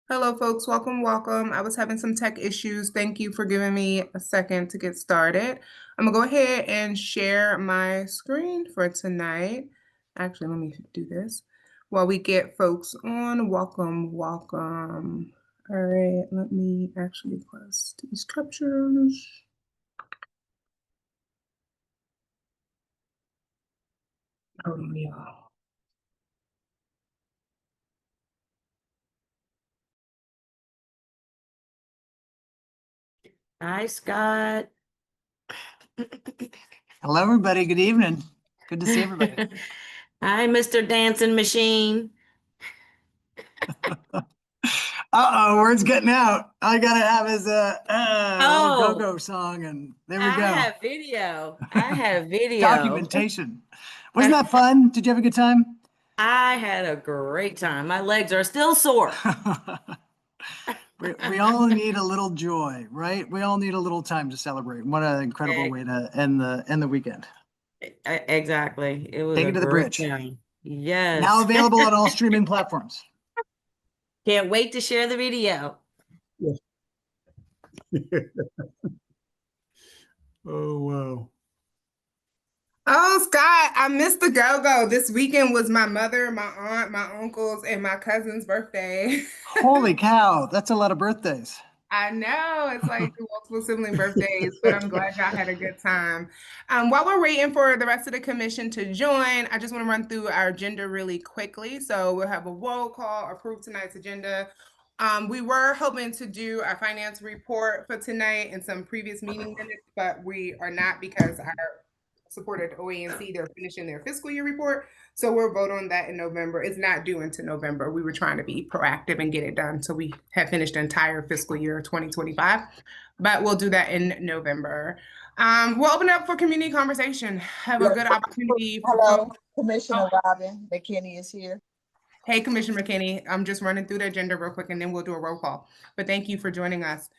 Hello, folks. Welcome, welcome. I was having some tech issues. Thank you for giving me a second to get started. I'm gonna go ahead and share my screen for tonight. Actually, let me do this while we get folks on. Welcome, welcome. All right, let me actually close these captions. Oh, yeah. Hi, Scott. Hello, everybody. Good evening. Good to see everybody. Hi, Mr. Dancing Machine. Uh-oh, word's getting out. I gotta have his little Oh, go-go song, and there we I go. have video. I have video. Documentation. Wasn't that fun? Did you have a good time? I had a great time. My legs are still sore. We all need a little joy, right? We all need a little time to celebrate. What an incredible way to end the weekend. Exactly. It was Take a it to the great bridge. time. Now Yes. available on all streaming platforms. Can't wait to share the video. Oh, wow. Oh, Scott, I missed the go-go. This weekend was my mother, my aunt, my uncles, and my cousin's birthday. Holy cow, that's a lot of birthdays. I know it's like multiple sibling birthdays, but I'm glad y'all had a good time. While we're waiting for the rest of the commission to join, I just want to run through our agenda really quickly. So we'll have a roll call, approve tonight's agenda. We were hoping to do our finance report for tonight and some previous meeting minutes, but we are not because our supported OANC, they're finishing their fiscal year report. So we'll vote on that in November. It's not due until November. We were trying to be proactive and get it done. So we have finished the entire fiscal year 2025, but we'll do that in November. We'll open up for community conversation. Have a good opportunity for Hello, folks. Commissioner Robin McKenna is here. Hey, Commissioner McKinney, I'm just running through the agenda real quick and then we'll do a roll call. But thank you for joining us.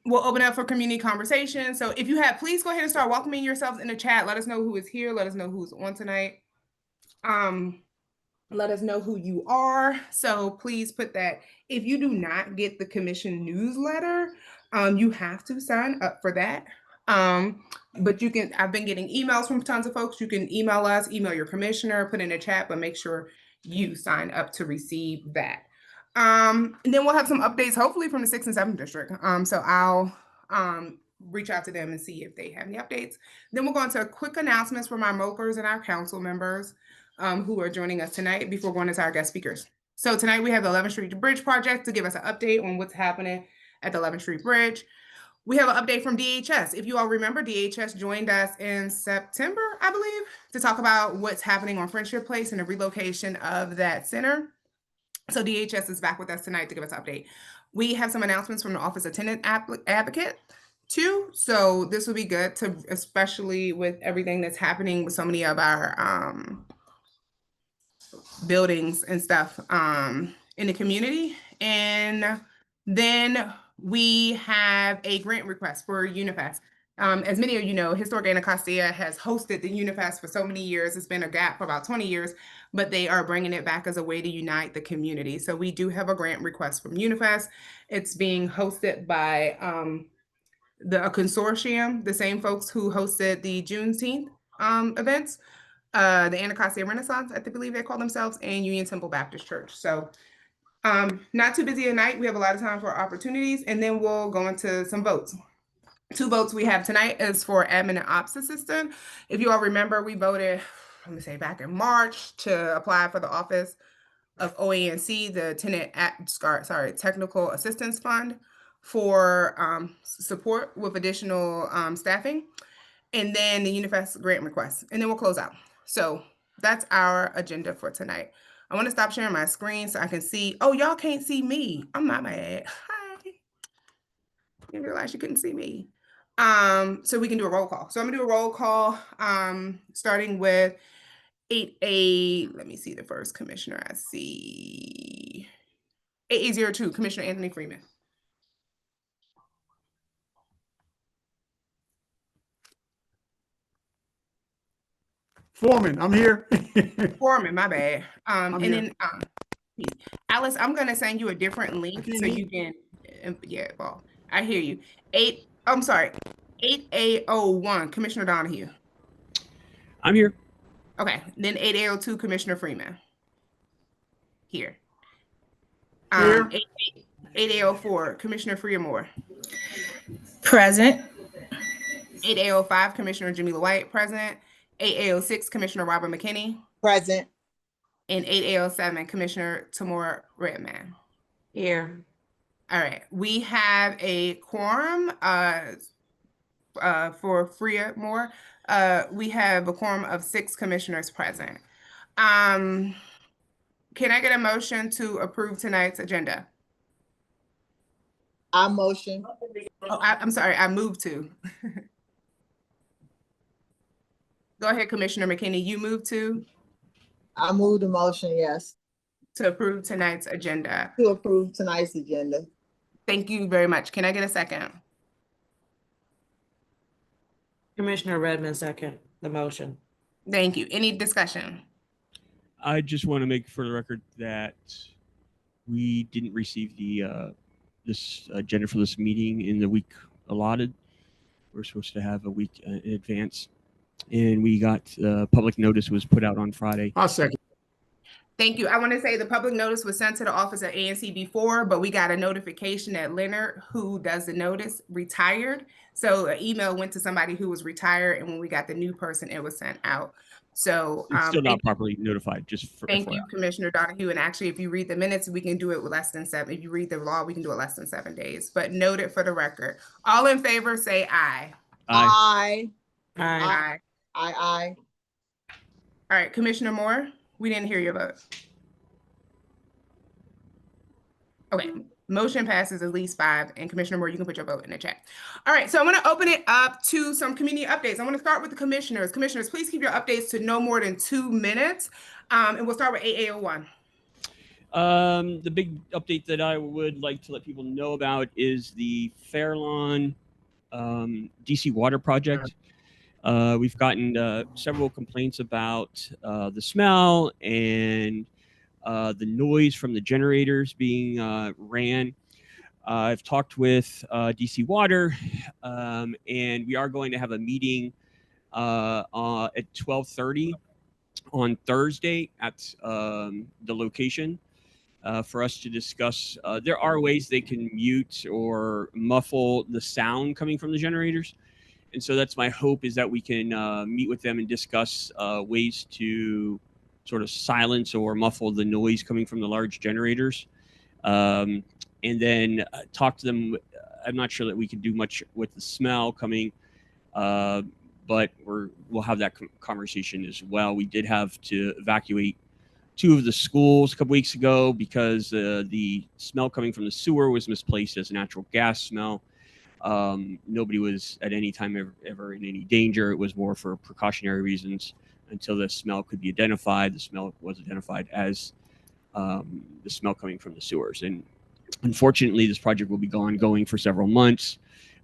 We'll open up for community conversation. So if you have, please go ahead and start welcoming yourselves in the chat. Let us know who is here. Let us know who's on tonight. Let us know who you are. So please put that. If you do not get the commission newsletter, you have to sign up for that. But you can, I've been getting emails from tons of folks. You can email us, email your commissioner, put in a chat, but make sure you sign up to receive that. And then we'll have some updates, hopefully from the 6th and 7th district. So I'll reach out to them and see if they have any updates. Then we'll go into quick announcements from our MOCers and our council members who are joining us tonight before going into our guest speakers. So tonight we have the 11th Street Bridge Project to give us an update on what's happening at the 11th Street Bridge. We have an update from DHS. If you all remember, DHS joined us in September, I believe, to talk about what's happening on Friendship Place and the relocation of that center. So DHS is back with us tonight to give us an update. We have some announcements from the Office of Tenant Advocate too. So this will be good to, especially with everything that's happening with so many of our buildings and stuff in the community. And then we have a grant request for UniFest. As many of you know, Historic Anacostia has hosted the UniFest for so many years. It's been a gap for about 20 years, but they are bringing it back as a way to unite the community. So we do have a grant request from UniFest. It's being hosted by a consortium, the same folks who hosted the Juneteenth events, the Anacostia Renaissance, I believe they call themselves, and Union Temple Baptist Church. So not too busy at night. We have a lot of time for opportunities, and then we'll go into some votes. 2 votes we have tonight is for admin and ops assistant. If you all remember, we voted, let me say back in March to apply for the office of OANC, the Technical Assistance Fund for support with additional staffing, and then the UniFest grant request, and then we'll close out. So that's our agenda for tonight. I want to stop sharing my screen so I can see. Oh, y'all can't see me. I'm not mad. Hi. Didn't realize you couldn't see me. So we can do a roll call. So I'm gonna do a roll call, starting with 8A. Let me see the first commissioner. I see 8802, Commissioner Anthony Freeman. Foreman, I'm here. Foreman, my bad. I'm and here. then Alice, I'm gonna send you a different link so you can, yeah, well, I hear you. 8A01, Commissioner Donohue. I'm here. Okay, then 8A02, Commissioner Freeman. Here. Here. 8A04, Commissioner Freemore. Present. 8A05, Commissioner Jamila White, present. 8A06, Commissioner Robert McKinney. Present. And 8A07, Commissioner Tamora Redmond. Here. All right, we have a quorum for Freemore. We have a quorum of 6 commissioners present. Can I get a motion to approve tonight's agenda? I motion. Oh, I'm sorry, I move to. Go ahead, Commissioner McKinney, you move I move the motion, yes, to approve tonight's agenda. to approve tonight's agenda. Thank you very much. Can I get a second? Commissioner Redmond, second the motion. Thank you. Any discussion? I just want to make for the record that we didn't receive the this agenda for this meeting in the week allotted. We're supposed to have a week in advance, and we got public notice was put out on Friday. I'll second. Thank you. I want to say the public notice was sent to the office at ANC before, but we got a notification that Leonard, who does the notice, retired. So an email went to somebody who was retired, and when we got the new person, it was sent out. So It's still not properly notified. Just for thank FYI. you, Commissioner Donohue. And actually, if you read the minutes, we can do it with less than 7. If you read the law, we can do it less than 7 days. But note it for the record. All in favor, say aye. Aye. Aye. Aye. Aye. All right, Commissioner Moore, we didn't hear your vote. Okay, motion passes at least 5, and Commissioner Moore, you can put your vote in the chat. All right, so I'm gonna open it up to some community updates. I'm gonna start with the commissioners. Commissioners, please keep your updates to no more than 2 minutes. And we'll start with AAO1. The big update that I would like to let people know about is the Fairlawn DC water project. We've gotten several complaints about the smell and the noise from the generators being ran. I've talked with DC Water, and we are going to have a meeting at 12:30 on Thursday at the location for us to discuss. There are ways they can mute or muffle the sound coming from the generators. And so that's my hope, is that we can meet with them and discuss ways to sort of silence or muffle the noise coming from the large generators. And then talk to them. I'm not sure that we can do much with the smell coming, but we'll have that conversation as well. We did have to evacuate 2 of the schools a couple weeks ago because the smell coming from the sewer was misplaced as a natural gas smell. Nobody was at any time ever in any danger. It was more for precautionary reasons until the smell could be identified. The smell was identified as the smell coming from the sewers. And unfortunately, this project will be going for several months,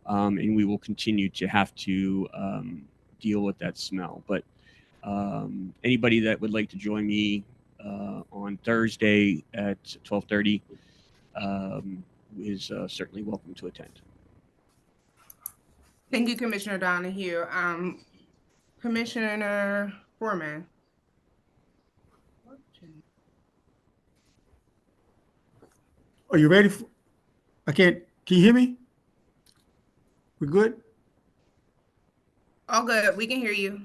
and we will continue to have to deal with that smell. But anybody that would like to join me on Thursday at 12:30 is certainly welcome to attend. Thank you, Commissioner Donohue. Commissioner Foreman. Are you ready? Can you hear me? We good? All good. We can hear you.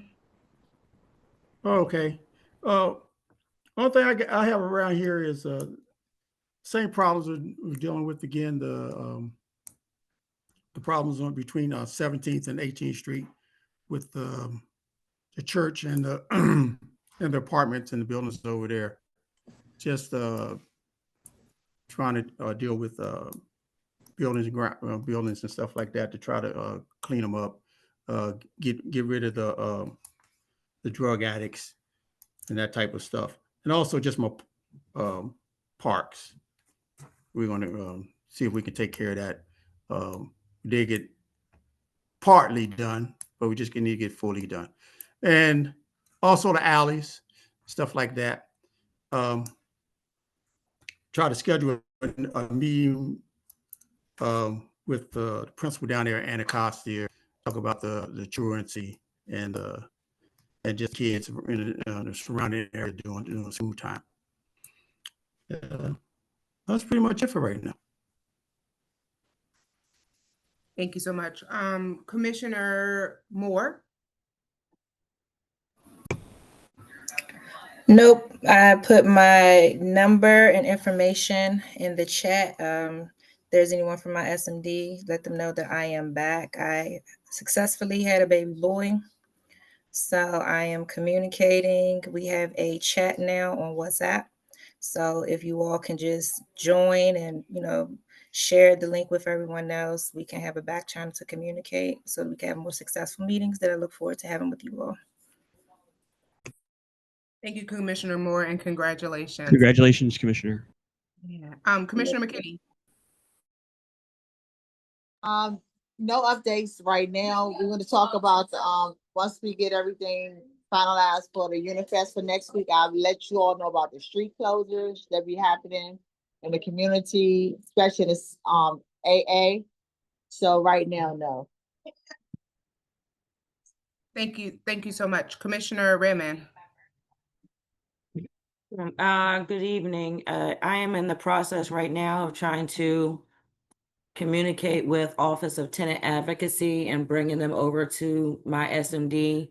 Oh, okay. One thing I have around here is same problems we're dealing with again. The problems on between 17th and 18th Street with the church and the and the apartments and the buildings over there. Just trying to deal with buildings and stuff like that to try to clean them up, get rid of the drug addicts and that type of stuff, and also just my parks. We're going to see if we can take care of that. We did get partly done, but we just need to get fully done, and also the alleys, stuff like that. try to schedule a meeting with the principal down there, Anacostia, talk about the truancy and just kids in the surrounding area doing school time. That's pretty much it for right now. Thank you so much. Commissioner Moore. Nope, I put my number and information in the chat. There's anyone from my SMD, let them know that I am back. I successfully had a baby boy. So I am communicating. We have a chat now on WhatsApp. So if you all can just join and, share the link with everyone else, we can have a back channel to communicate so we can have more successful meetings that I look forward to having with you all. Thank you, Commissioner Moore, and congratulations. Congratulations, Commissioner. Yeah. Commissioner McKenna. No updates right now. We're gonna talk about, once we get everything finalized for the Unifest for next week, I'll let you all know about the street closures that be happening in the community, especially this, AA. So right now, no. Thank you. Thank you so much. Commissioner Redmond. Good evening. I am in the process right now of trying to communicate with Office of Tenant Advocacy and bringing them over to my SMD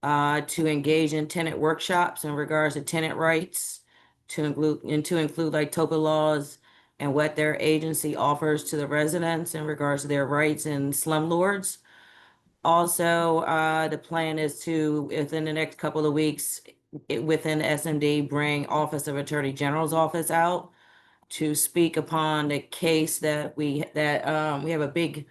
to engage in tenant workshops in regards to tenant rights, to include like TOPA laws and what their agency offers to the residents in regards to their rights in slumlords. Also, the plan is to, within the next couple of weeks, within the SMD, bring Office of Attorney General's office out to speak upon the case that we have a big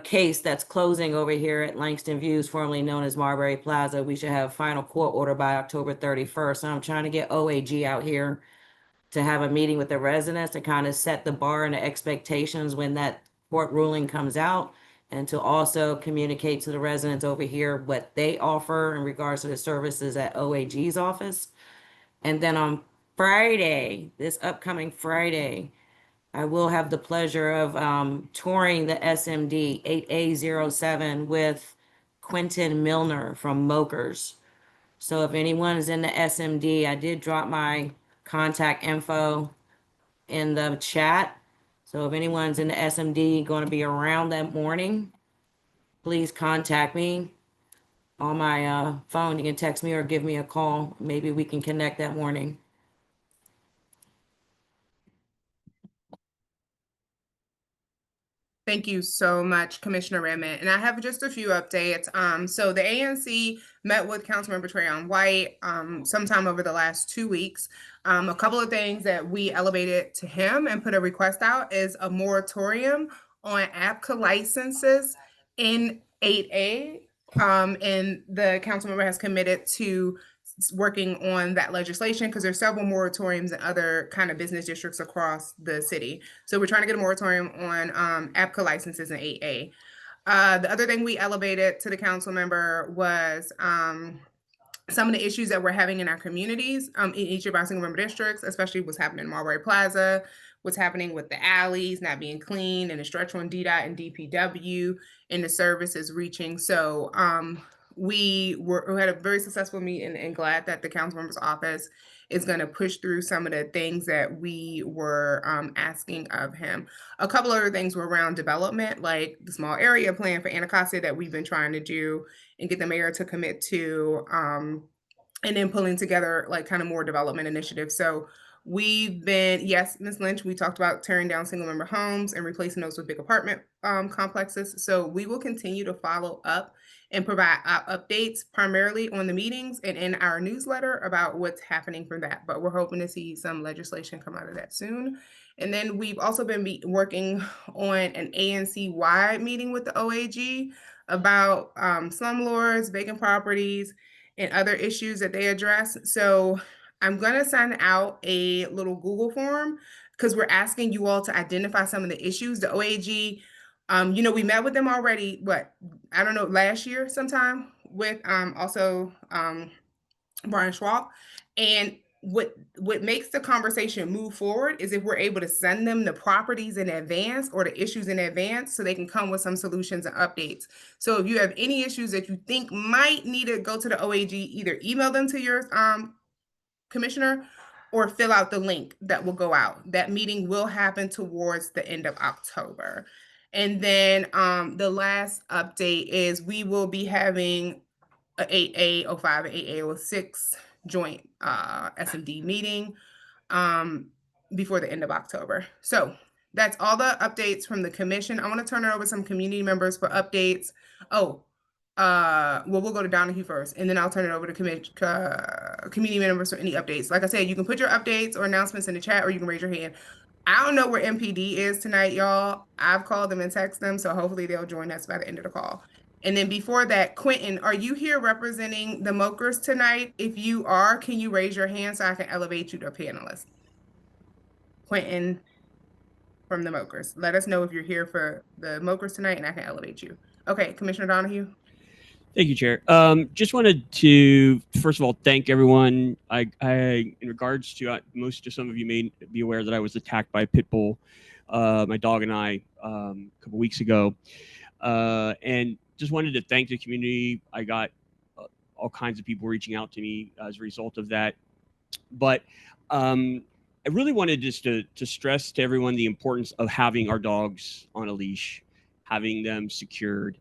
case that's closing over here at Langston Views, formerly known as Marbury Plaza. We should have final court order by October 31st. So I'm trying to get OAG out here to have a meeting with the residents to kind of set the bar and the expectations when that court ruling comes out, and to also communicate to the residents over here what they offer in regards to the services at OAG's office. And then on Friday, this upcoming Friday, I will have the pleasure of touring the SMD 8A07 with Quentin Milner from Mokers. So if anyone is in the SMD, I did drop my contact info in the chat. So if anyone's in the SMD going to be around that morning, please contact me on my phone. You can text me or give me a call. Maybe we can connect that morning. Thank you so much, Commissioner Redmond. And I have just a few updates. So the ANC met with Councilmember Trayon White sometime over the last 2 weeks. A couple of things that we elevated to him and put a request out is a moratorium on APCA licenses in 8A. And the council member has committed to working on that legislation because there's several moratoriums in other kind of business districts across the city. So we're trying to get a moratorium on APCA licenses in 8A. The other thing we elevated to the council member was some of the issues that we're having in our communities in each of our single member districts, especially what's happening in Marbury Plaza, what's happening with the alleys not being clean, and the stretch on DDOT and DPW, and the services reaching. So we had a very successful meeting and glad that the council member's office is going to push through some of the things that we were asking of him. A couple other things were around development, like the small area plan for Anacostia that we've been trying to do and get the mayor to commit to, and then pulling together like kind of more development initiatives. So we've been, yes, Ms. Lynch, we talked about tearing down single member homes and replacing those with big apartment complexes. So we will continue to follow up and provide updates primarily on the meetings and in our newsletter about what's happening from that. But we're hoping to see some legislation come out of that soon. And then we've also been working on an ANC-wide meeting with the OAG about slumlords, vacant properties, and other issues that they address. So I'm gonna send out a little Google form because we're asking you all to identify some of the issues. The OAG, we met with them already, last year sometime with also Brian Schwab. And what makes the conversation move forward is if we're able to send them the properties in advance or the issues in advance so they can come with some solutions and updates. So if you have any issues that you think might need to go to the OAG, either email them to your commissioner or fill out the link that will go out. That meeting will happen towards the end of October. And then the last update is we will be having a 8A05 and 8A06 joint SMD meeting before the end of October. So that's all the updates from the commission. I want to turn it over to some community members for updates. Oh, well, we'll go to Donohue first, and then I'll turn it over to community members for any updates. Like I said, you can put your updates or announcements in the chat, or you can raise your hand. I don't know where MPD is tonight, y'all. I've called them and texted them, so hopefully they'll join us by the end of the call. And then before that, Quentin, are you here representing the Mokers tonight? If you are, can you raise your hand so I can elevate you to a panelist? Quentin from the Mokers. Let us know if you're here for the Mokers tonight and I can elevate you. Okay, Commissioner Donohue. Thank you, Chair. Just wanted to, first of all, thank everyone. I in regards to, some of you may be aware that I was attacked by a pit bull, my dog and I, a couple weeks ago. And just wanted to thank the community. I got all kinds of people reaching out to me as a result of that. But I really wanted just to stress to everyone the importance of having our dogs on a leash, having them secured.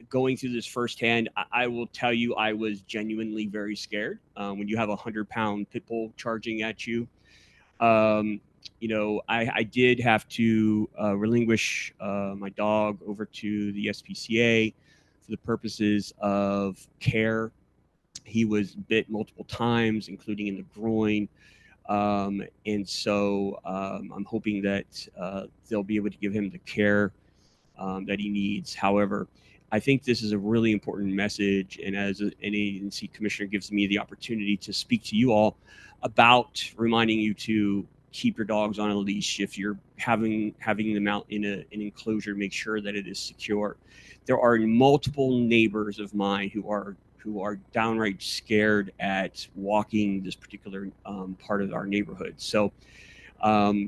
Going through this firsthand, I will tell you, I was genuinely very scared when you have a 100-pound pit bull charging at you. You know, I did have to relinquish my dog over to the SPCA for the purposes of care. He was bit multiple times, including in the groin. And so I'm hoping that they'll be able to give him the care that he needs. However, I think this is a really important message, and as an agency commissioner gives me the opportunity to speak to you all about reminding you to keep your dogs on a leash. If you're having them out in an enclosure, make sure that it is secure. There are multiple neighbors of mine who are downright scared at walking this particular part of our neighborhood. So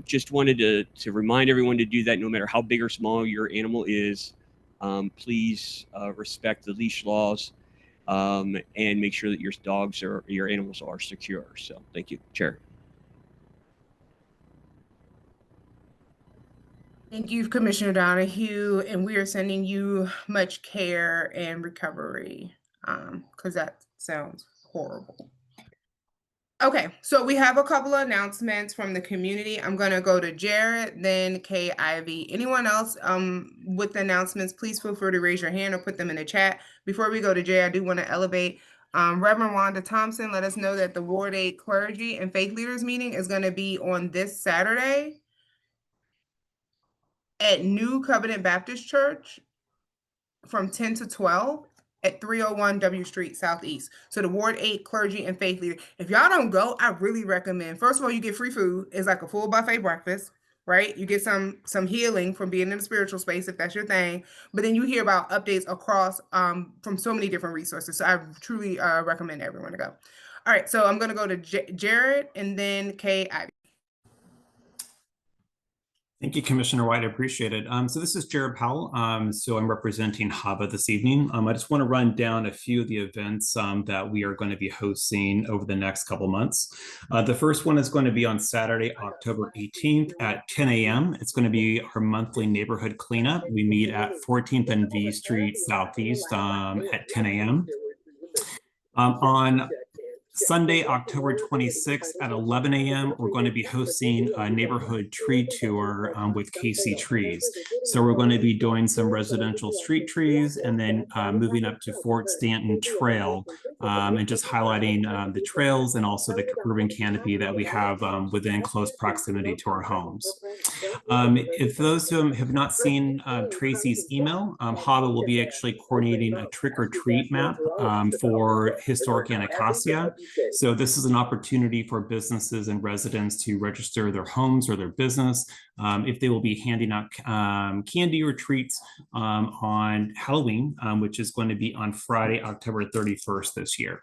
just wanted to remind everyone to do that, no matter how big or small your animal is. Please respect the leash laws and make sure that your dogs or your animals are secure. So thank you, Chair. Thank you, Commissioner Donohue, and we are sending you much care and recovery because that sounds horrible. Okay, so we have a couple of announcements from the community. I'm going to go to Jared, then Kay Ivy. Anyone else with the announcements, please feel free to raise your hand or put them in the chat. Before we go to Jay, I do want to elevate Reverend Wanda Thompson. Let us know that the Ward 8 Clergy and Faith Leaders meeting is going to be on this Saturday at New Covenant Baptist Church from 10 to 12 at 301 W Street Southeast. So the Ward 8 Clergy and Faith Leader. If y'all don't go, I really recommend. First of all, you get free food. It's like a full buffet breakfast, right? You get some healing from being in the spiritual space if that's your thing. But then you hear about updates across from so many different resources. So I truly recommend everyone to go. All right, so I'm going to go to Jared and then Kay Ivy. Thank you, Commissioner White. I appreciate it. So this is Jared Powell. So I'm representing HAVA this evening. I just want to run down a few of the events that we are going to be hosting over the next couple months. The first one is going to be on Saturday, October 18th at 10 a.m. It's going to be our monthly neighborhood cleanup. We meet at 14th and V Street Southeast at 10 a.m. On Sunday, October 26th at 11 a.m., we're going to be hosting a neighborhood tree tour with KC Trees. So we're going to be doing some residential street trees and then moving up to Fort Stanton Trail and just highlighting the trails and also the urban canopy that we have within close proximity to our homes. If those who have not seen Tracy's email, HAVA will be actually coordinating a trick-or-treat map for Historic Anacostia. So this is an opportunity for businesses and residents to register their homes or their business if they will be handing out candy or treats on Halloween, which is going to be on Friday, October 31st this year.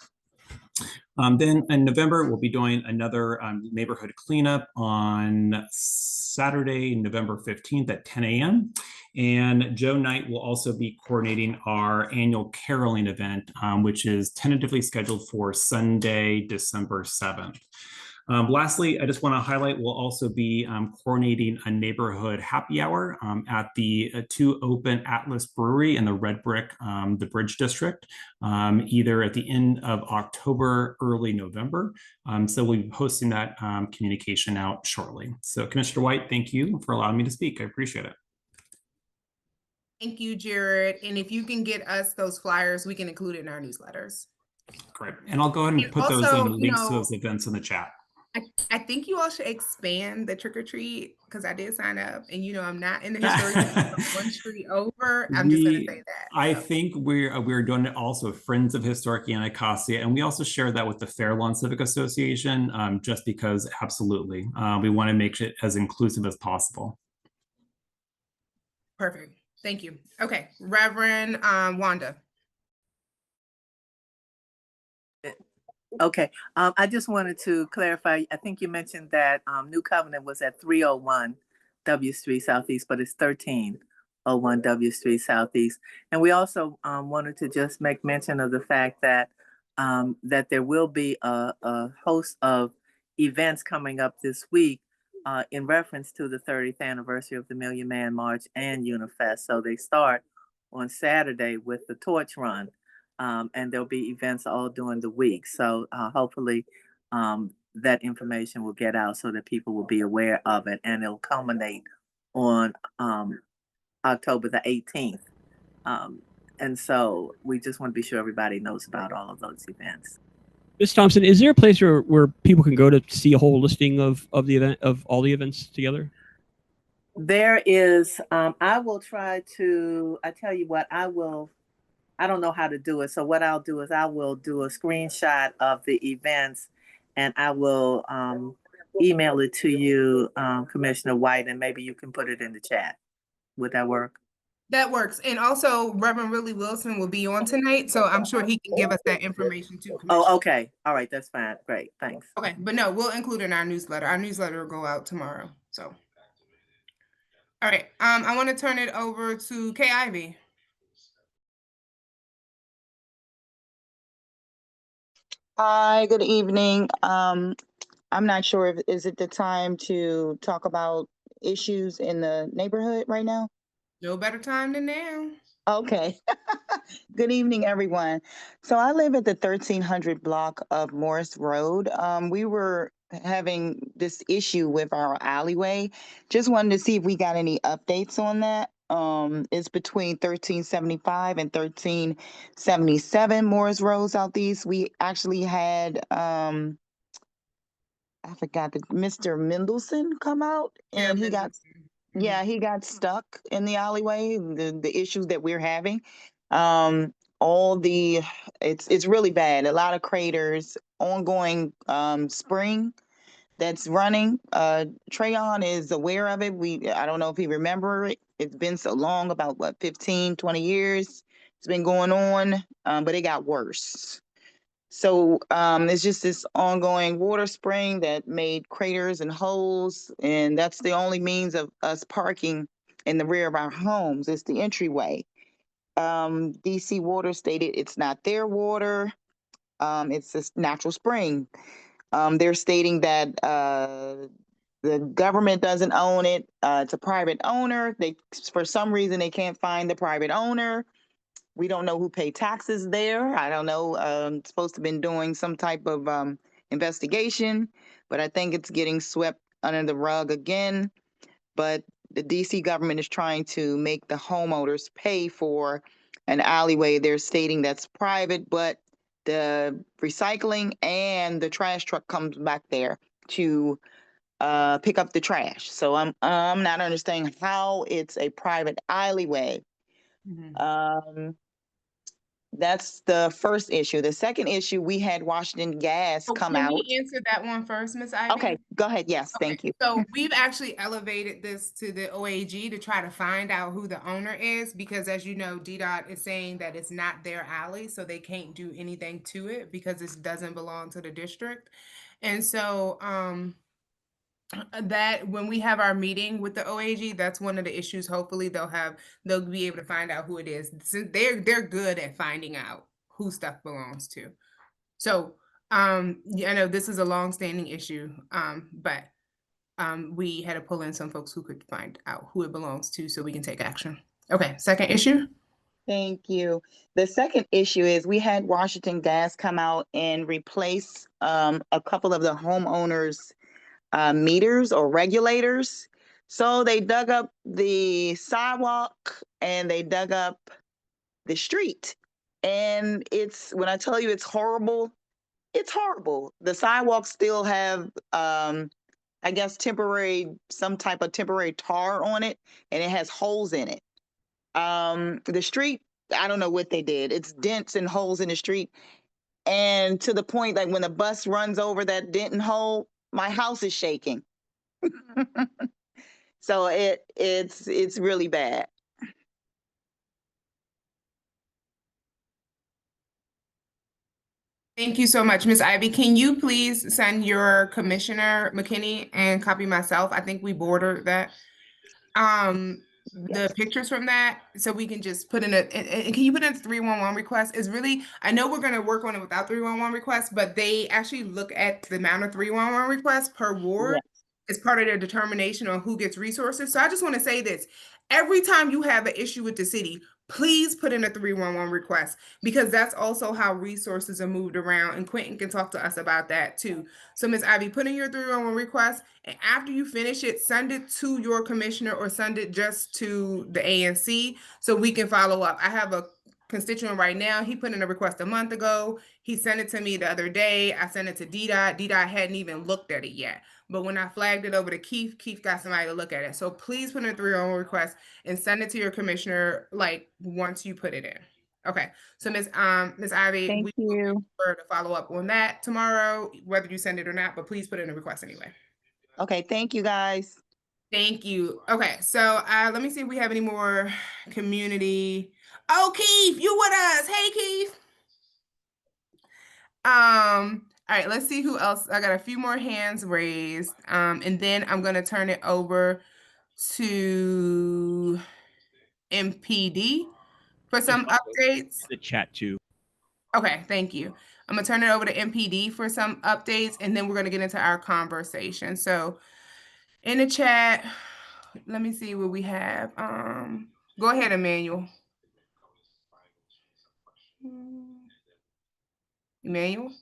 Then in November, we'll be doing another neighborhood cleanup on Saturday, November 15th at 10 a.m. And Joe Knight will also be coordinating our annual caroling event, which is tentatively scheduled for Sunday, December 7th. Lastly, I just want to highlight we'll also be coordinating a neighborhood happy hour at the 2 Open Atlas Brewery in the Red Brick, the Bridge District, either at the end of October, early November. So we'll be posting that communication out shortly. So Commissioner White, thank you for allowing me to speak. I appreciate it. Thank you, Jared. And if you can get us those flyers, we can include it in our newsletters. Great. And I'll go ahead and And put those also, links to those events in the chat. I think you all should expand the trick or treat because I did sign up, and I'm not in the historic one street over. I'm just gonna say that. I think we're doing it also with Friends of Historic Anacostia, and we also share that with the Fairlawn Civic Association, just because absolutely we want to make it as inclusive as possible. Perfect. Thank you. Okay, Reverend Wanda. Okay, I just wanted to clarify. I think you mentioned that New Covenant was at 301 W Street Southeast, but it's 1301 W Street Southeast. And we also wanted to just make mention of the fact that that there will be a host of events coming up this week in reference to the 30th anniversary of the Million Man March and Unifest. So they start on Saturday with the torch run. And there'll be events all during the week. So hopefully that information will get out so that people will be aware of it, and it'll culminate on October the 18th. And so we just want to be sure everybody knows about all of those events. Ms. Thompson, is there a place where people can go to see a whole listing of the event, of all the events together? There is, I will try to, I tell you what, I don't know how to do it. So what I'll do is I will do a screenshot of the events, and I will email it to you, Commissioner White, and maybe you can put it in the chat. Would that work? That works. And also Reverend Willie Wilson will be on tonight, so I'm sure he can give us that information too. Oh, okay. All right, that's fine. Great, thanks. Okay, but no, we'll include it in our newsletter. Our newsletter will go out tomorrow. So, all right. I want to turn it over to Kay Ivy. Hi, good evening. I'm not sure if is it the time to talk about issues in the neighborhood right now? No better time than now. Okay. Good evening, everyone. So I live at the 1300 block of Morris Road. We were having this issue with our alleyway. Just wanted to see if we got any updates on that. It's between 1375 and 1377 Morris Road Southeast. We actually had I forgot that Mr. Mendelson come out, and he got he got stuck in the alleyway. The issues that we're having, it's really bad. A lot of craters, ongoing spring that's running. Trayon is aware of it. I don't know if he remember it. It's been so long, about 15, 20 years. It's been going on, but it got worse. So it's just this ongoing water spring that made craters and holes, and that's the only means of us parking in the rear of our homes. It's the entryway. DC Water stated it's not their water. It's this natural spring. They're stating that the government doesn't own it. It's a private owner. For some reason, they can't find the private owner. We don't know who paid taxes there. I don't know. It's supposed to have been doing some type of investigation, but I think it's getting swept under the rug again. But the DC government is trying to make the homeowners pay for an alleyway. They're stating that's private, but the recycling and the trash truck comes back there to pick up the trash. So I'm not understanding how it's a private alleyway. That's the first issue. The second issue, we had Washington Gas come Can out. we answer that one first, Ms. Ivy? Okay, go ahead. Yes, thank you. So we've actually elevated this to the OAG to try to find out who the owner is, because as you know, DDOT is saying that it's not their alley, so they can't do anything to it because this doesn't belong to the district. And so that when we have our meeting with the OAG, that's one of the issues. Hopefully they'll be able to find out who it is. So they're good at finding out who stuff belongs to. So yeah, I know this is a long-standing issue, but we had to pull in some folks who could find out who it belongs to so we can take action. Okay, second issue. Thank you. The second issue is we had Washington Gas come out and replace a couple of the homeowners' meters or regulators. So they dug up the sidewalk and they dug up the street. And when I tell you it's horrible, it's horrible. The sidewalks still have, I guess, some type of temporary tar on it, and it has holes in it. The street, I don't know what they did. It's dents and holes in the street. And to the point that when the bus runs over that dent and hole, my house is shaking. So it's really bad. Thank you so much, Ms. Ivy. Can you please send your Commissioner McKinney and copy myself? I think we bordered that. The pictures from that, so we can just put in and can you put in a 311 request? Is really, I know we're going to work on it without 311 requests, but they actually look at the amount of 311 requests per ward as part of their determination on who gets resources. So I just want to say this: every time you have an issue with the city, please put in a 311 request, because that's also how resources are moved around, and Quentin can talk to us about that too. So Ms. Ivy, put in your 311 request, and after you finish it, send it to your commissioner or send it just to the ANC so we can follow up. I have a constituent right now. He put in a request a month ago. He sent it to me the other day. I sent it to DDOT. DDOT hadn't even looked at it yet. But when I flagged it over to Keith, Keith got somebody to look at it. So please put in a 311 request and send it to your commissioner, like, once you put it in. Okay, so Ms. Ivy, Thank you. To follow up on that tomorrow, whether you send it or not, but please put in a request anyway. Okay, thank you guys. Thank you. Okay, so let me see if we have any more community. Oh, Keith, you with us? Hey, Keith. All right, let's see who else. I got a few more hands raised, and then I'm gonna turn it over to MPD for some updates. The chat too. Okay, thank you. I'm gonna turn it over to MPD for some updates, and then we're gonna get into our conversation. So in the chat, let me see what we have. Go ahead, Emmanuel. Emmanuel?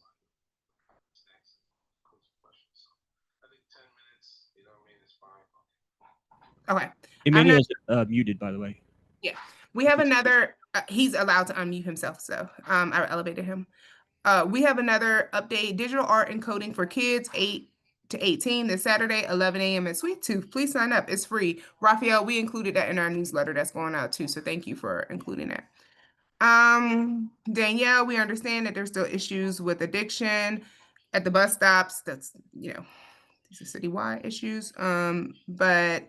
Okay. Emmanuel's muted, by the way. Yeah, we have another, he's allowed to unmute himself, so I elevated him. We have another update: digital art and coding for kids 8 to 18 this Saturday, 11 a.m. at Sweet Tooth. Please sign up, it's free. Raphael, we included that in our newsletter that's going out too, so thank you for including that. Danielle, we understand that there's still issues with addiction at the bus stops. That's, you know, these are citywide issues, but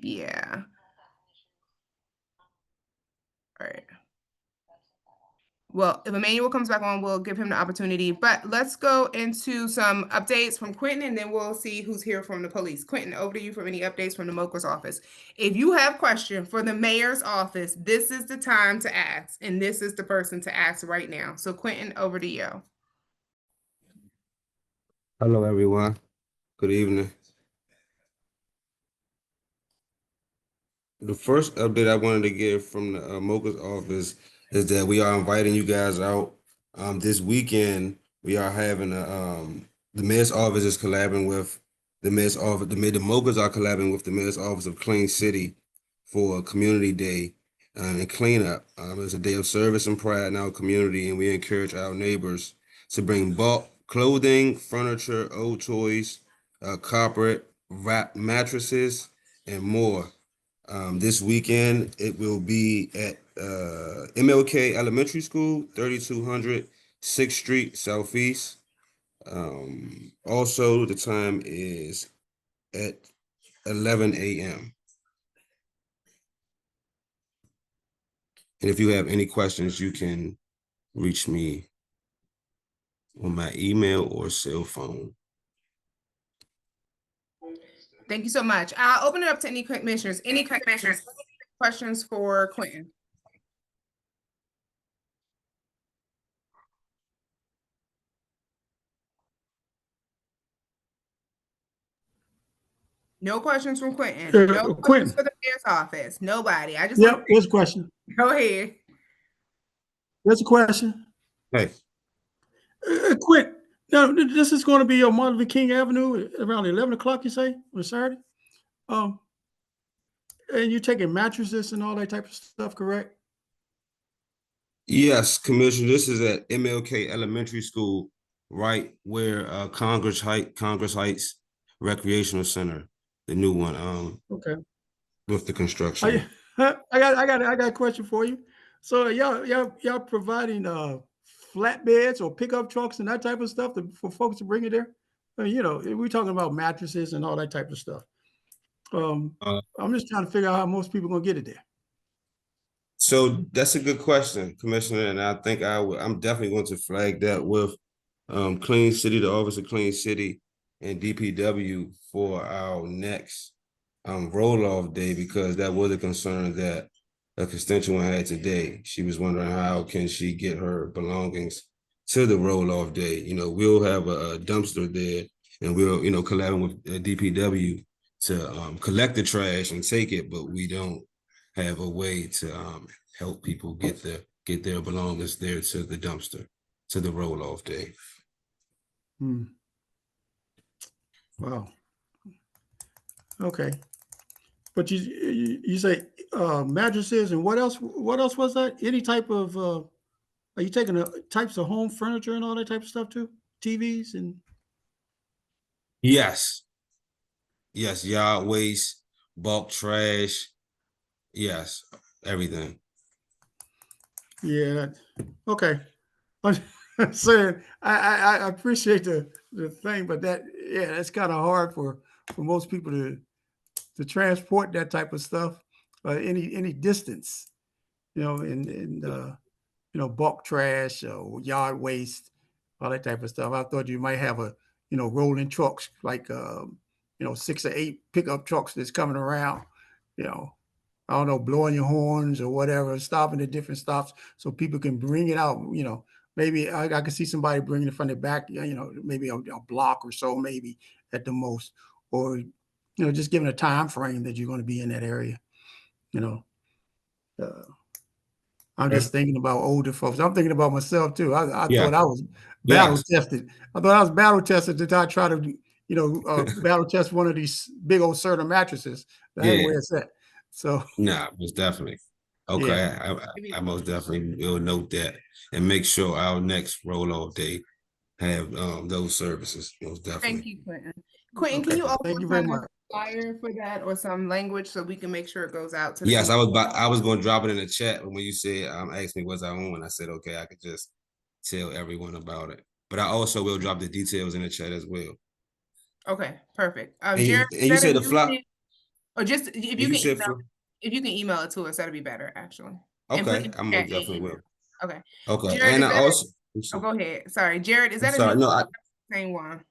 yeah. All right. Well, if Emmanuel comes back on, we'll give him the opportunity, but let's go into some updates from Quentin, and then we'll see who's here from the police. Quentin, over to you for any updates from the MOCA's office. If you have a question for the mayor's office, this is the time to ask, and this is the person to ask right now. So Quentin, over to you. Hello, everyone. Good evening. The first update I wanted to give from the MOCA's office is that we are inviting you guys out this weekend. We are having the mayor's office is collaborating with the mayor's office. The MOCA's are collaborating with the mayor's office of Clean City for a community day and cleanup. It's a day of service and pride in our community, and we encourage our neighbors to bring bulk clothing, furniture, old toys, carpet, mattresses, and more. This weekend, it will be at MLK Elementary School, 3200 6th Street Southeast. Also, the time is at 11 a.m. And if you have any questions, you can reach me on my email or cell phone. Thank you so much. I'll open it up to any commissioners. Any commissioners questions for Quentin? No questions from Quentin. No questions Quentin. for the mayor's office. Nobody. I just Yep, there's a question. go ahead. There's a question. Hey. Quentin, now this is going to be on Martin Luther King Avenue around 11 o'clock, you say, on Saturday? And you're taking mattresses and all that type of stuff, correct? Yes, Commissioner, this is at MLK Elementary School, right where Congress Heights Recreational Center, the new one, Okay. with the construction. I got a question for you. So y'all providing flatbeds or pickup trucks and that type of stuff for folks to bring it there? I mean, we're talking about mattresses and all that type of stuff. I'm just trying to figure out how most people are gonna get it there. So that's a good question, Commissioner, and I think I'm definitely going to flag that with Clean City, the Office of Clean City, and DPW for our next roll-off day, because that was a concern that a constituent had today. She was wondering how can she get her belongings to the roll-off day. We'll have a dumpster there, and we'll collaborate with DPW to collect the trash and take it, but we don't have a way to help people get their belongings there to the dumpster, to the roll-off day. Wow. Okay. But you say mattresses and what else? What else was that? Any type of are you taking types of home furniture and all that type of stuff too? TVs and Yes, yard waste, bulk trash. Yes, everything. yeah. Okay. I'm saying I appreciate the thing, but that's kind of hard for most people to transport that type of stuff any distance, and bulk trash or yard waste, all that type of stuff. I thought you might have rolling trucks like 6 or 8 pickup trucks that's coming around, I don't know, blowing your horns or whatever, stopping at different stops so people can bring it out. Maybe I could see somebody bringing it from the back, maybe a block or so, maybe at the most, or just giving a time frame that you're going to be in that area. I'm just thinking about older folks. I'm thinking about myself too. I thought I was battle tested. I thought I was battle tested to try to battle test one of these big old Serta mattresses. That's where it's at. So most definitely. Okay, yeah. I most definitely will note that and make sure our next roll-off day have those services. Most definitely. Thank you, Quentin. Quentin, can you also send a flyer for that or some language so we can make sure it goes out to the Yes, people? I was going to drop it in the chat, but when you said asked me was I on, I said okay, I could just tell everyone about it. But I also will drop the details in the chat as well. Okay, perfect. Jared, and you said the flyer, or just if you can email it to us, that'd be better actually. Okay, I most definitely will. Okay. Okay, Jared, and I also. Go ahead. Sorry, Jared. Is that same one?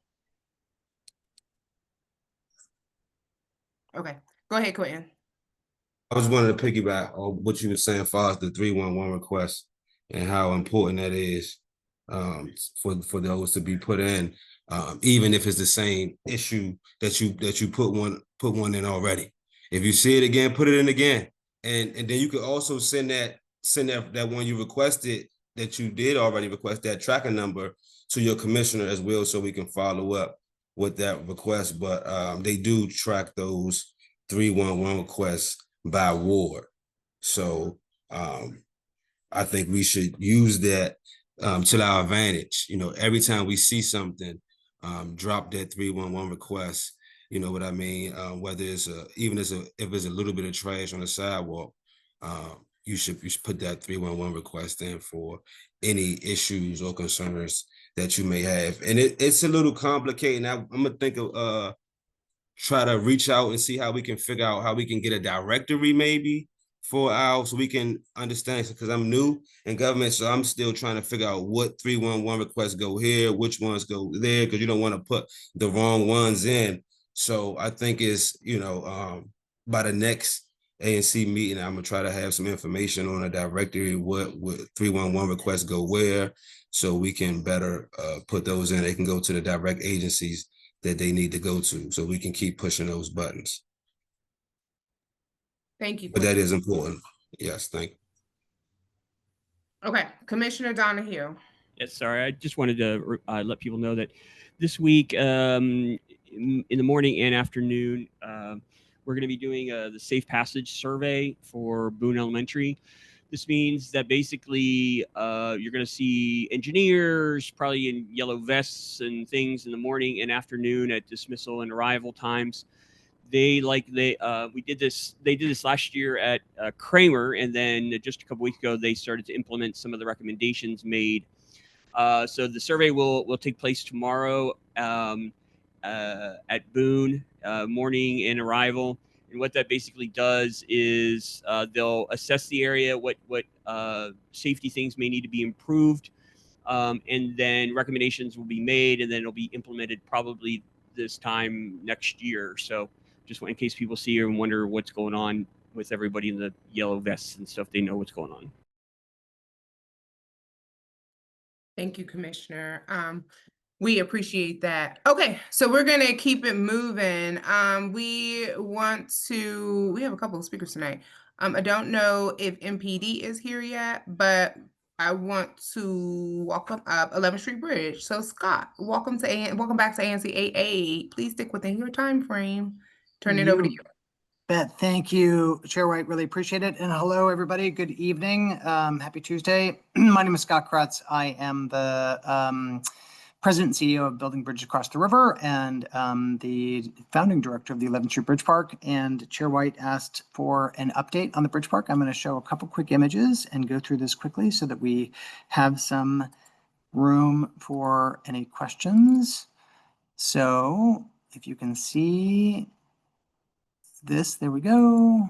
Okay, go ahead, Quentin. I was wanting to piggyback on what you were saying as far as the 311 request and how important that is for those to be put in, even if it's the same issue that you put one in already. If you see it again, put it in again, and then you could also send that one you requested that you did already request, that tracking number, to your commissioner as well, so we can follow up with that request. But they do track those 311 requests by ward. So I think we should use that to our advantage. Every time we see something, drop that 311 request. You know what I mean? Whether it's if it's a little bit of trash on the sidewalk, you should put that 311 request in for any issues or concerns that you may have. And it's a little complicated. I'm gonna think of try to reach out and see how we can figure out how we can get a directory maybe for so we can understand, because I'm new in government, so I'm still trying to figure out what 311 requests go here, which ones go there, because you don't want to put the wrong ones in. So I think it's, by the next ANC meeting, I'm gonna try to have some information on a directory, what 311 requests go where, so we can better put those in. They can go to the direct agencies that they need to go to, so we can keep pushing those buttons. Thank you. But that is important. Yes, thank you. Okay, Commissioner Donohue. Yes, sorry. I just wanted to let people know that this week, in the morning and afternoon, we're going to be doing the Safe Passage survey for Boone Elementary. This means that basically you're going to see engineers probably in yellow vests and things in the morning and afternoon at dismissal and arrival times. They did this last year at Kramer, and then just a couple weeks ago they started to implement some of the recommendations made. So the survey will take place tomorrow at Boone, morning and arrival. And what that basically does is they'll assess the area, what safety things may need to be improved, and then recommendations will be made, and then it'll be implemented probably this time next year. So just in case people see her and wonder what's going on with everybody in the yellow vests and stuff, they know what's going on. Thank you, Commissioner. We appreciate that. Okay, so we're gonna keep it moving. We have a couple of speakers tonight. I don't know if MPD is here yet, but I want to welcome up 11th Street Bridge. So Scott, welcome back to ANC 88. Please stick within your time frame. Turn it over to you. Bet. Thank you, Chair White. Really appreciate it. And hello, everybody. Good evening. Happy Tuesday. My name is Scott Kratz. I am the President and CEO of Building Bridges Across the River and the founding director of the 11th Street Bridge Park. And Chair White asked for an update on the Bridge Park. I'm going to show a couple quick images and go through this quickly so that we have some room for any questions. So if you can see this, there we go.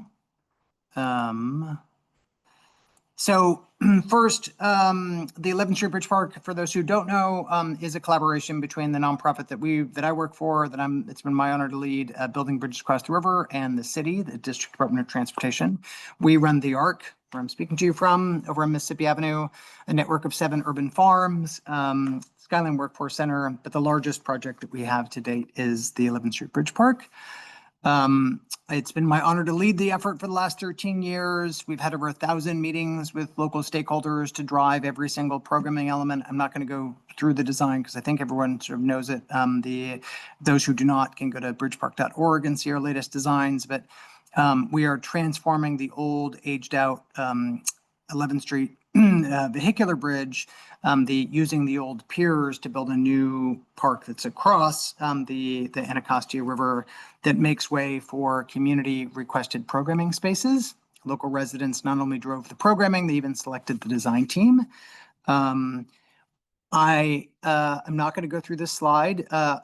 So first, the 11th Street Bridge Park, for those who don't know, is a collaboration between the nonprofit that I work for, it's been my honor to lead, Building Bridges Across the River, and the city, the District Department of Transportation. We run the ARC, where I'm speaking to you from, over on Mississippi Avenue, a network of 7 urban farms, Skyline Workforce Center, but the largest project that we have to date is the 11th Street Bridge Park. It's been my honor to lead the effort for the last 13 years. We've had over 1,000 meetings with local stakeholders to drive every single programming element. I'm not going to go through the design because I think everyone sort of knows it. Those who do not can go to bridgepark.org and see our latest designs. But we are transforming the old, aged out 11th Street vehicular bridge, using the old piers to build a new park that's across the Anacostia River that makes way for community requested programming spaces. Local residents not only drove the programming, they even selected the design team. I'm not going to go through this slide, but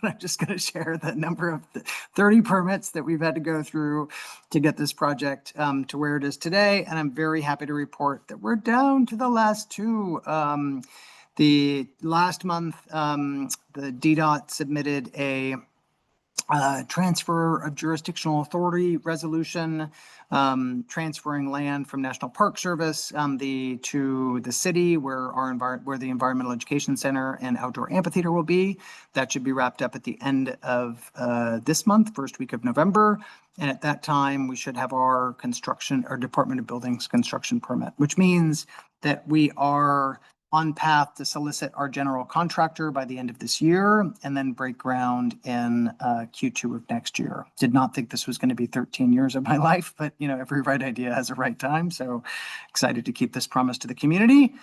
I'm just going to share the number of 30 permits that we've had to go through to get this project to where it is today. And I'm very happy to report that we're down to the last 2. The last month, the DDOT submitted a transfer of jurisdictional authority resolution, transferring land from National Park Service to the city where the Environmental Education Center and Outdoor Amphitheater will be. That should be wrapped up at the end of this month, first week of November. And at that time, we should have our Department of Buildings construction permit, which means that we are on path to solicit our general contractor by the end of this year and then break ground in Q2 of next year. Did not think this was going to be 13 years of my life, but every right idea has a right time. So excited to keep this promise to the community.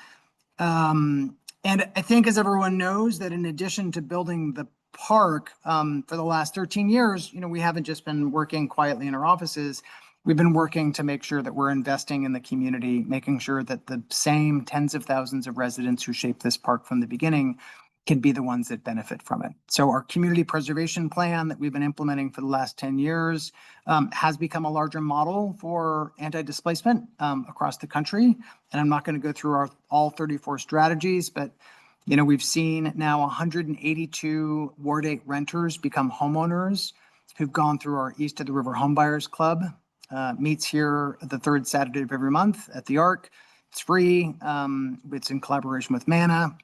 And I think, as everyone knows, that in addition to building the park for the last 13 years, we haven't just been working quietly in our offices. we've been working to make sure that we're investing in the community, making sure that the same tens of thousands of residents who shaped this park from the beginning can be the ones that benefit from it. So our community preservation plan that we've been implementing for the last 10 years has become a larger model for anti-displacement across the country. And I'm not going to go through all 34 strategies, but we've seen now 182 Ward 8 renters become homeowners who've gone through our East of the River Homebuyers Club. Meets here the third Saturday of every month at the Arc. It's free. It's in collaboration with MANA.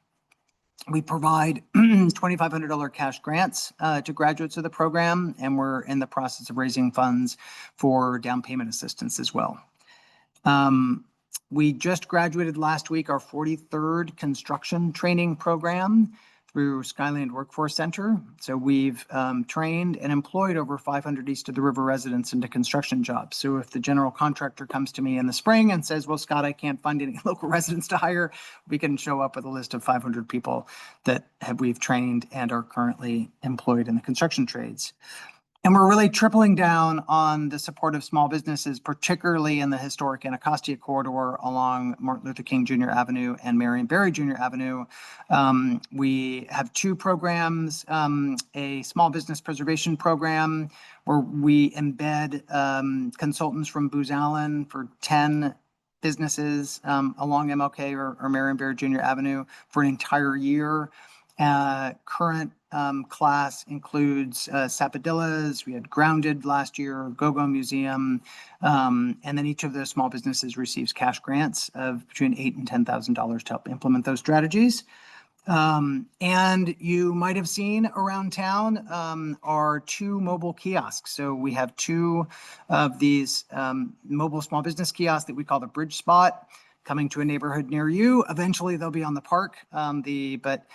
We provide $2,500 cash grants to graduates of the program, and we're in the process of raising funds for down payment assistance as well. We just graduated last week our 43rd construction training program through Skyland Workforce Center. So we've trained and employed over 500 East of the River residents into construction jobs. So if the general contractor comes to me in the spring and says, well, Scott, I can't find any local residents to hire, we can show up with a list of 500 people that we've trained and are currently employed in the construction trades. And we're really tripling down on the support of small businesses, particularly in the historic Anacostia corridor along Martin Luther King Jr. Avenue and Marion Barry Jr. Avenue. We have two programs, a small business preservation program where we embed consultants from Booz Allen for 10 businesses along MLK or Marion Barry Jr. Avenue for an entire year. Current class includes Sapodilla's, we had Grounded last year, Go-Go Museum, and then each of those small businesses receives cash grants of between $8,000 and $10,000 to help implement those strategies. And you might have seen around town our two mobile kiosks. So we have two of these mobile small business kiosks that we call the Bridge Spot, coming to a neighborhood near you. Eventually they'll be on the park, but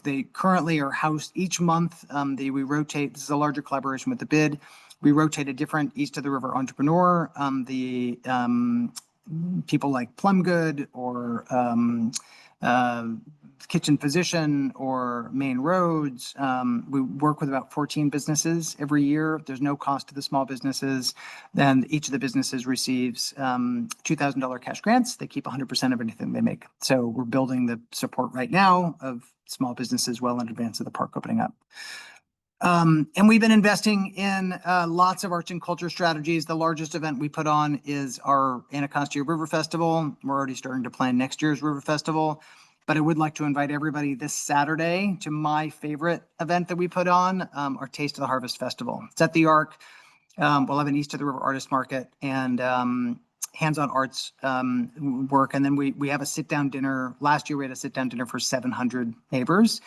they currently are housed each month. We rotate. This is a larger collaboration with the BID. We rotate a different East of the River entrepreneur. People like Plumgood or Kitchen Physician or Main Roads. We work with about 14 businesses every year. There's no cost to the small businesses. Then each of the businesses receives $2,000 cash grants. They keep 100% of anything they make. So we're building the support right now of small businesses well in advance of the park opening up. And we've been investing in lots of arts and culture strategies. The largest event we put on is our Anacostia River Festival. We're already starting to plan next year's River Festival. But I would like to invite everybody this Saturday to my favorite event that we put on, our Taste of the Harvest Festival. It's at the Arc. We'll have an East of the River Artist Market and hands-on arts work. And then we have a sit-down dinner. Last year, we had a sit-down dinner for 700 neighbors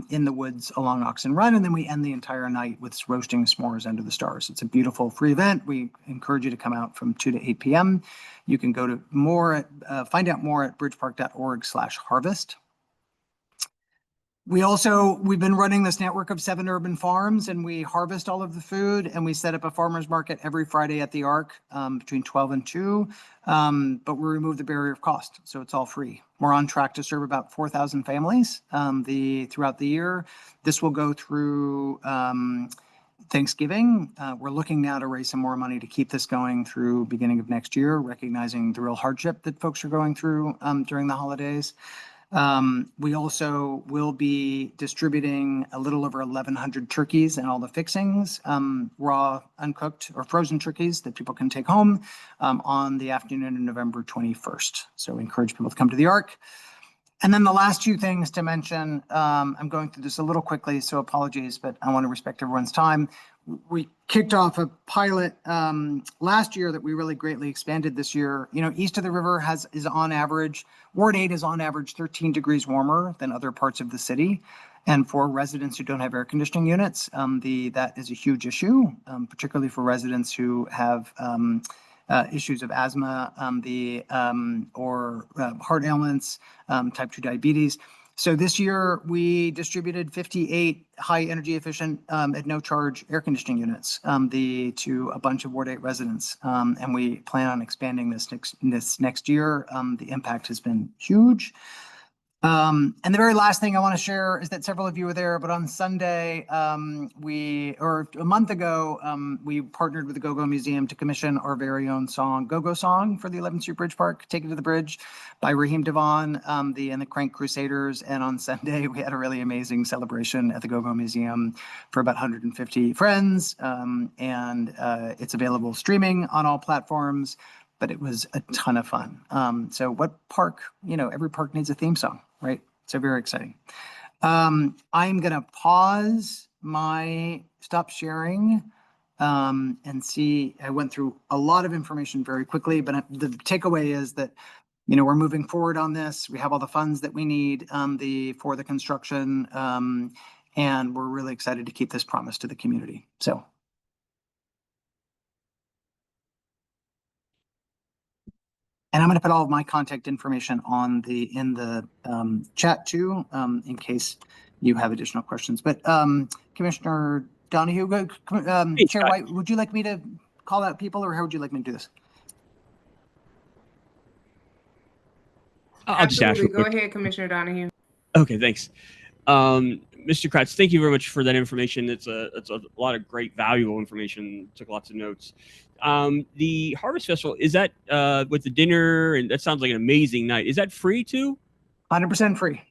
in the woods along Oxen Run. And then we end the entire night with roasting s'mores under the stars. It's a beautiful free event. We encourage you to come out from 2 to 8 p.m. You can go to find out more at bridgepark.org/harvest. We've been running this network of 7 urban farms, and we harvest all of the food, and we set up a farmer's market every Friday at the Arc between 12 and 2, but we remove the barrier of cost, so it's all free. We're on track to serve about 4,000 families throughout the year. This will go through Thanksgiving. We're looking now to raise some more money to keep this going through beginning of next year, recognizing the real hardship that folks are going through during the holidays. We also will be distributing a little over 1,100 turkeys and all the fixings, raw, uncooked, or frozen turkeys that people can take home on the afternoon of November 21st. So we encourage people to come to the Arc. And then the last two things to mention, I'm going through this a little quickly, so apologies, but I want to respect everyone's time. We kicked off a pilot last year that we really greatly expanded this year. East of the river is on average, Ward 8 is on average 13 degrees warmer than other parts of the city. And for residents who don't have air conditioning units, that is a huge issue, particularly for residents who have issues of asthma or heart ailments, type 2 diabetes. So this year we distributed 58 high energy efficient at no charge air conditioning units to a bunch of Ward 8 residents. And we plan on expanding this next year. The impact has been huge. And the very last thing I want to share is that several of you were there, but on Sunday, a month ago, we partnered with the Go-Go Museum to commission our very own song, Go-Go Song, for the 11th Street Bridge Park, Take It to the Bridge, by Raheem Devon, and the Crank Crusaders. And on Sunday, we had a really amazing celebration at the Go-Go Museum for about 150 friends. It's available streaming on all platforms, but it was a ton of fun. So what park, every park needs a theme song, right? So very exciting. I'm gonna stop sharing and see. I went through a lot of information very quickly, but the takeaway is that, we're moving forward on this. We have all the funds that we need for the construction, and we're really excited to keep this promise to the community. So. And I'm going to put all of my contact information in the chat too, in case you have additional questions. But Commissioner Donohue, Chair White, would you like me to call out people, or how would you like me to do this? I'll just ask real Go quick. ahead, Commissioner Donohue. Okay, thanks. Mr. Kratz, thank you very much for that information. It's a lot of great, valuable information. Took lots of notes. The Harvest Festival, is that with the dinner? And that sounds like an amazing night. Is that free too? 100% free.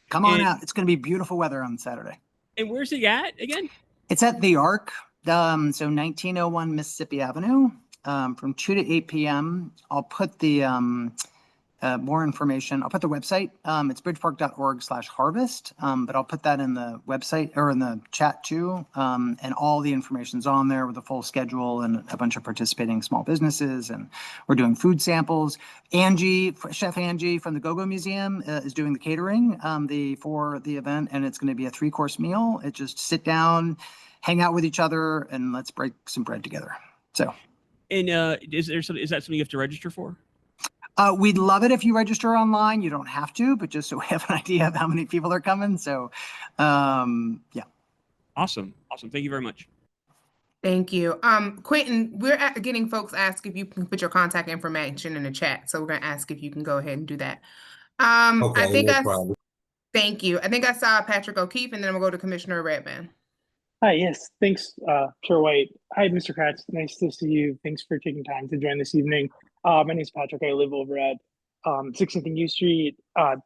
Come on out. It's going to be beautiful weather on Saturday. And where's it at again? It's at the Arc, so 1901 Mississippi Avenue, from 2 to 8 p.m. I'll put the more information. I'll put the website. It's bridgepark.org/harvest, but I'll put that in the website or in the chat too. And all the information's on there with a full schedule and a bunch of participating small businesses. And we're doing food samples. Chef Angie from the Go-Go Museum is doing the catering for the event, and it's going to be a 3-course meal. It's just sit down, hang out with each other, and let's break some bread together. So. And is that something you have to register for? We'd love it if you register online. You don't have to, but just so we have an idea of how many people are coming. So, yeah. Awesome. Thank you very much. Thank you. Quentin, we're getting folks ask if you can put your contact information in the chat. So we're going to ask if you can go ahead and do that. Okay, no problem. Thank you. I think I saw Patrick O'Keefe, and then we'll go to Commissioner Redmond. Hi, yes, thanks, Chair White. Hi, Mr. Kratz. Nice to see you. Thanks for taking time to join this evening. My name is Patrick. I live over at 16th U Street.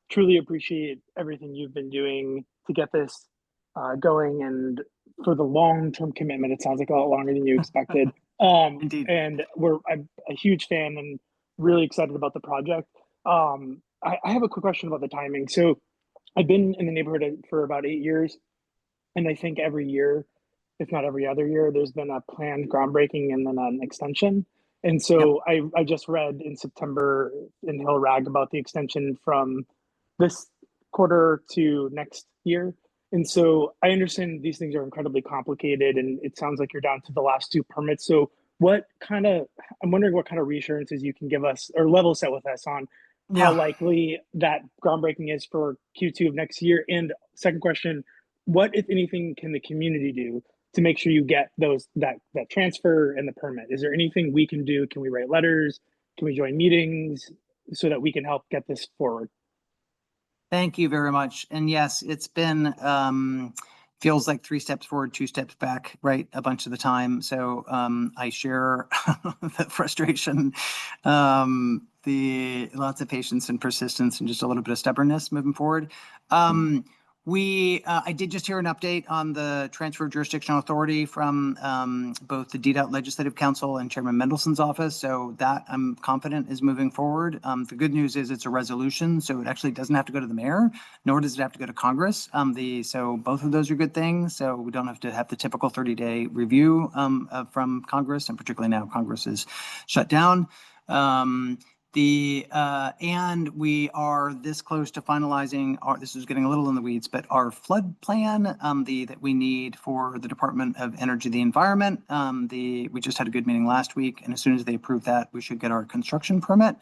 Truly appreciate everything you've been doing to get this going, and for the long-term commitment. It sounds like a lot longer than you expected. Indeed. And I'm a huge fan and really excited about the project. I have a quick question about the timing. So I've been in the neighborhood for about 8 years. And I think every year, if not every other year, there's been a planned groundbreaking and then an extension. And so I just read in September in Hill Rag about the extension from this quarter to next year. And so I understand these things are incredibly complicated, and it sounds like you're down to the last 2 permits. So I'm wondering what kind of reassurances you can give us or level set with us on how likely that groundbreaking is for Q2 of next year. And second question, what, if anything, can the community do to make sure you get that transfer and the permit? Is there anything we can do? Can we write letters? Can we join meetings so that we can help get this forward? Thank you very much. And yes, it's been, feels like 3 steps forward, 2 steps back, right? A bunch of the time. So I share the frustration, the lots of patience and persistence and just a little bit of stubbornness moving forward. I did just hear an update on the transfer of jurisdictional authority from both the Readout Legislative Council and Chairman Mendelson's office. So that I'm confident is moving forward. The good news is it's a resolution, so it actually doesn't have to go to the mayor, nor does it have to go to Congress. So both of those are good things. So we don't have to have the typical 30-day review from Congress, and particularly now Congress is shut down. And we are this close to finalizing this is getting a little in the weeds, but our flood plan, that we need for the Department of Energy, the Environment. We just had a good meeting last week, and as soon as they approve that, we should get our construction permit.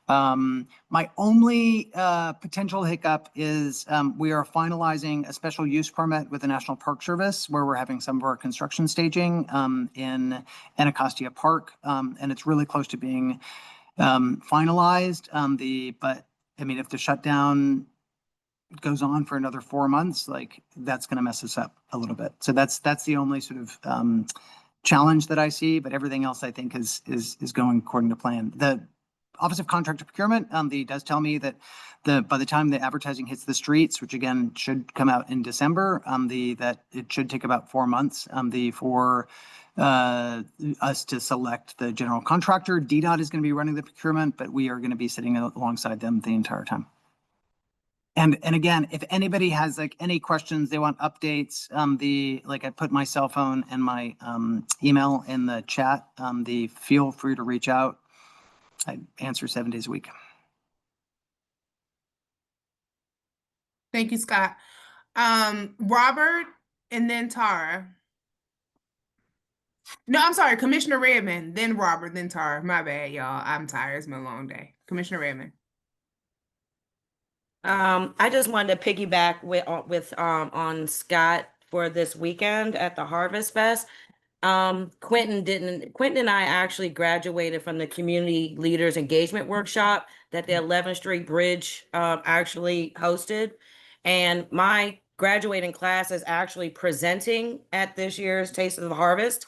My only potential hiccup is we are finalizing a special use permit with the National Park Service, where we're having some of our construction staging in Anacostia Park, and it's really close to being finalized. But I mean, if the shutdown goes on for another 4 months, like that's going to mess us up a little bit. So that's the only sort of challenge that I see, but everything else I think is going according to plan. The Office of Contractor Procurement does tell me that by the time the advertising hits the streets, which again should come out in December, that it should take about 4 months for us to select the general contractor. DDOT is going to be running the procurement, but we are going to be sitting alongside them the entire time. And again, if anybody has like any questions, they want updates, like I put my cell phone and my email in the chat, feel free to reach out. I answer 7 days a week. Thank you, Scott. Robert and then Tara. No, I'm sorry, Commissioner Redmond, then Robert, then Tara. My bad, y'all. I'm tired. It's been a long day. Commissioner Redmond. I just wanted to piggyback on Scott for this weekend at the Harvest Fest. Quentin and I actually graduated from the Community Leaders Engagement Workshop that the 11th Street Bridge actually hosted. And my graduating class is actually presenting at this year's Taste of the Harvest.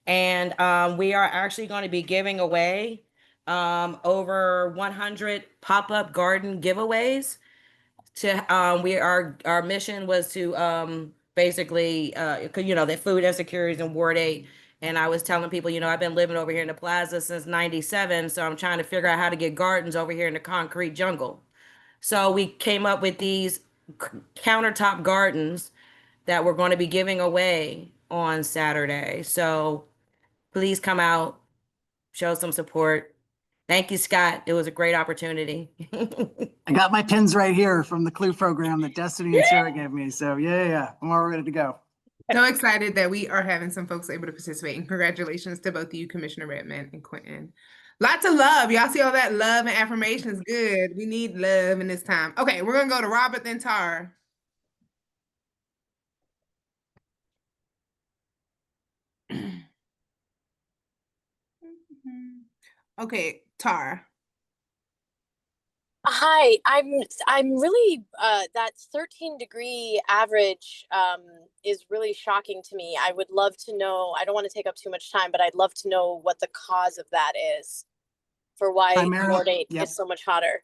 And we are actually going to be giving away over 100 pop-up garden giveaways. Our mission was to basically the food insecurities in Ward 8. And I was telling people, I've been living over here in the plaza since 97, so I'm trying to figure out how to get gardens over here in the concrete jungle. So we came up with these countertop gardens that we're going to be giving away on Saturday. So please come out, show some support. Thank you, Scott. It was a great opportunity. I got my pins right here from the Clue program that Destiny and Sarah gave me. So yeah, I'm all ready to go. So excited that we are having some folks able to participate. And congratulations to both of you, Commissioner Redmond and Quentin. Lots of love. Y'all see all that love and affirmations? Good. We need love in this time. Okay, we're going to go to Robert, then Tara. Okay, Tara. Hi, I'm really that 13-degree average is really shocking to me. I would love to know, I don't want to take up too much time, but I'd love to know what the cause of that is for why Ward 8 is so much hotter.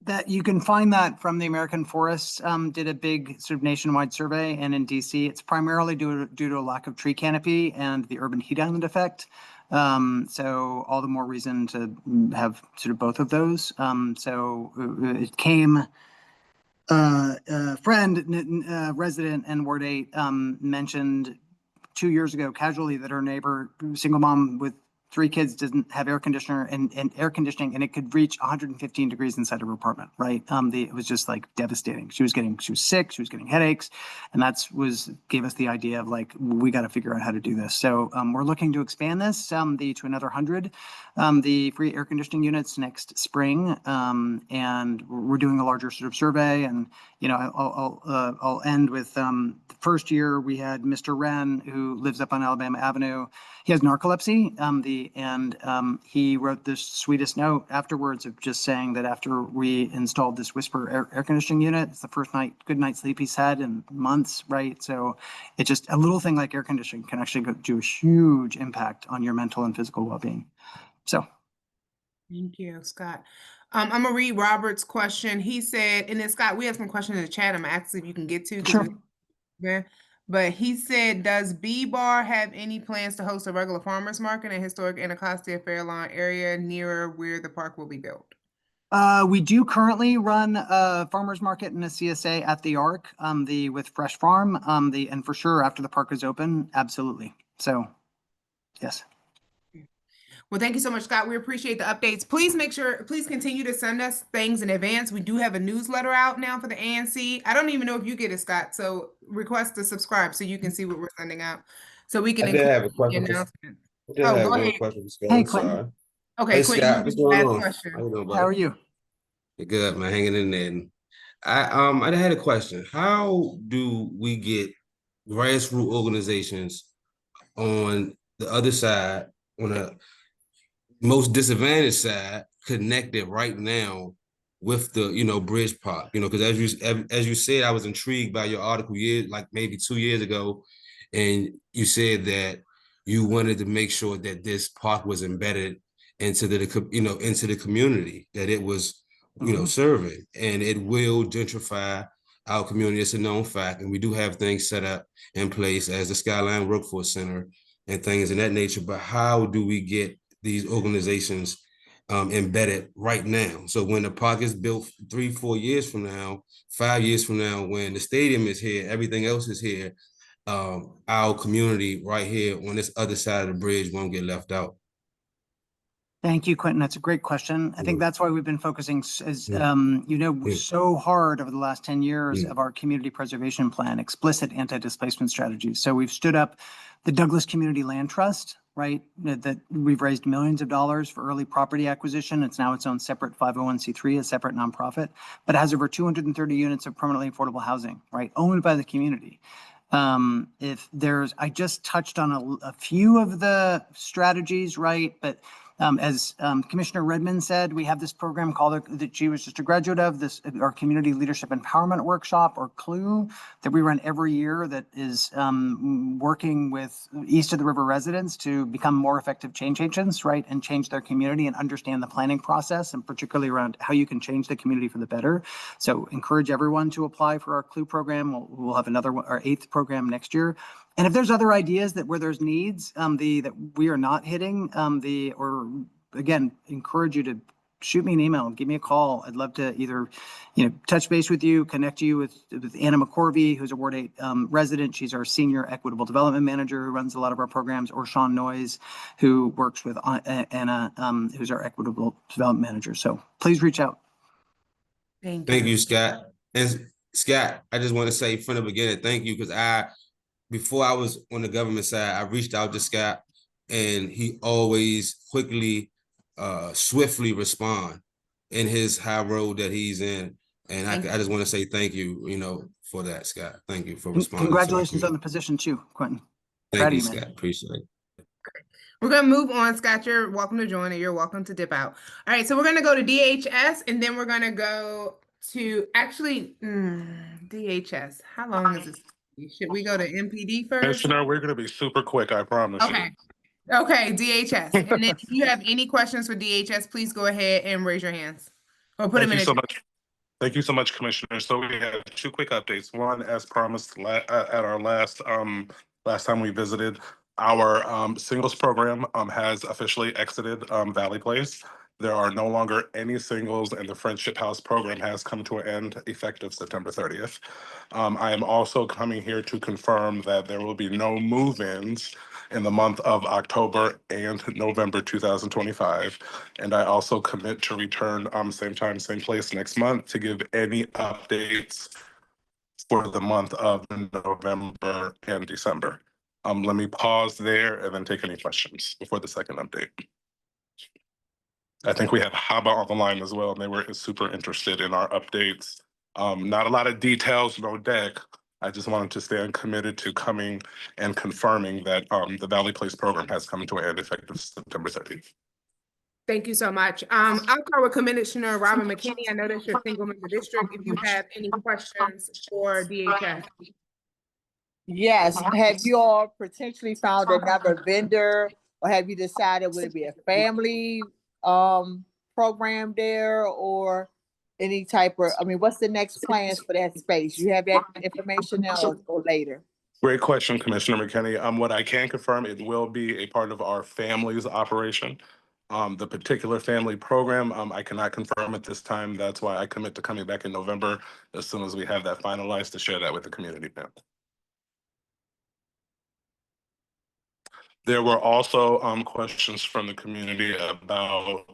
That you can find that from the American Forests did a big sort of nationwide survey, and in DC it's primarily due to a lack of tree canopy and the urban heat island effect. So all the more reason to have sort of both of those. So it came, a friend, resident in Ward 8 mentioned 2 years ago casually that her neighbor, single mom with 3 kids, doesn't have air conditioner and air conditioning, and it could reach 115 degrees inside her apartment, right? It was just like devastating. She was sick, she was getting headaches, and gave us the idea of like, we got to figure out how to do this. So we're looking to expand this to another 100, the free air conditioning units next spring, and we're doing a larger sort of survey. And I'll end with the first year we had Mr. Wren, who lives up on Alabama Avenue. He has narcolepsy, he wrote this sweetest note afterwards of just saying that after we installed this Whisper air conditioning unit, it's the first good night's sleep he's had in months, right? So it's just a little thing like air conditioning can actually do a huge impact on your mental and physical well-being. So. Thank you, Scott. I'm gonna read Robert's question. He said, and then Scott, we have some questions in the chat. I'm gonna ask if you can get to. Sure. But he said, does B-Bar have any plans to host a regular farmers market in historic Anacostia Fairlawn area nearer where the park will be built? We do currently run a farmers market and a CSA at the Arc, with Fresh Farm, and for sure after the park is open, absolutely. So, yes. Well, thank you so much, Scott. We appreciate the updates. Please continue to send us things in advance. We do have a newsletter out now for the ANC. I don't even know if you get it, Scott. So request to subscribe so you can see what we're sending out. So we can have a question. announcement. Go ahead. Hey, Clinton. Okay, Clinton, Scott, what's going on? How are you? You're good, man. Hanging in there. And I had a question. How do we get grassroots organizations on the other side, on a most disadvantaged side, connected right now with the, you know, bridge park, you know, because as you said, I was intrigued by your article like maybe 2 years ago, and you said that you wanted to make sure that this park was embedded into into the community that it was, you know, serving, and it will gentrify our community. It's a known fact, and we do have things set up in place as the Skyline Workforce Center and things of that nature. But how do we get these organizations embedded right now? So when the park is built 3-4 years from now, 5 years from now, when the stadium is here, everything else is here, our community right here on this other side of the bridge won't get left out. Thank you, Quentin. That's a great question. I think that's why we've been focusing, so hard over the last 10 years of our community preservation plan, explicit anti-displacement strategies. So we've stood up the Douglas Community Land Trust, right? That we've raised millions of dollars for early property acquisition. It's now its own separate 501c3, a separate nonprofit, but it has over 230 units of permanently affordable housing, right? Owned by the community. I just touched on a few of the strategies, right? But as Commissioner Redmond said, we have this program called, that she was just a graduate of, our Community Leadership Empowerment Workshop, or CLEW, that we run every year, that is working with east of the river residents to become more effective change agents, right? And change their community and understand the planning process, and particularly around how you can change the community for the better. So encourage everyone to apply for our CLEW program. We'll have another one, our 8th program next year. And if there's other ideas where there's needs that we are not hitting, or again, encourage you to shoot me an email, give me a call. I'd love to either, touch base with you, connect you with Anna McCorvey, who's a Ward 8 resident. She's our senior equitable development manager who runs a lot of our programs, or Sean Noyes, who works with Anna, who's our equitable development manager. So please reach out. Thank you, Scott. And Scott, I just want to say from the beginning, thank you, because before I was on the government side, I reached out to Scott, and he always quickly, swiftly respond in his high road that he's in. And I just want to say thank you, for that, Scott. Thank you for responding. Congratulations on the position too, Quentin. Thank you, Scott. Appreciate it. We're going to move on. Scott, you're welcome to join, or you're welcome to dip out. All right, so we're going to go to DHS, and then we're going to go to DHS. How long is this? Should we go to MPD first? Commissioner, we're going to be super quick, I promise. Okay. Okay, DHS. And then if you have any questions for DHS, please go ahead and raise your hands. Or put them in. Thank you so much, Commissioner. So we have 2 quick updates. One, as promised at our last time we visited, our singles program has officially exited Valley Place. There are no longer any singles, and the Friendship House program has come to an end effective September 30th. I am also coming here to confirm that there will be no move-ins in the month of October and November 2025. And I also commit to return same time, same place next month to give any updates for the month of November and December. Let me pause there and then take any questions before the second update. I think we have Haba on the line as well, and they were super interested in our updates. Not a lot of details, no deck. I just wanted to stand committed to coming and confirming that the Valley Place program has come to an end effective September 30th. Thank you so much. I'll start with Commissioner Robert McKenna. I know that's your single member district. If you have any questions for DHS. Yes. Have you all potentially found another vendor, or have you decided would it be a family program there, or any type of, what's the next plans for that space? You have that information now, or later? Great question, Commissioner McKenna. What I can confirm, it will be a part of our family's operation. The particular family program, I cannot confirm at this time. That's why I commit to coming back in November as soon as we have that finalized to share that with the community. There were also questions from the community about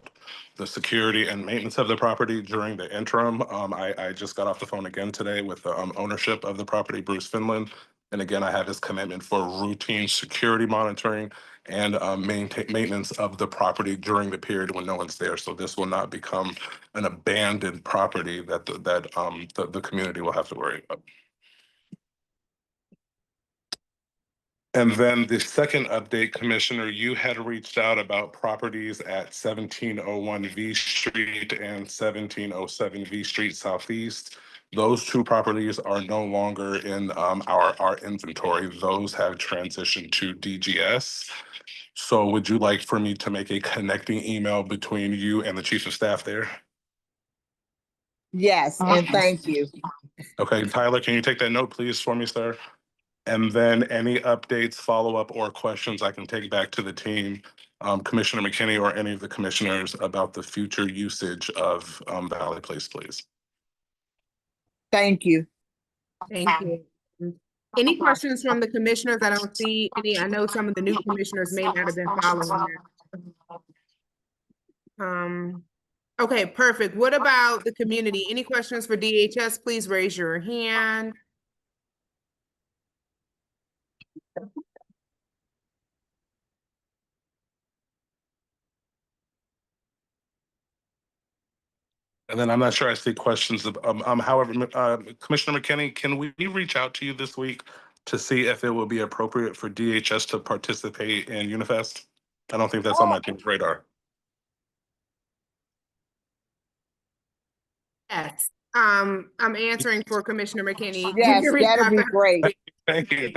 the security and maintenance of the property during the interim. I just got off the phone again today with the ownership of the property, Bruce Finland. And again, I have his commitment for routine security monitoring and maintenance of the property during the period when no one's there. So this will not become an abandoned property that the community will have to worry about. And then the second update, Commissioner, you had reached out about properties at 1701 V Street and 1707 V Street Southeast. Those two properties are no longer in our inventory. Those have transitioned to DGS. So would you like for me to make a connecting email between you and the chief of staff there? Yes, and thank you. Okay, Tyler, can you take that note, please, for me, sir? And then any updates, follow-up, or questions I can take back to the team, Commissioner McKinney or any of the commissioners about the future usage of Valley Place, please. Thank you. Thank you. Any questions from the commissioners? I don't see any. I know some of the new commissioners may not have been following that. Okay, perfect. What about the community? Any questions for DHS? Please raise your hand. And then I'm not sure I see questions. However, Commissioner McKinney, can we reach out to you this week to see if it will be appropriate for DHS to participate in Unifest? I don't think that's on my team's radar. Yes. I'm answering for Commissioner McKinney. Yes, that'd be great. Thank you.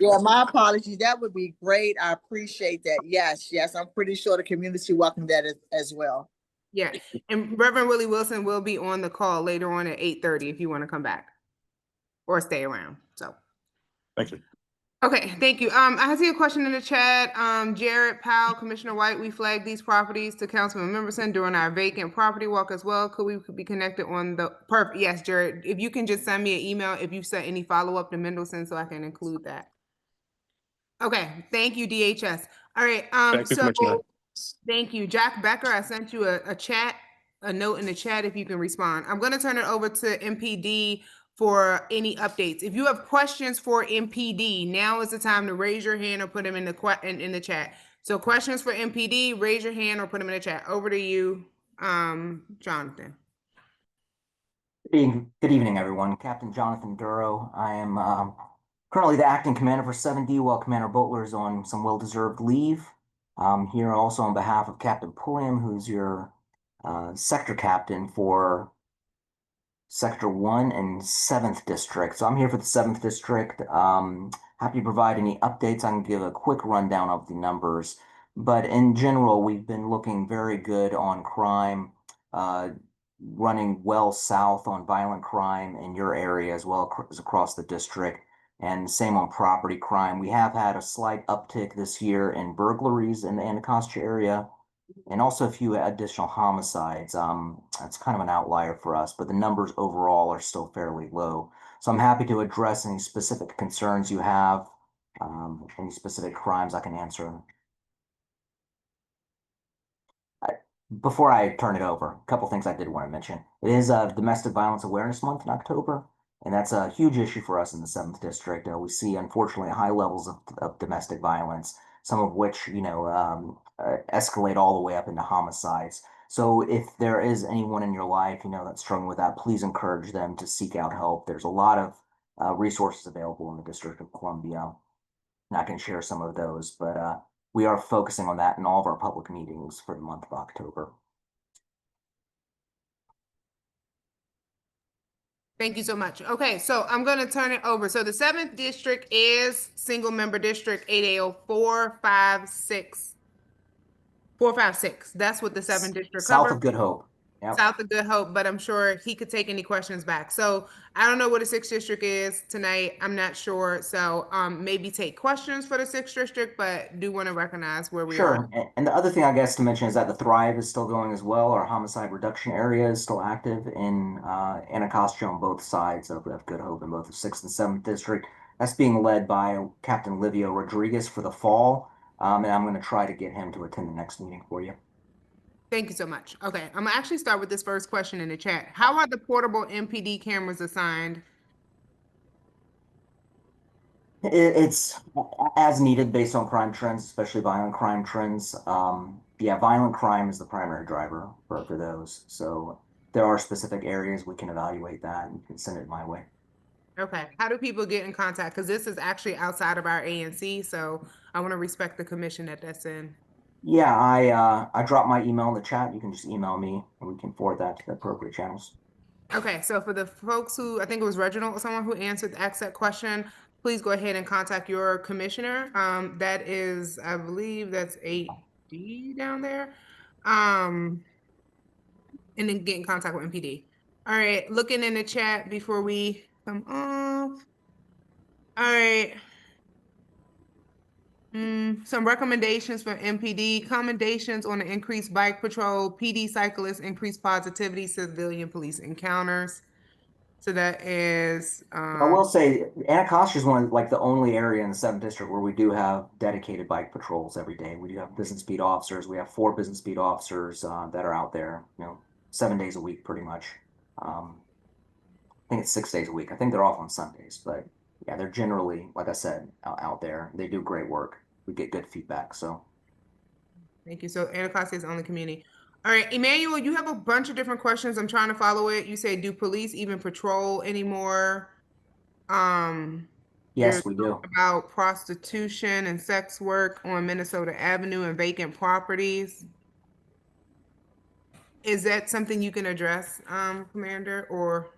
Yeah, my apologies. That would be great. I appreciate that. Yes, I'm pretty sure the community welcomed that as well. Yeah, and Reverend Willie Wilson will be on the call later on at 8:30 if you want to come back or stay around. So, thank you. Okay, thank you. I see a question in the chat. Jared Powell, Commissioner White, we flagged these properties to Councilman Memberson during our vacant property walk as well. Could we be connected on the perfect? Yes, Jared. If you can just send me an email if you sent any follow-up to Mendelson so I can include that. Okay, thank you, DHS. All right. Thank you, Commissioner. Thank you. Jack Becker, I sent you a note in the chat if you can respond. I'm going to turn it over to MPD for any updates. If you have questions for MPD, now is the time to raise your hand or put them in the chat. So questions for MPD, raise your hand or put them in the chat. Over to you, Jonathan. Good evening, everyone. Captain Jonathan Duro. I am currently the acting commander for 7D while Commander Butler is on some well-deserved leave. I'm here also on behalf of Captain Pulliam, who's your sector captain for Sector 1 and 7th District. So I'm here for the 7th District. Happy to provide any updates. I can give a quick rundown of the numbers. But in general, we've been looking very good on crime, running well south on violent crime in your area as well as across the district. And same on property crime. We have had a slight uptick this year in burglaries in the Anacostia area and also a few additional homicides. That's kind of an outlier for us, but the numbers overall are still fairly low. So I'm happy to address any specific concerns you have, any specific crimes I can answer. Before I turn it over, a couple things I did want to mention. It is Domestic Violence Awareness Month in October. And that's a huge issue for us in the 7th District. We see, unfortunately, high levels of domestic violence, some of which, escalate all the way up into homicides. So if there is anyone in your life, that's struggling with that, please encourage them to seek out help. There's a lot of resources available in the District of Columbia. And I can share some of those, but we are focusing on that in all of our public meetings for the month of October. Thank you so much. Okay, so I'm going to turn it over. So the 7th District is single member district 880-456. 456. That's what the 7th District South covers. of Good Hope. Yep. South of Good Hope, but I'm sure he could take any questions back. So I don't know what the 6th District is tonight. I'm not sure. So maybe take questions for the 6th District, but do want to recognize where we are. Sure. And the other thing I guess to mention is that the Thrive is still going as well. Our homicide reduction area is still active in Anacostia on both sides of Good Hope in both the 6th and 7th District. That's being led by Captain Livio Rodriguez for the fall. And I'm going to try to get him to attend the next meeting for you. Thank you so much. Okay, I'm gonna actually start with this first question in the chat. How are the portable MPD cameras assigned? It's as needed based on crime trends, especially violent crime trends. Yeah, violent crime is the primary driver for those. So there are specific areas we can evaluate that and can send it my way. Okay, how do people get in contact? Because this is actually outside of our ANC, so I want to respect the commission that that's in. Yeah, I dropped my email in the chat. You can just email me and we can forward that to the appropriate channels. Okay, so for the folks who, I think it was Reginald or someone who asked that question, please go ahead and contact your commissioner. That is, I believe that's 8D down there. And then get in contact with MPD. All right, looking in the chat before we come off. All right. Some recommendations for MPD, commendations on the increased bike patrol, PD cyclists, increased positivity, civilian police encounters. So that is, I will say Anacostia is one of like the only area in the 7th district where we do have dedicated bike patrols every day. We do have business speed officers. We have 4 business speed officers that are out there, 7 days a week pretty much. I think it's 6 days a week. I think they're off on Sundays, but yeah, they're generally, like I said, out there. They do great work. We get good feedback. So thank you. So Anacostia is the only community. All right, Emmanuel, you have a bunch of different questions. I'm trying to follow it. You say, do police even patrol anymore? yes, we do. About prostitution and sex work on Minnesota Avenue and vacant properties. Is that something you can address, Commander, or?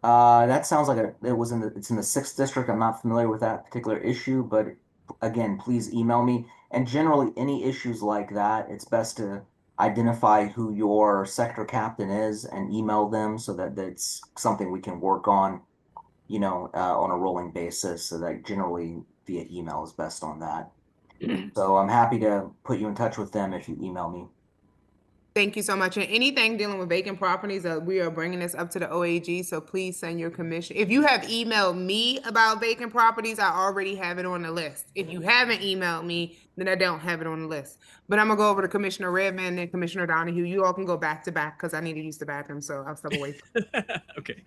That sounds like it's in the 6th district. I'm not familiar with that particular issue, but again, please email me. And generally, any issues like that, it's best to identify who your sector captain is and email them so that that's something we can work on, on a rolling basis. So that generally via email is best on that. So I'm happy to put you in touch with them if you email me. Thank you so much. And anything dealing with vacant properties, we are bringing this up to the OAG. So please send your commission. If you have emailed me about vacant properties, I already have it on the list. If you haven't emailed me, then I don't have it on the list. But I'm gonna go over to Commissioner Redmond and Commissioner Donohue. You all can go back to back because I need to use the bathroom. So I'll step away. Okay.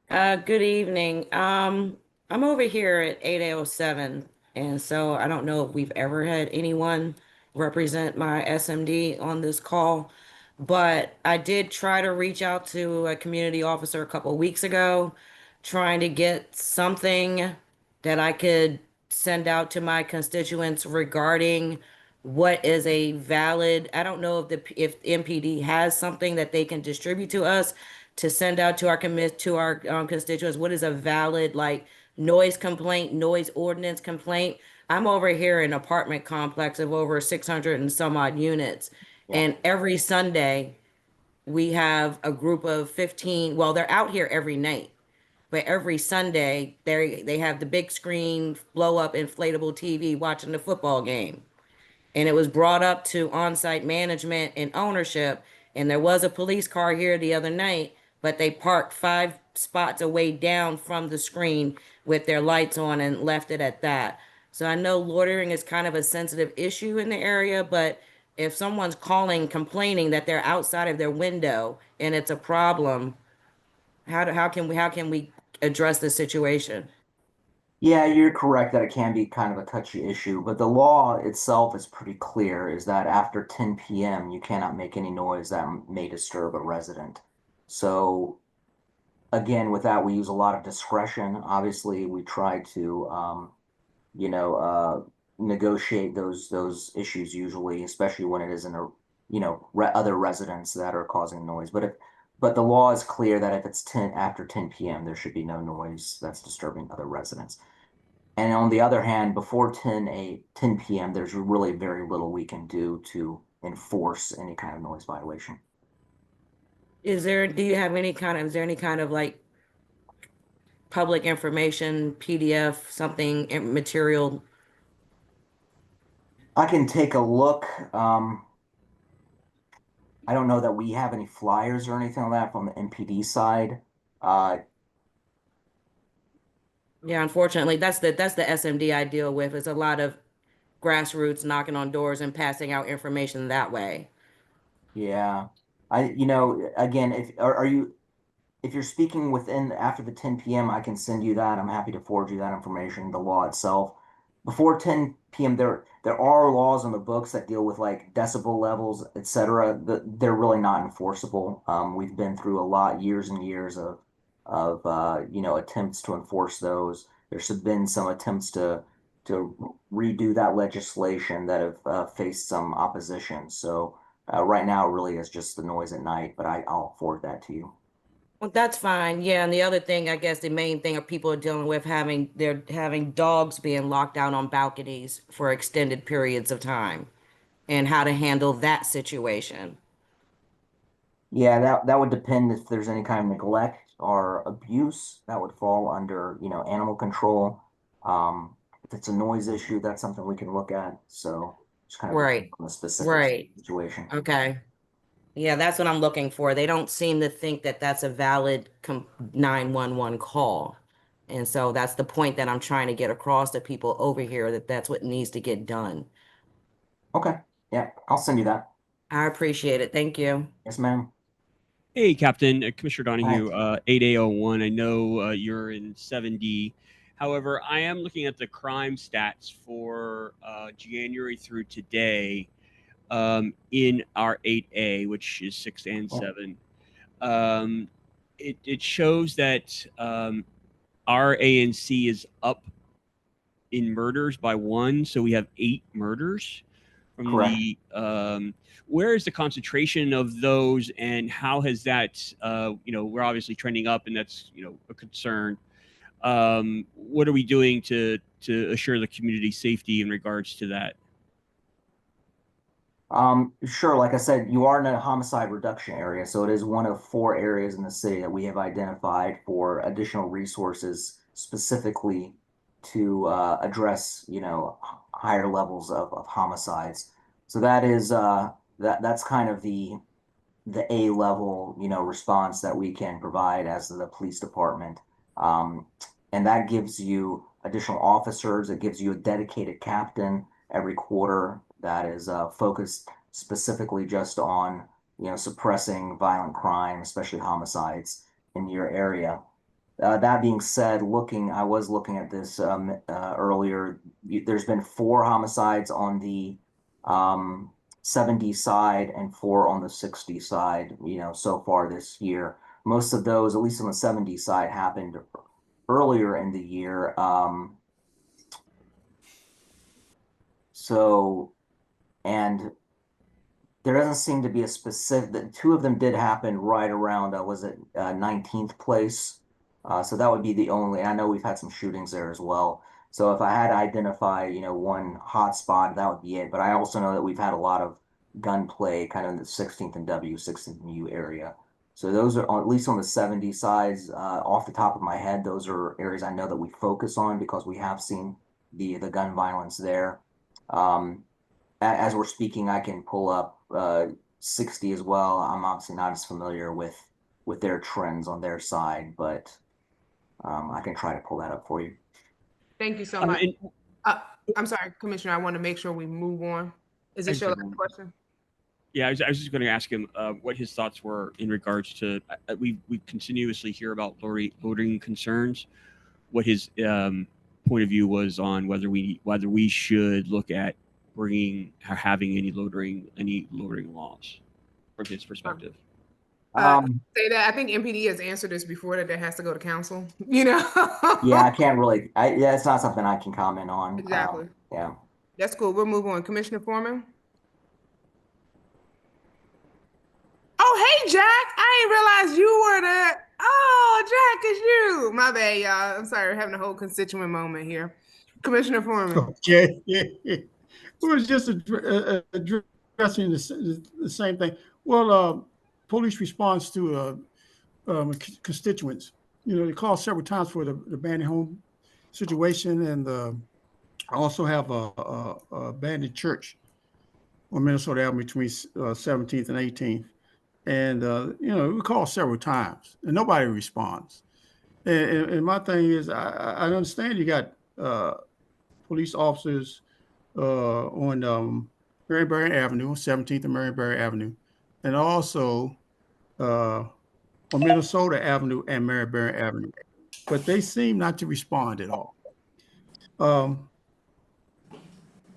Good evening. I'm over here at 807, and so I don't know if we've ever had anyone represent my SMD on this call, but I did try to reach out to a community officer a couple of weeks ago, trying to get something that I could send out to my constituents regarding what is a valid, I don't know if MPD has something that they can distribute to us to send out to our constituents. What is a valid like noise complaint, noise ordinance complaint? I'm over here in an apartment complex of over 600 and some odd units. Yeah. And every Sunday we have a group of 15. Well, they're out here every night, but every Sunday they have the big screen blow up inflatable TV watching the football game. And it was brought up to on-site management and ownership. And there was a police car here the other night, but they parked 5 spots away down from the screen with their lights on and left it at that. So I know loitering is kind of a sensitive issue in the area, but if someone's calling, complaining that they're outside of their window and it's a problem, how can we address this situation? Yeah, you're correct that it can be kind of a touchy issue, but the law itself is pretty clear, is that after 10 p.m. you cannot make any noise that may disturb a resident. So again, with that, we use a lot of discretion. Obviously, we try to, negotiate those issues usually, especially when it is in a, other residents that are causing noise. But the law is clear that if it's after 10 p.m., there should be no noise that's disturbing other residents. And on the other hand, before 10 p.m., there's really very little we can do to enforce any kind of noise violation. Is there any kind of like public information, PDF, something material? I can take a look. I don't know that we have any flyers or anything like that from the MPD side. Yeah, unfortunately, that's the SMD I deal with. It's a lot of grassroots knocking on doors and passing out information that way. Yeah, again, if you're speaking within after the 10 p.m., I can send you that. I'm happy to forward you that information, the law itself. Before 10 p.m., there are laws on the books that deal with like decibel levels, etc. They're really not enforceable. We've been through a lot, years and years of of attempts to enforce those. There's been some attempts to redo that legislation that have faced some opposition. So right now, it really is just the noise at night. But I'll forward that to you. Well, that's fine. Yeah, and the other thing, I guess the main thing are people are dealing with they're having dogs being locked out on balconies for extended periods of time, and how to handle that situation. Yeah, that would depend if there's any kind of neglect or abuse. That would fall under, animal control. If it's a noise issue, that's something we can look at. So just kind of Right. on the specific Right. situation. Okay. Yeah, that's what I'm looking for. They don't seem to think that that's a valid 911 call. And so that's the point that I'm trying to get across to people over here, that that's what needs to get done. Okay. Yeah, I'll send you that. I appreciate it. Thank you. Yes, ma'am. Hey, Captain, Commissioner Donohue, 8A01. I know you're in 7D. However, I am looking at the crime stats for January through today in our 8A, which is 6 and 7. It shows that our ANC is up in murders by 1, so we have 8 murders from Correct. the where is the concentration of those, and how has that we're obviously trending up, and that's a concern. What are we doing to assure the community safety in regards to that? Sure. Like I said, you are in a homicide reduction area, so it is one of 4 areas in the city that we have identified for additional resources specifically to address, higher levels of homicides. So that is that's kind of the A level, response that we can provide as the police department. And that gives you additional officers. It gives you a dedicated captain every quarter that is focused specifically just on, suppressing violent crime, especially homicides in your area. That being said, I was looking at this earlier. There's been 4 homicides on the 70 side and 4 on the 60 side, so far this year. Most of those, at least on the 70 side, happened earlier in the year. And there doesn't seem to be a specific, 2 of them did happen right around, was it 19th place? So that would be the only, I know we've had some shootings there as well. So if I had to identify, one hot spot, that would be it. But I also know that we've had a lot of gunplay kind of in the 16th and W, 16th and U area. So those are, at least on the 70 sides, off the top of my head, those are areas I know that we focus on because we have seen the gun violence there. As we're speaking, I can pull up 60 as well. I'm obviously not as familiar with their trends on their side, but I can try to pull that up for you. Thank you so much. I'm sorry, Commissioner, I want to make sure we move on. Is this your last question? Yeah, I was just going to ask him what his thoughts were in regards to, we continuously hear about loitering concerns, what his point of view was on whether we should look at having any loitering laws from his perspective. Say that I think MPD has answered this before, that has to go to council. Yeah, I can't really. It's not something I can comment on. Exactly. Yeah, that's cool. We'll move on. Commissioner Foreman. Oh, hey, Jack. I didn't realize you were the. Oh, Jack, it's you. My bad, y'all. I'm sorry, we're having a whole constituent moment here. Commissioner Foreman. Okay. It was just addressing the same thing. Well, police response to constituents. They called several times for the abandoned home situation, and also have a abandoned church on Minnesota Avenue between 17th and 18th. And, we call several times and nobody responds. And my thing is, I understand you got police officers on Maryberry Avenue, 17th and Maryberry Avenue, and also on Minnesota Avenue and Maryberry Avenue, but they seem not to respond at all.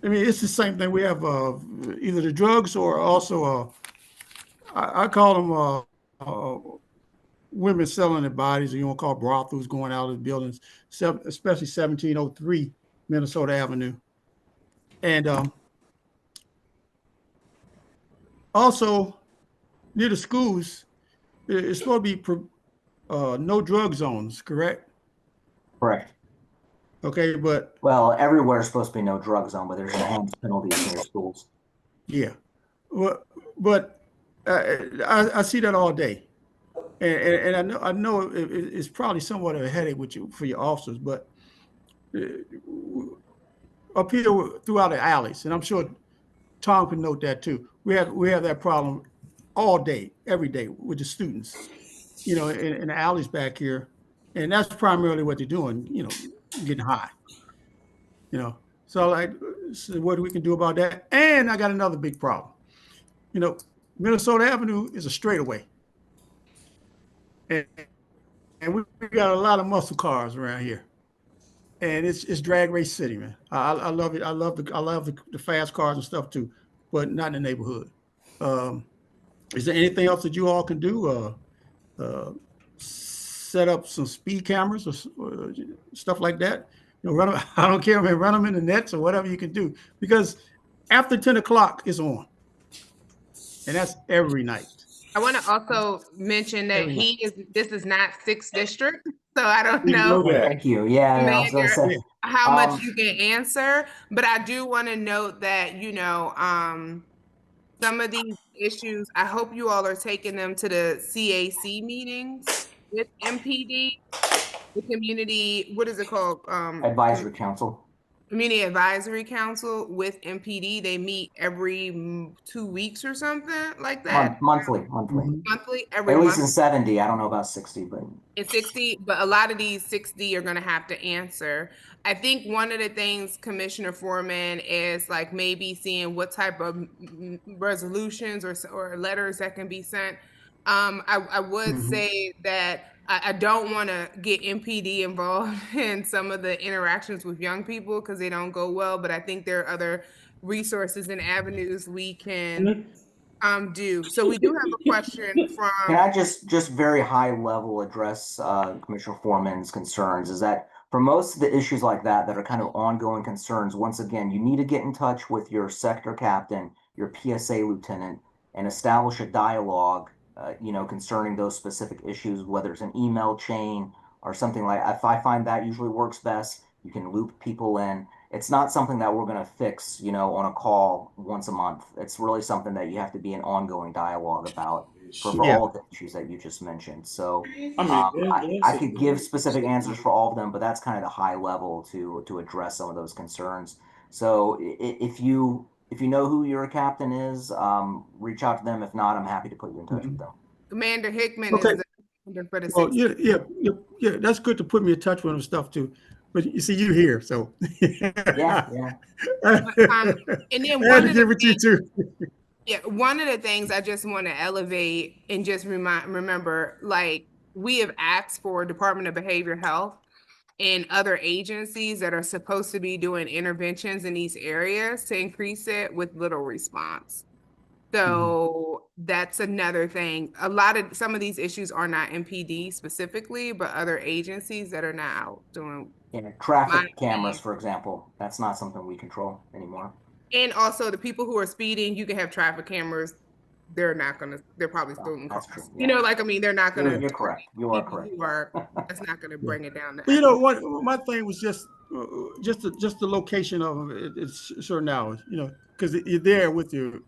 It's the same thing. We have either the drugs or also I call them women selling their bodies, or you want to call brothels, going out of the buildings, especially 1703 Minnesota Avenue. And also near the schools, it's supposed to be no drug zones, correct? Correct. Okay, but Well, everywhere is supposed to be no drug zone, but there's enhanced penalties near schools. yeah, well, but I see that all day, and I know it's probably somewhat of a headache with you for your officers, but up here throughout the alleys, and I'm sure Tom can note that too. We have that problem all day, every day with the students, you know, in the alleys back here, and that's primarily what they're doing, you know, getting high, you know. So like, so what we can do about that? And I got another big problem. You know, Minnesota Avenue is a straightaway, and we got a lot of muscle cars around here, and it's drag race city, man. I love it. I love the fast cars and stuff too, but not in the neighborhood. Is there anything else that you all can do? Set up some speed cameras or stuff like that. You know, run them, I don't care, man. Run them in the nets or whatever you can do, because after 10 o'clock it's on, and that's every night. I want to also mention that Every this is not 6th district, so I don't know. Thank you. Yeah, I was gonna say, how much you can answer, but I do want to note that, you know, some of these issues, I hope you all are taking them to the CAC meetings with MPD, the community, what is it called? Advisory Council. Community Advisory Council with MPD. They meet every 2 weeks or something like that. Monthly. Monthly, every At least month. in 70. I don't know about 60, but In 60, but a lot of these 60 are going to have to answer. I think one of the things, Commissioner Foreman, is like maybe seeing what type of resolutions or letters that can be sent. I would say that I don't want to get MPD involved in some of the interactions with young people because they don't go well, but I think there are other resources and avenues we can do. So we do have a question from— Can I just very high level address Commissioner Foreman's concerns? Is that for most of the issues like that are kind of ongoing concerns, once again, you need to get in touch with your sector captain, your PSA lieutenant, and establish a dialogue, you know, concerning those specific issues, whether it's an email chain or something like that. If I find that usually works best, you can loop people in. It's not something that we're going to fix, you know, on a call once a month. It's really something that you have to be an ongoing dialogue about for all of the issues that you just mentioned. So I could give specific answers for all of them, but that's kind of the high level to address some of those concerns. So if you know who your captain is, reach out to them. If not, I'm happy to put you in touch with them. Commander Hickman is the for the Well, yeah, that's good to put me in touch with them stuff too. But you see, you're here, so yeah. And then I had to give it to you too. Yeah, one of the things I just want to elevate and just remember, like, we have asked for Department of Behavioral Health and other agencies that are supposed to be doing interventions in these areas to increase it with little response. So that's another thing. Some of these issues are not MPD specifically, but other agencies that are now doing. Yeah, traffic cameras, for example, that's not something we control anymore. And also the people who are speeding, you can have traffic cameras. They're probably still in cars. True, You know, like, I mean, they're not going to. You're correct. You are correct. That's not going to bring it down. You know what? My thing was just the location of it. It's certain hours, you know, because you're there with your,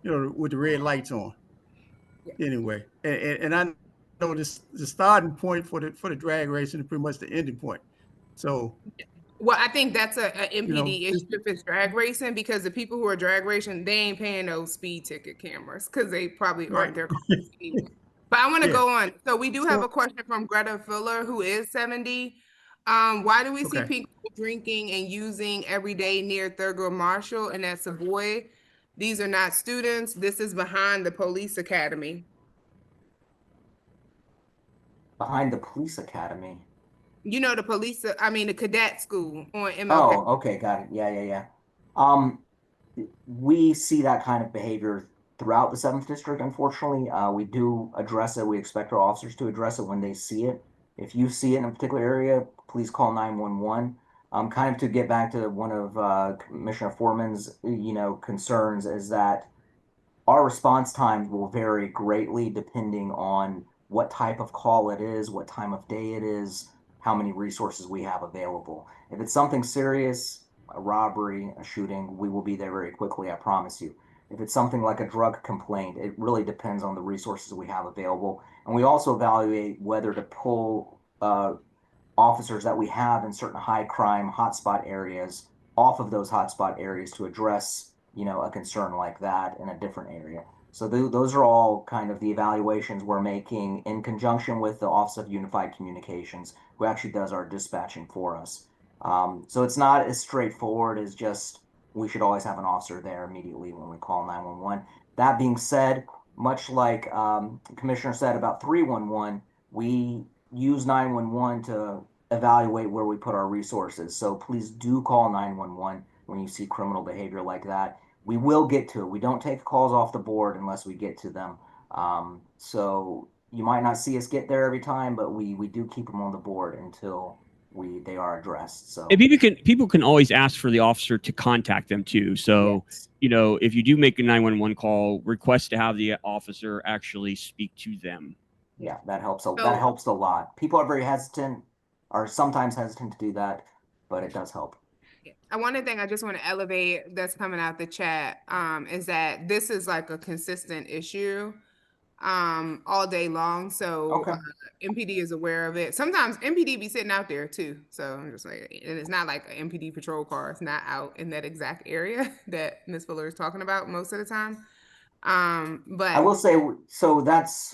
you know, with the red lights on. Yeah. Anyway, and I know the starting point for the drag racing is pretty much the ending point. So. Well, I think that's a MPD issue if it's drag racing, because the people who are drag racing, they ain't paying those speed ticket cameras because they probably aren't their cars. But I want to go on. So we do have a question from Greta Fuller, who is 70. Why do we see people drinking and using every day near Thurgood Marshall and at Savoy? These are not students. This is behind the police academy. Behind the police academy? You know, the cadet school on MLK. Oh, okay, got it. Yeah. We see that kind of behavior throughout the 7th District, unfortunately. We do address it. We expect our officers to address it when they see it. If you see it in a particular area, please call 911. Kind of to get back to one of Commissioner Foreman's, concerns is that our response times will vary greatly depending on what type of call it is, what time of day it is, how many resources we have available. If it's something serious, a robbery, a shooting, we will be there very quickly, I promise you. If it's something like a drug complaint, it really depends on the resources we have available. And we also evaluate whether to pull officers that we have in certain high crime hotspot areas off of those hotspot areas to address, a concern like that in a different area. So those are all kind of the evaluations we're making in conjunction with the Office of Unified Communications, who actually does our dispatching for us. So it's not as straightforward as just we should always have an officer there immediately when we call 911. That being said, much like Commissioner said about 311, we use 911 to evaluate where we put our resources. So please do call 911 when you see criminal behavior like that. We will get to it. We don't take calls off the board unless we get to them. So you might not see us get there every time, but we do keep them on the board until they are addressed. So and people can always ask for the officer to contact them too. So, yes. If you do make a 911 call, request to have the officer actually speak to them. Yeah, that helps. That helps a lot. People are very hesitant, or sometimes hesitant to do that, but it does help. One thing I just want to elevate that's coming out the chat is that this is like a consistent issue all day long. So MPD is aware of it. Sometimes MPD be sitting out there too. So I'm just like, and it's not like an MPD patrol car. It's not out in that exact area that Ms. Fuller is talking about most of the time. But I will say, so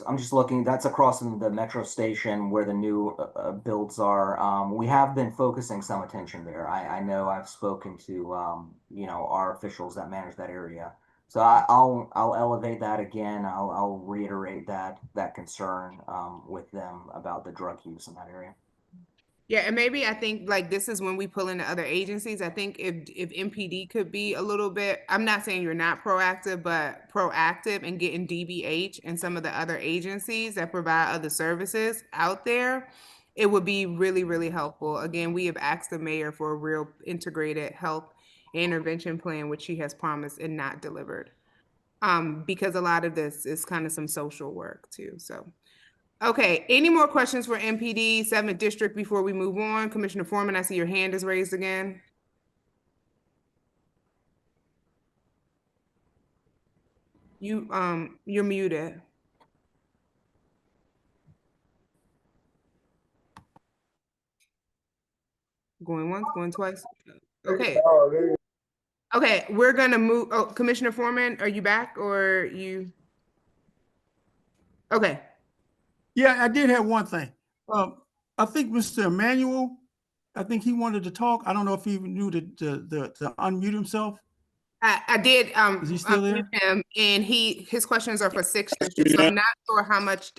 I'm just looking, that's across in the metro station where the new builds are. We have been focusing some attention there. I know I've spoken to, our officials that manage that area. So I'll elevate that again. I'll reiterate that concern with them about the drug use in that area. Yeah, and maybe I think like this is when we pull into other agencies. I think if MPD could be a little bit, I'm not saying you're not proactive, but proactive in getting DBH and some of the other agencies that provide other services out there, it would be really, really helpful. Again, we have asked the mayor for a real integrated health intervention plan, which she has promised and not delivered. Because a lot of this is kind of some social work too. So. Okay, any more questions for MPD 7th District before we move on? Commissioner Foreman, I see your hand is raised again. You're muted. Going once, going twice. Okay. Okay, we're gonna move. Oh, Commissioner Foreman, are you back or you? Okay. Yeah, I did have one thing. I think Mr. Emmanuel, I think he wanted to talk. I don't know if he even knew to unmute himself. I did Is he still there? him, and his questions are for 6th District. So I'm not sure how much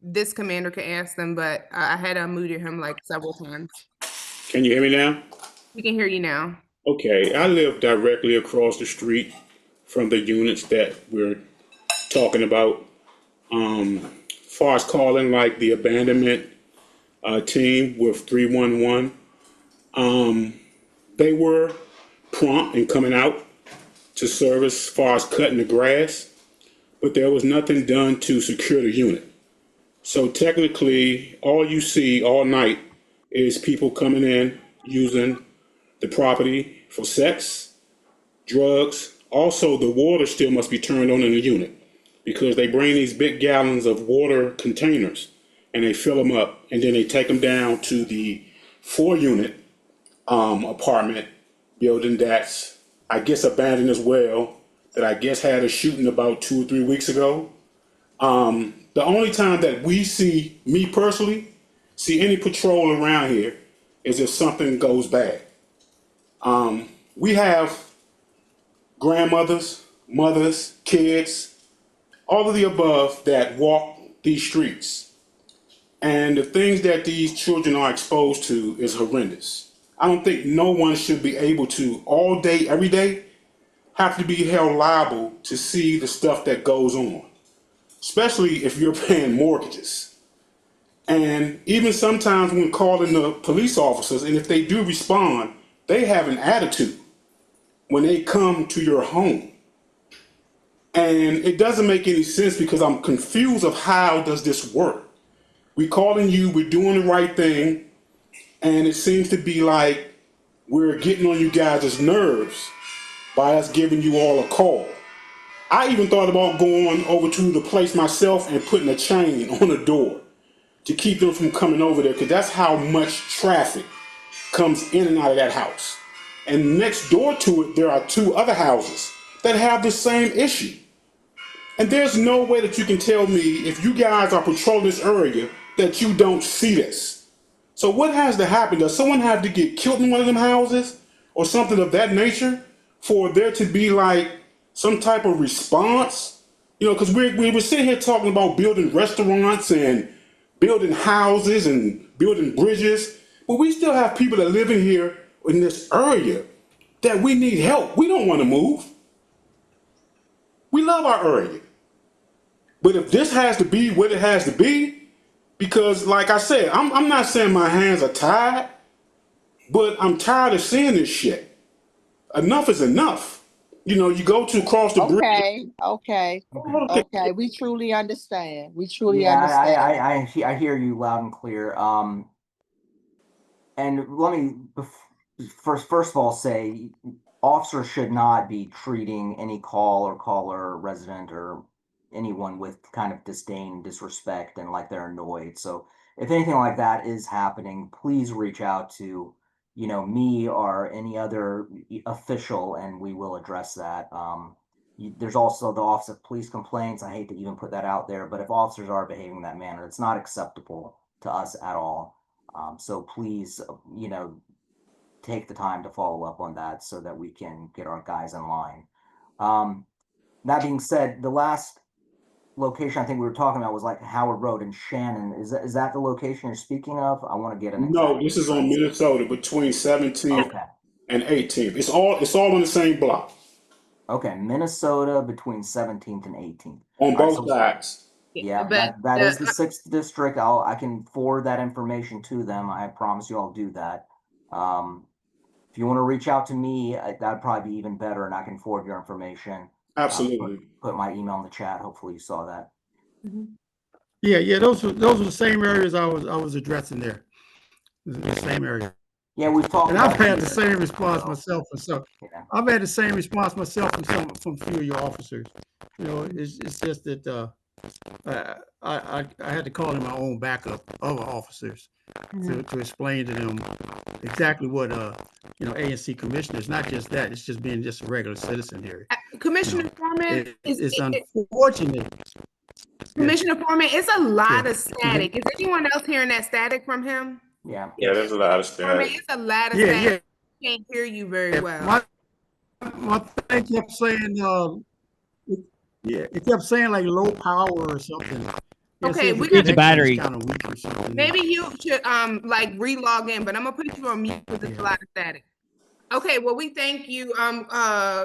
this commander can ask them, but I had unmuted him like several times. Can you hear me now? We can hear you now. Okay, I live directly across the street from the units that we're talking about. Far as calling like the abandonment team with 311, they were prompt in coming out to service as far as cutting the grass, but there was nothing done to secure the unit. So technically, all you see all night is people coming in using the property for sex, drugs. Also, the water still must be turned on in the unit because they bring these big gallons of water containers and they fill them up and then they take them down to the 4-unit apartment building that's, I guess, abandoned as well, that I guess had a shooting about 2 or 3 weeks ago. The only time that we see, me personally, see any patrol around here is if something goes bad. We have grandmothers, mothers, kids, all of the above that walk these streets. And the things that these children are exposed to is horrendous. I don't think no one should be able to all day, every day, have to be held liable to see the stuff that goes on, especially if you're paying mortgages. And even sometimes when calling the police officers, and if they do respond, they have an attitude when they come to your home. And it doesn't make any sense because I'm confused of how does this work? We're calling you, we're doing the right thing, and it seems to be like we're getting on you guys' nerves by us giving you all a call. I even thought about going over to the place myself and putting a chain on the door to keep them from coming over there, because that's how much traffic comes in and out of that house. And next door to it, there are 2 other houses that have the same issue. And there's no way that you can tell me, if you guys are patrolling this area, that you don't see this. So what has to happen? Does someone have to get killed in one of them houses or something of that nature for there to be like some type of response? You know, because we were sitting here talking about building restaurants and building houses and building bridges, but we still have people that live in here in this area that we need help. We don't want to move. We love our area. But if this has to be what it has to be, because like I said, I'm not saying my hands are tied, but I'm tired of seeing this shit. Enough is enough. You know, you go to across the bridge. Okay. We truly understand. We truly Yeah, understand. I hear you loud and clear. And let me first of all say, officers should not be treating any call or caller, resident, or anyone with kind of disdain, disrespect, and like they're annoyed. So if anything like that is happening, please reach out to, you know, me or any other official, and we will address that. There's also the Office of Police Complaints. I hate to even put that out there, but if officers are behaving in that manner, it's not acceptable to us at all. So please, you know, take the time to follow up on that so that we can get our guys in line. That being said, the last location I think we were talking about was like Howard Road in Shannon. Is that the location you're speaking of? I want to get an exact. No, this is on Minnesota between 17th and 18th. It's all on the same block. Okay, Minnesota between 17th and 18th. On both sides. Yeah, that is the 6th district. I can forward that information to them. I promise you I'll do that. If you want to reach out to me, that'd probably be even better, and I can forward your information. Absolutely. Put my email in the chat. Hopefully you saw that. Yeah. Those were the same areas I was addressing there. The same area. Yeah, we've talked. And I've had the same response myself from some. I've had the same response myself from few of your officers. You know, it's just that I had to call in my own backup other officers to explain to them exactly what you know, ANC commissioners, not just that, it's just being just a regular citizen here. Commissioner Foreman, it's unfortunate. Commissioner Foreman, it's a lot of static. Is anyone else hearing that static from him? Yeah, there's a lot of Foreman, static. it's a lot of static. Can't hear you very well. My thing kept saying, it kept saying like low power or something. Okay, it's a battery. Kind of weak or something. Maybe you should like re-log in, but I'm gonna put you on mute because it's a lot of static. Okay, well, we thank you,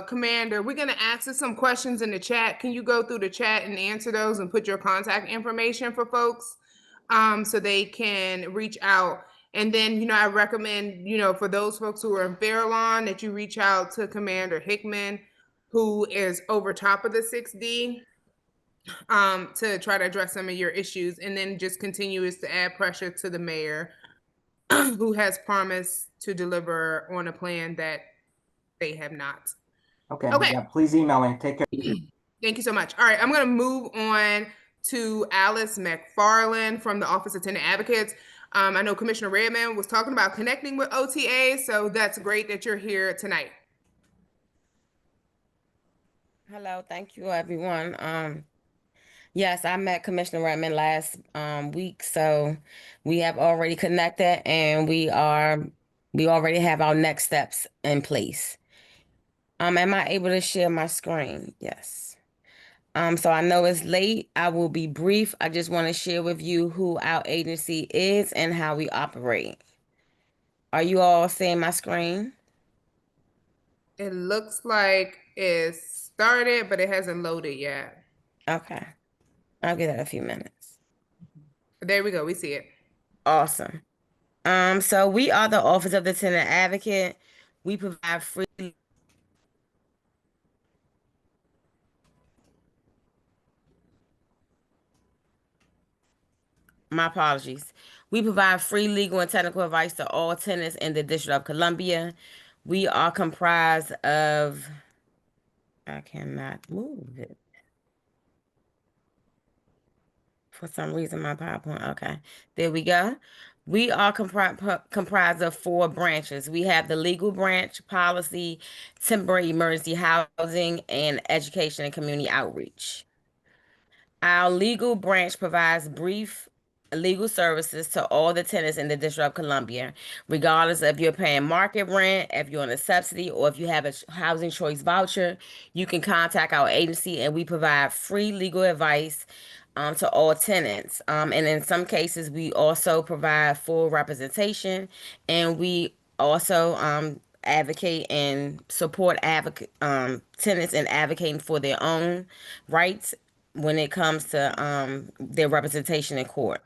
Commander. We're gonna ask us some questions in the chat. Can you go through the chat and answer those and put your contact information for folks so they can reach out? And then, you know, I recommend, you know, for those folks who are in Fairlawn, that you reach out to Commander Hickman, who is over top of the 6D, to try to address some of your issues, and then just continues to add pressure to the mayor, who has promised to deliver on a plan that they have not. Okay. Yeah, please email me. Take care. Thank you so much. All right, I'm going to move on to Alice McFarland from the Office of Tenant Advocates. I know Commissioner Redmond was talking about connecting with OTA, so that's great that you're here tonight. Hello, thank you, everyone. Yes, I met Commissioner Redmond last week, so we have already connected, and we already have our next steps in place. Am I able to share my screen? Yes. So I know it's late. I will be brief. I just want to share with you who our agency is and how we operate. Are you all seeing my screen? It looks like it's started, but it hasn't loaded yet. Okay. I'll give that a few minutes. There we go. We see it. Awesome. So we are the Office of the Tenant Advocate. We provide free. My apologies. We provide free legal and technical advice to all tenants in the District of Columbia. We are comprised of, I cannot move it. For some reason, my PowerPoint, okay, there we go. We are comprised of 4 branches. We have the legal branch, policy, temporary emergency housing, and education and community outreach. Our legal branch provides brief legal services to all the tenants in the District of Columbia, regardless if you're paying market rent, if you're on a subsidy, or if you have a housing choice voucher. You can contact our agency and we provide free legal advice to all tenants. And in some cases, we also provide full representation, and we also advocate and support tenants in advocating for their own rights when it comes to their representation in court.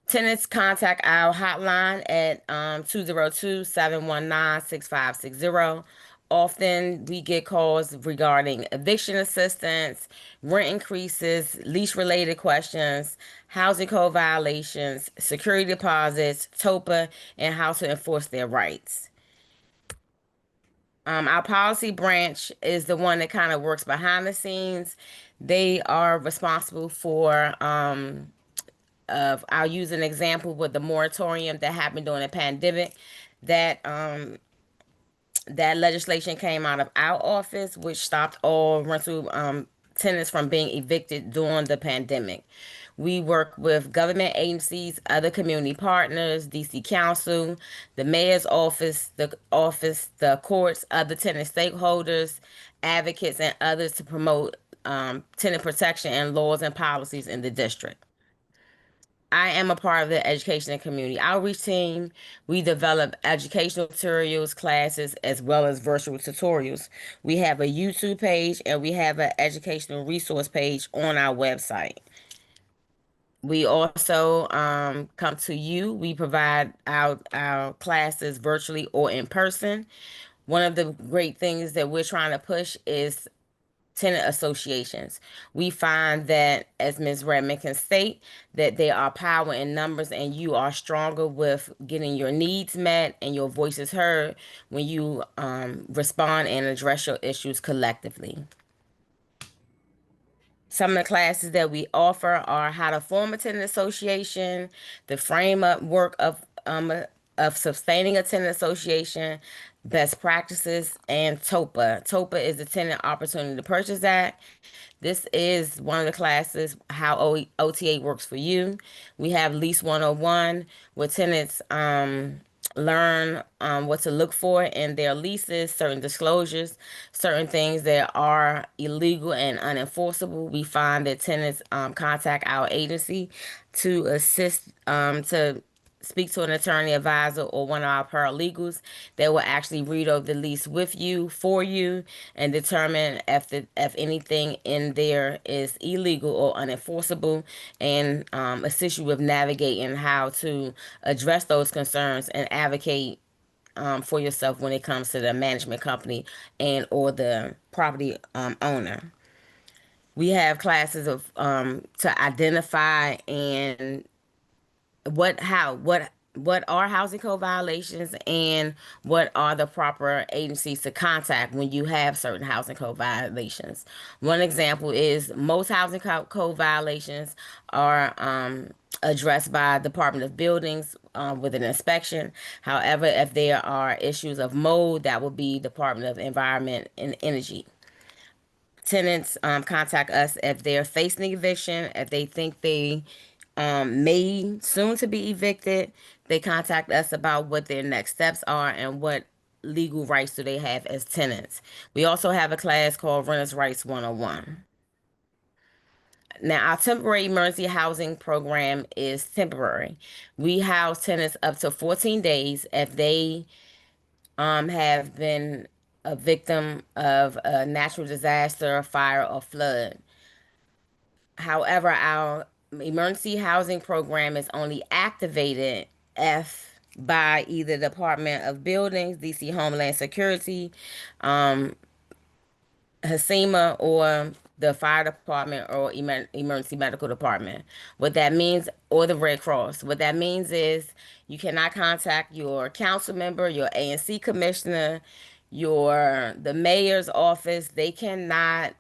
Tenants contact our hotline at 202-719-6560. Often we get calls regarding eviction assistance, rent increases, lease-related questions, housing code violations, security deposits, TOPA, and how to enforce their rights. Our policy branch is the one that kind of works behind the scenes. They are responsible for I'll use an example with the moratorium that happened during the pandemic. That legislation came out of our office, which stopped all rental tenants from being evicted during the pandemic. We work with government agencies, other community partners, DC Council, the mayor's office, the courts, other tenant stakeholders, advocates, and others to promote tenant protection and laws and policies in the district. I am a part of the education and community outreach team. We develop educational materials, classes, as well as virtual tutorials. We have a YouTube page and we have an educational resource page on our website. We also come to you. We provide our classes virtually or in person. One of the great things that we're trying to push is tenant associations. We find that, as Ms. Redmond can state, that there are power in numbers, and you are stronger with getting your needs met and your voices heard when you respond and address your issues collectively. Some of the classes that we offer are how to form a tenant association, the framework of sustaining a tenant association, best practices, and TOPA. TOPA is the Tenant Opportunity to Purchase Act. This is one of the classes, how OTA works for you. We have Lease 101, where tenants learn what to look for in their leases, certain disclosures, certain things that are illegal and unenforceable. We find that tenants contact our agency to assist to speak to an attorney advisor or one of our paralegals that will actually read over the lease with you, for you, and determine if anything in there is illegal or unenforceable, and assist you with navigating how to address those concerns and advocate for yourself when it comes to the management company and or the property owner. We have classes of to identify and what are housing code violations and what are the proper agencies to contact when you have certain housing code violations. One example is most housing code violations are addressed by Department of Buildings with an inspection. However, if there are issues of mold, that will be Department of Environment and Energy. Tenants contact us if they're facing eviction, if they think they may soon to be evicted. They contact us about what their next steps are and what legal rights do they have as tenants. We also have a class called Renters Rights 101. Now, our temporary emergency housing program is temporary. We house tenants up to 14 days if they have been a victim of a natural disaster, fire, or flood. However, our emergency housing program is only activated by either Department of Buildings, DC Homeland Security, HACIMA, or the fire department or emergency medical department. What that means, or the Red Cross. What that means is you cannot contact your council member, your ANC commissioner, the mayor's office. They cannot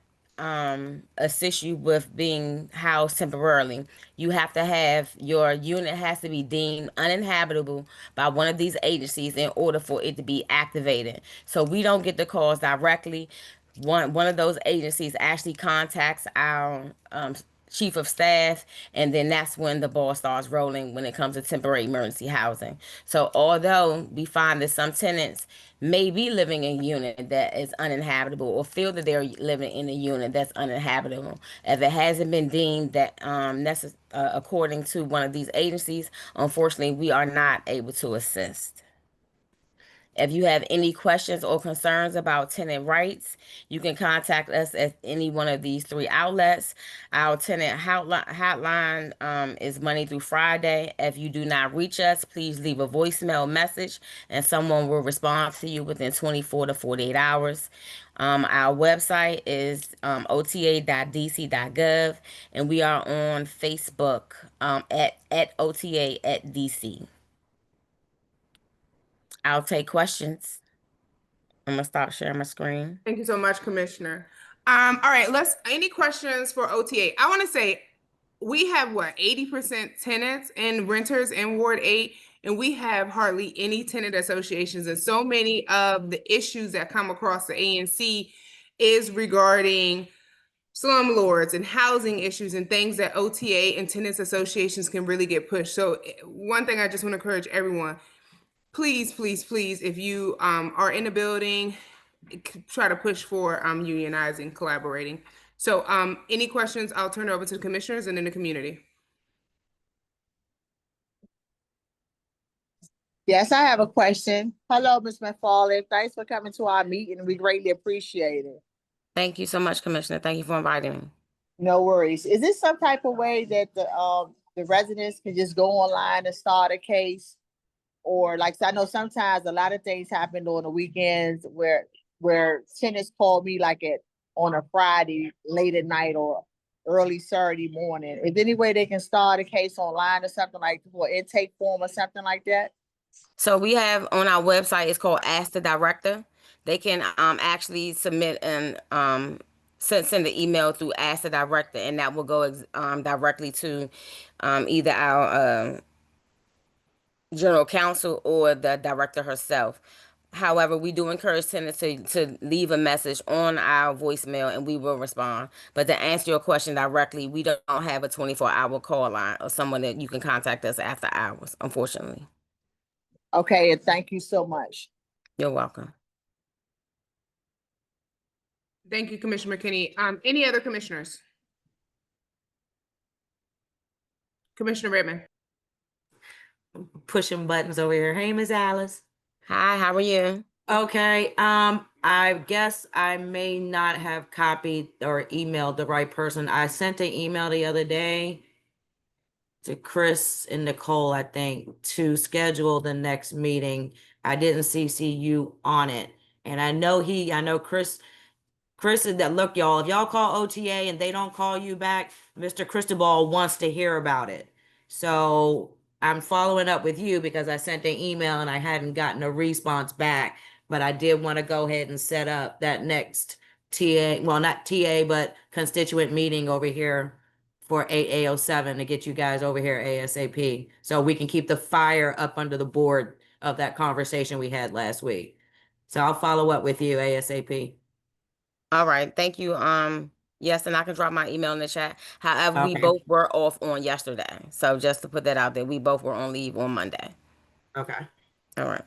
assist you with being housed temporarily. You have to have your unit has to be deemed uninhabitable by one of these agencies in order for it to be activated. So we don't get the calls directly. One of those agencies actually contacts our chief of staff, and then that's when the ball starts rolling when it comes to temporary emergency housing. So although we find that some tenants may be living in a unit that is uninhabitable or feel that they're living in a unit that's uninhabitable, if it hasn't been deemed that according to one of these agencies, unfortunately, we are not able to assist. If you have any questions or concerns about tenant rights, you can contact us at any one of these 3 outlets. Our tenant hotline is Monday through Friday. If you do not reach us, please leave a voicemail message and someone will respond to you within 24 to 48 hours. Our website is ota.dc.gov, and we are on Facebook at OTA@DC. I'll take questions. I'm gonna stop sharing my screen. Thank you so much, Commissioner. All right, any questions for OTA? I want to say we have 80% tenants and renters in Ward 8, and we have hardly any tenant associations. And so many of the issues that come across the ANC is regarding slumlords and housing issues and things that OTA and tenants associations can really get pushed. So one thing I just want to encourage everyone, please, please, please, if you are in the building, try to push for unionizing, collaborating. So any questions, I'll turn it over to the commissioners and then the community. Yes, I have a question. Hello, Ms. McFarland. Thanks for coming to our meeting. We greatly appreciate it. Thank you so much, Commissioner. Thank you for inviting me. No worries. Is this some type of way that the residents can just go online and start a case? Or like, I know sometimes a lot of things happen on the weekends where tenants call me on a Friday late at night or early Saturday morning. Is there any way they can start a case online or something like for intake form or something like that? So we have on our website, it's called Ask the Director. They can actually submit and send the email through Ask the Director, and that will go directly to either our general counsel or the director herself. However, we do encourage tenants to leave a message on our voicemail and we will respond. But to answer your question directly, we don't have a 24-hour call line or someone that you can contact us after hours, unfortunately. Okay, and thank you so much. You're welcome. Thank you, Commissioner McKinney. Any other commissioners? Commissioner Redmond. Pushing buttons over here. Hey, Ms. Alice. Hi, how are you? Okay, I guess I may not have copied or emailed the right person. I sent an email the other day to Chris and Nicole, I think, to schedule the next meeting. I didn't CC you on it. And I know Chris is that, look, y'all, if y'all call OTA and they don't call you back, Mr. Cristobal wants to hear about it. So I'm following up with you because I sent an email and I hadn't gotten a response back, but I did want to go ahead and set up that next TA, well, not TA, but constituent meeting over here for 8/07 to get you guys over here ASAP. So we can keep the fire up under the board of that conversation we had last week. So I'll follow up with you ASAP. All right, thank you. Yes, and I can drop my email in the chat. However, we Okay. both were off on yesterday. So just to put that out there, we both were on leave on Monday. Okay. All right.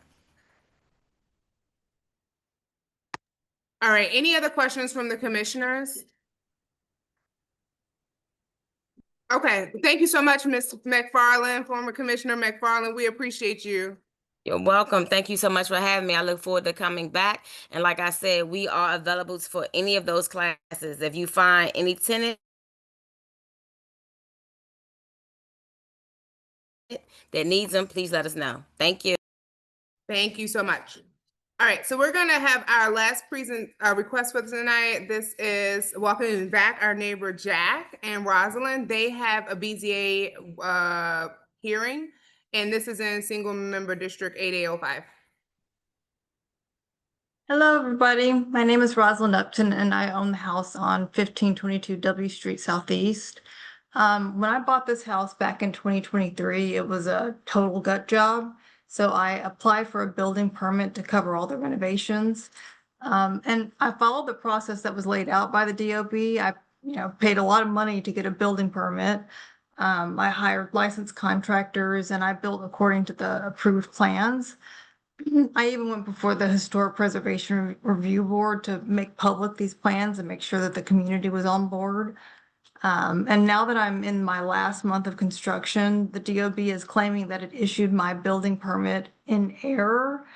All right, any other questions from the commissioners? Okay, thank you so much, Ms. McFarland, former Commissioner McFarland. We appreciate you. You're welcome. Thank you so much for having me. I look forward to coming back. And like I said, we are available for any of those classes. If you find any tenant that needs them, please let us know. Thank you. Thank you so much. All right, so we're gonna have our last request for tonight. This is welcoming back our neighbor Jack and Rosalind. They have a BZA hearing, and this is in single member district 8805. Hello, everybody. My name is Rosalind Upton, and I own the house on 1522 W Street Southeast. When I bought this house back in 2023, it was a total gut job. So I applied for a building permit to cover all the renovations. And I followed the process that was laid out by the DOB. I, paid a lot of money to get a building permit. I hired licensed contractors and I built according to the approved plans. I even went before the Historic Preservation Review Board to make public these plans and make sure that the community was on board. And now that I'm in my last month of construction, the DOB is claiming that it issued my building permit in error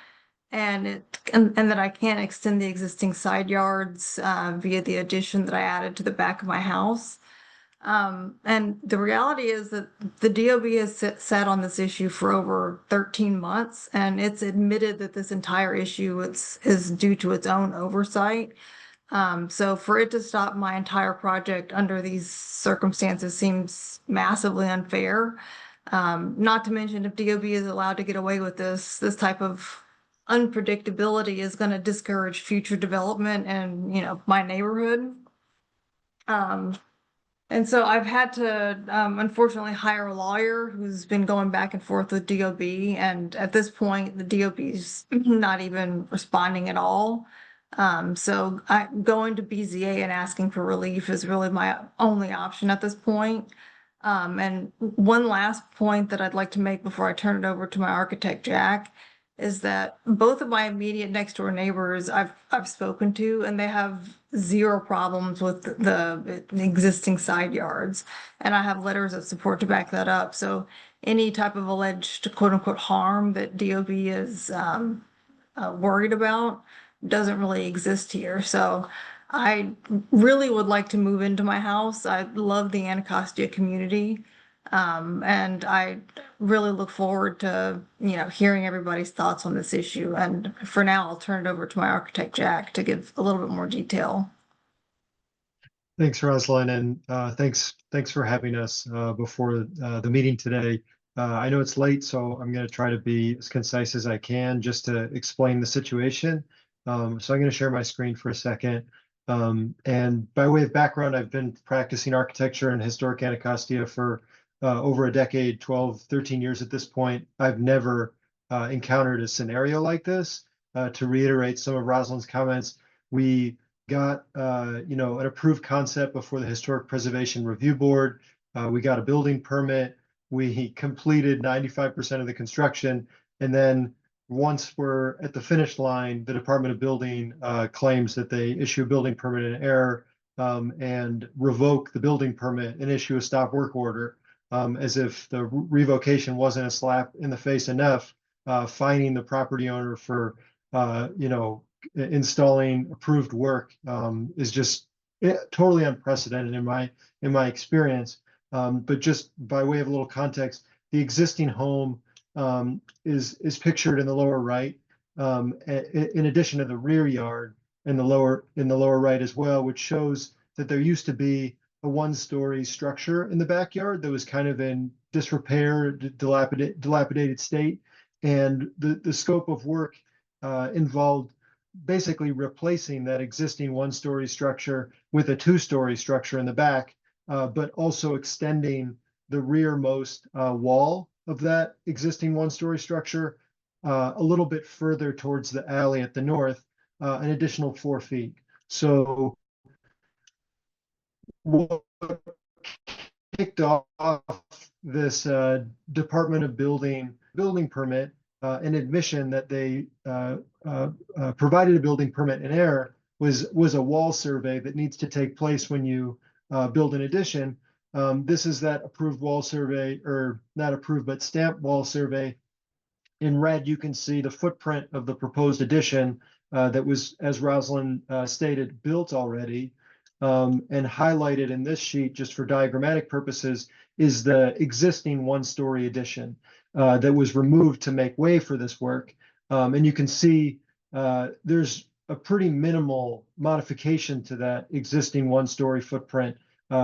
and that I can't extend the existing side yards via the addition that I added to the back of my house. And the reality is that the DOB has sat on this issue for over 13 months, and it's admitted that this entire issue is due to its own oversight. So for it to stop my entire project under these circumstances seems massively unfair. Not to mention if DOB is allowed to get away with this type of unpredictability is going to discourage future development and, my neighborhood. And so I've had to, unfortunately, hire a lawyer who's been going back and forth with DOB. And at this point, the DOB's not even responding at all. So going to BZA and asking for relief is really my only option at this point. And one last point that I'd like to make before I turn it over to my architect, Jack, is that both of my immediate next door neighbors I've spoken to, and they have zero problems with the existing side yards. And I have letters of support to back that up. So any type of alleged quote unquote harm that DOB is worried about doesn't really exist here. So I really would like to move into my house. I love the Anacostia community. And I really look forward to, hearing everybody's thoughts on this issue. And for now, I'll turn it over to my architect, Jack, to give a little bit more detail. Thanks, Rosalind, and thanks for having us before the meeting today. I know it's late, so I'm going to try to be as concise as I can just to explain the situation. So I'm going to share my screen for a second. And by way of background, I've been practicing architecture in historic Anacostia for over a decade, 12, 13 years at this point. I've never encountered a scenario like this. To reiterate some of Rosalind's comments, we got an approved concept before the Historic Preservation Review Board. We got a building permit. We completed 95% of the construction. And then once we're at the finish line, the Department of Building claims that they issue a building permit in error and revoke the building permit and issue a stop work order. As if the revocation wasn't a slap in the face enough, fining the property owner for, installing approved work is just totally unprecedented in my experience. But just by way of a little context, the existing home is pictured in the lower right, in addition to the rear yard in the lower right as well, which shows that there used to be a one-story structure in the backyard that was kind of in disrepair, dilapidated state. And the scope of work involved basically replacing that existing one-story structure with a two-story structure in the back, but also extending the rearmost wall of that existing one-story structure a little bit further towards the alley at the north, an additional 4 feet. So what kicked off this Department of Building permit, an admission that they provided a building permit in error was a wall survey that needs to take place when you build an addition. This is that approved wall survey, or not approved, but stamped wall survey in red, you can see the footprint of the proposed addition that was, as Rosalind stated, built already. And highlighted in this sheet, just for diagrammatic purposes, is the existing one-story addition that was removed to make way for this work. And you can see there's a pretty minimal modification to that existing one-story footprint.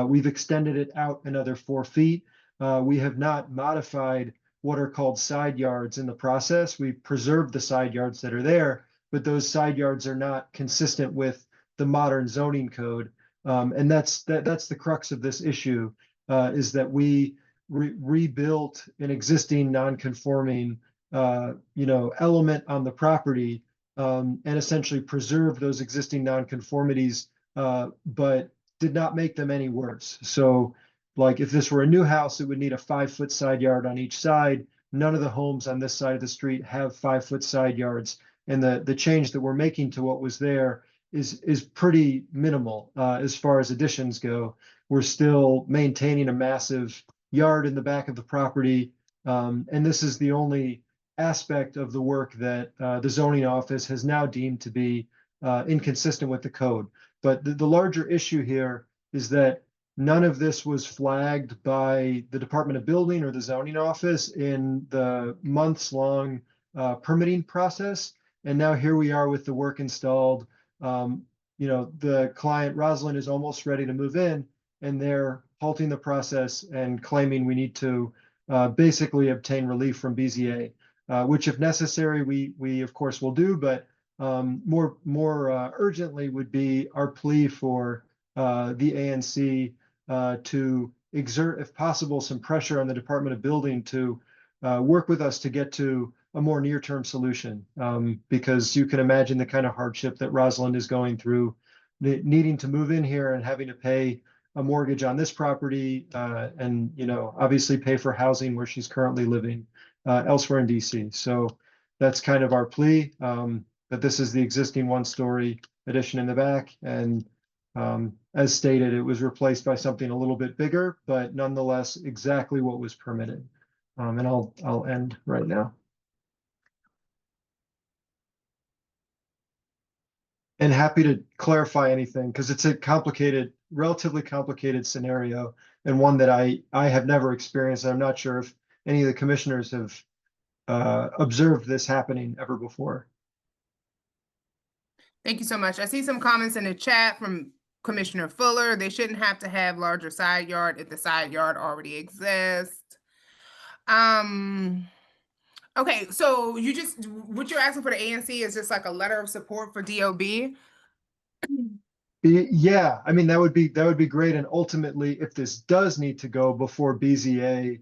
We've extended it out another 4 feet. We have not modified what are called side yards in the process. We've preserved the side yards that are there, but those side yards are not consistent with the modern zoning code. And that's the crux of this issue, is that we rebuilt an existing non-conforming element on the property, and essentially preserved those existing non-conformities, but did not make them any worse. So like if this were a new house, it would need a 5-foot side yard on each side. None of the homes on this side of the street have 5-foot side yards. And the change that we're making to what was there is pretty minimal as far as additions go. We're still maintaining a massive yard in the back of the property. And this is the only aspect of the work that the zoning office has now deemed to be inconsistent with the code. But the larger issue here is that none of this was flagged by the Department of Building or the zoning office in the months-long permitting process. And now here we are with the work installed. The client, Rosalind, is almost ready to move in, and they're halting the process and claiming we need to basically obtain relief from BZA, which if necessary, we of course will do, but more urgently would be our plea for the ANC to exert, if possible, some pressure on the Department of Building to work with us to get to a more near-term solution, because you can imagine the kind of hardship that Rosalind is going through, needing to move in here and having to pay a mortgage on this property, and obviously pay for housing where she's currently living elsewhere in DC. So that's kind of our plea. But this is the existing one-story addition in the back, and as stated, it was replaced by something a little bit bigger, but nonetheless exactly what was permitted. And I'll end right now. And happy to clarify anything, because it's a relatively complicated scenario, and one that I have never experienced. I'm not sure if any of the commissioners have observed this happening ever before. Thank you so much. I see some comments in the chat from Commissioner Fuller. They shouldn't have to have larger side yard if the side yard already exists. Okay, so what you're asking for the ANC is just like a letter of support for DOB? Yeah, I mean, that would be great. And ultimately, if this does need to go before BZA,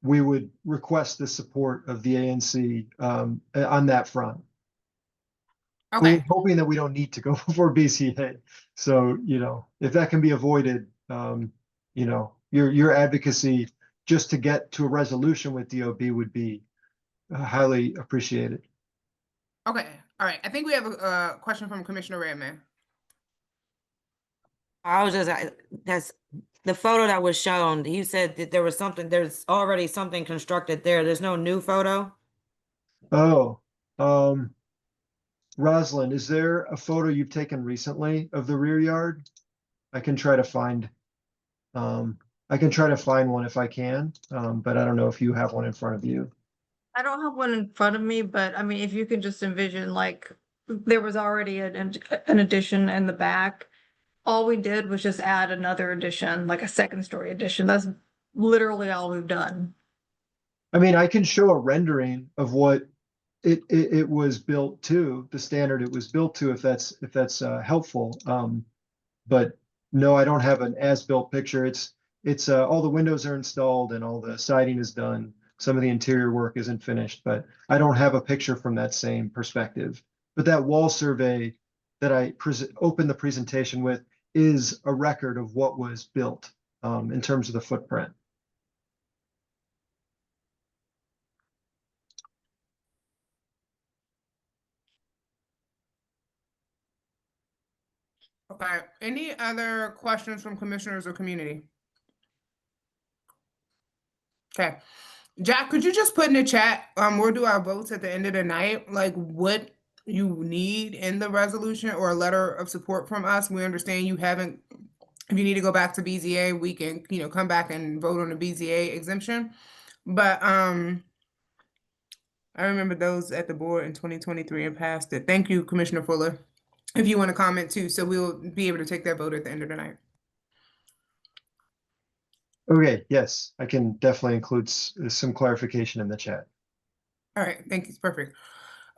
we would request the support of the ANC on that front. Okay. We're hoping that we don't need to go before BZA. So, if that can be avoided, your advocacy just to get to a resolution with DOB would be highly appreciated. Okay, all right. I think we have a question from Commissioner Redmond. That's the photo that was shown. You said that there's already something constructed there. There's no new photo? Oh, Rosalind, is there a photo you've taken recently of the rear yard? I can try to find one if I can, but I don't know if you have one in front of you. I don't have one in front of me, but I mean, if you can just envision, like, there was already an addition in the back. All we did was just add another addition, like a second-story addition. That's literally all we've done. I mean, I can show a rendering of what it was built to, the standard it was built to, if that's helpful. But no, I don't have an as-built picture. It's all the windows are installed and all the siding is done. Some of the interior work isn't finished, but I don't have a picture from that same perspective. But that wall survey that I opened the presentation with is a record of what was built in terms of the footprint. Okay, any other questions from commissioners or community? Okay, Jack, could you just put in the chat, we'll do our votes at the end of the night, like what you need in the resolution or a letter of support from us? We understand you haven't, if you need to go back to BZA, we can, come back and vote on the BZA exemption. But, I remember those at the board in 2023 and passed it. Thank you, Commissioner Fuller, if you want to comment too. So we'll be able to take that vote at the end of the night. Okay, yes, I can definitely include some clarification in the chat. All right, thank you. Perfect.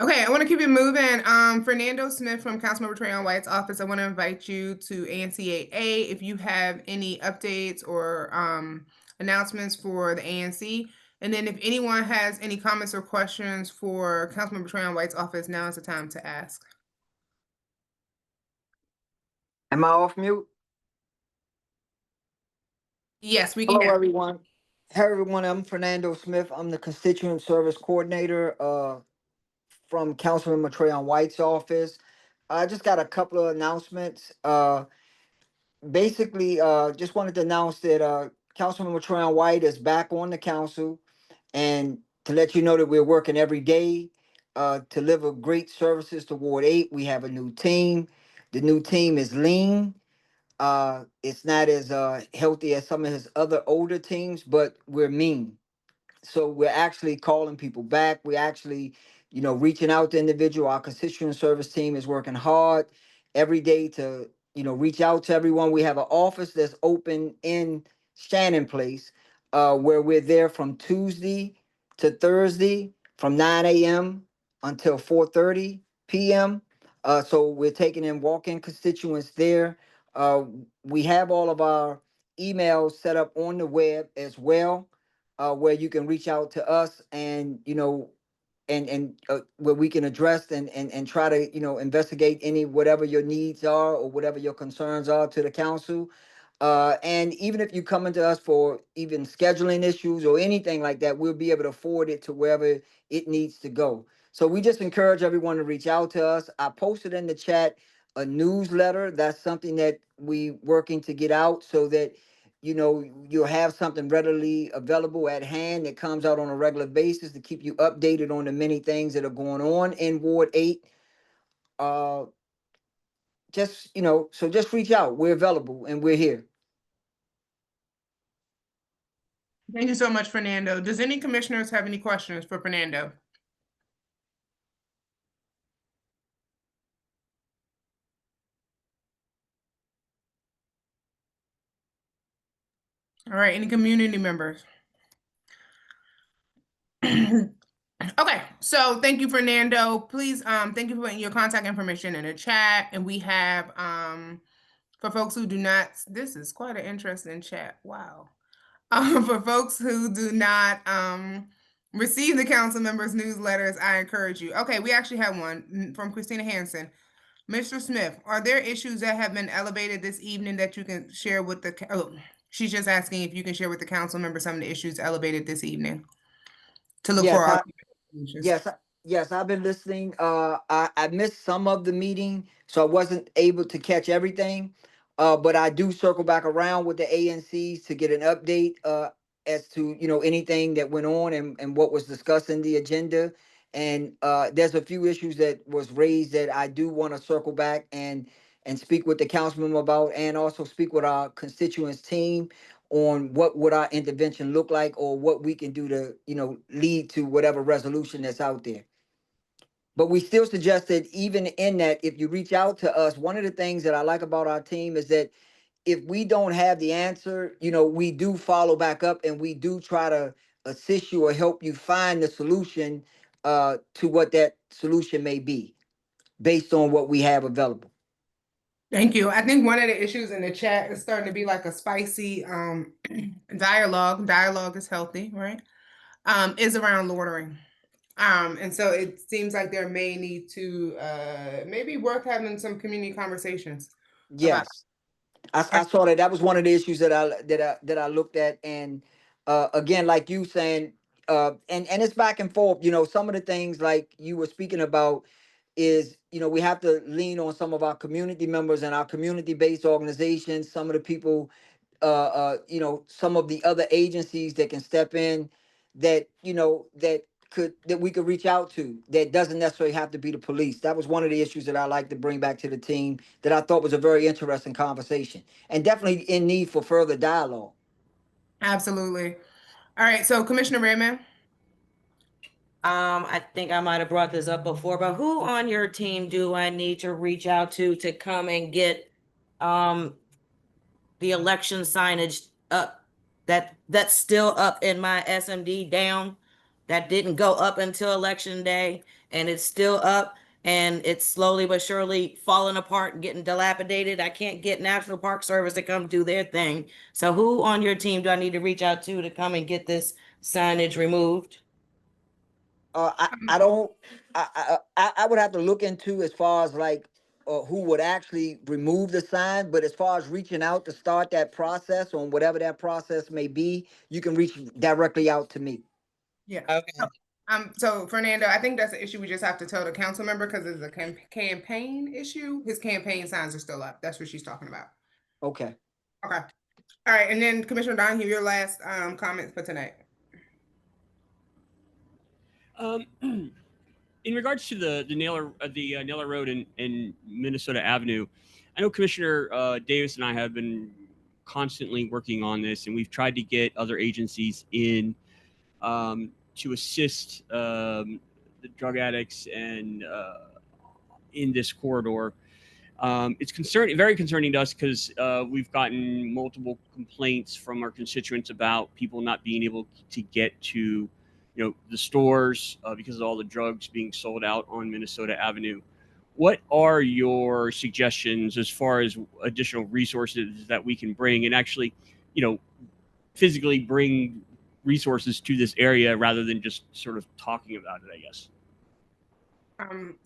Okay, I want to keep it moving. Fernando Smith from Councilmember Trayon White's office. I want to invite you to ANCAA if you have any updates or announcements for the ANC. And then if anyone has any comments or questions for Councilmember Trayon White's office, now is the time to ask. Am I off mute? Yes, we can Hello, hear. everyone. Hey, everyone. I'm Fernando Smith. I'm the Constituent Service Coordinator from Councilmember Trayon White's office. I just got a couple of announcements. Basically, just wanted to announce that Councilmember Trayon White is back on the council, and to let you know that we're working every day to deliver great services to Ward 8. We have a new team. The new team is lean. It's not as healthy as some of his other older teams, but we're mean. So we're actually calling people back. We're actually, reaching out to individual. Our constituent service team is working hard every day to, reach out to everyone. We have an office that's open in Shannon Place, where we're there from Tuesday to Thursday from 9 a.m. until 4:30 p.m. So we're taking in walk-in constituents there. We have all of our emails set up on the web as well, where you can reach out to us and, where we can address and try to, investigate any, whatever your needs are or whatever your concerns are to the council. And even if you come into us for even scheduling issues or anything like that, we'll be able to forward it to wherever it needs to go. So we just encourage everyone to reach out to us. I posted in the chat a newsletter. That's something that we working to get out so that, you'll have something readily available at hand that comes out on a regular basis to keep you updated on the many things that are going on in Ward 8. So just reach out. We're available and we're here. Thank you so much, Fernando. Does any commissioners have any questions for Fernando? All right, any community members? Okay, so thank you, Fernando. Please, thank you for putting your contact information in the chat. And we have, for folks who do not, this is quite an interesting chat. Wow. For folks who do not receive the council members' newsletters, I encourage you. Okay, we actually have one from Christina Hansen. Mr. Smith, are there issues that have been elevated this evening that you can share with the, she's just asking if you can share with the council members some of the issues elevated this evening to look Yes, for our yes, I've been listening. I missed some of the meeting, so I wasn't able to catch everything. But I do circle back around with the ANCs to get an update as to anything that went on and what was discussed in the agenda. And there's a few issues that was raised that I do want to circle back and speak with the councilman about, and also speak with our constituents team on what would our intervention look like or what we can do to, lead to whatever resolution that's out there. But we still suggest that even in that, if you reach out to us, one of the things that I like about our team is that if we don't have the answer, we do follow back up and we do try to assist you or help you find the solution to what that solution may be based on what we have available. Thank you. I think one of the issues in the chat is starting to be like a spicy dialogue. Dialogue is healthy, right? Is around loitering. And so it seems like there may need to maybe worth having some community conversations. Yes. I saw that. That was one of the issues that I looked at. And again, like you saying, and it's back and forth, some of the things like you were speaking about is, we have to lean on some of our community members and our community-based organizations, some of the people, some of the other agencies that can step in that, you know, that we could reach out to that doesn't necessarily have to be the police. That was one of the issues that I like to bring back to the team that I thought was a very interesting conversation and definitely in need for further dialogue. Absolutely. All right, so Commissioner Redmond. I think I might have brought this up before, but who on your team do I need to reach out to come and get the election signage up that's still up in my SMD down, that didn't go up until election day, and it's still up and it's slowly but surely falling apart and getting dilapidated? I can't get National Park Service to come do their thing. So who on your team do I need to reach out to come and get this signage removed? I don't. I would have to look into as far as like who would actually remove the sign. But as far as reaching out to start that process on whatever that process may be, you can reach directly out to me. Yeah. Okay. So Fernando, I think that's an issue we just have to tell the council member because it's a campaign issue. His campaign signs are still up. That's what she's talking about. Okay. Okay. All right. And then Commissioner Donohue, your last comments for tonight. In regards to the Naylor Road and Minnesota Avenue, I know Commissioner Davis and I have been constantly working on this, and we've tried to get other agencies in to assist the drug addicts and in this corridor. It's very concerning to us because we've gotten multiple complaints from our constituents about people not being able to get to the stores because of all the drugs being sold out on Minnesota Avenue. What are your suggestions as far as additional resources that we can bring and actually, physically bring resources to this area rather than just sort of talking about it, I guess?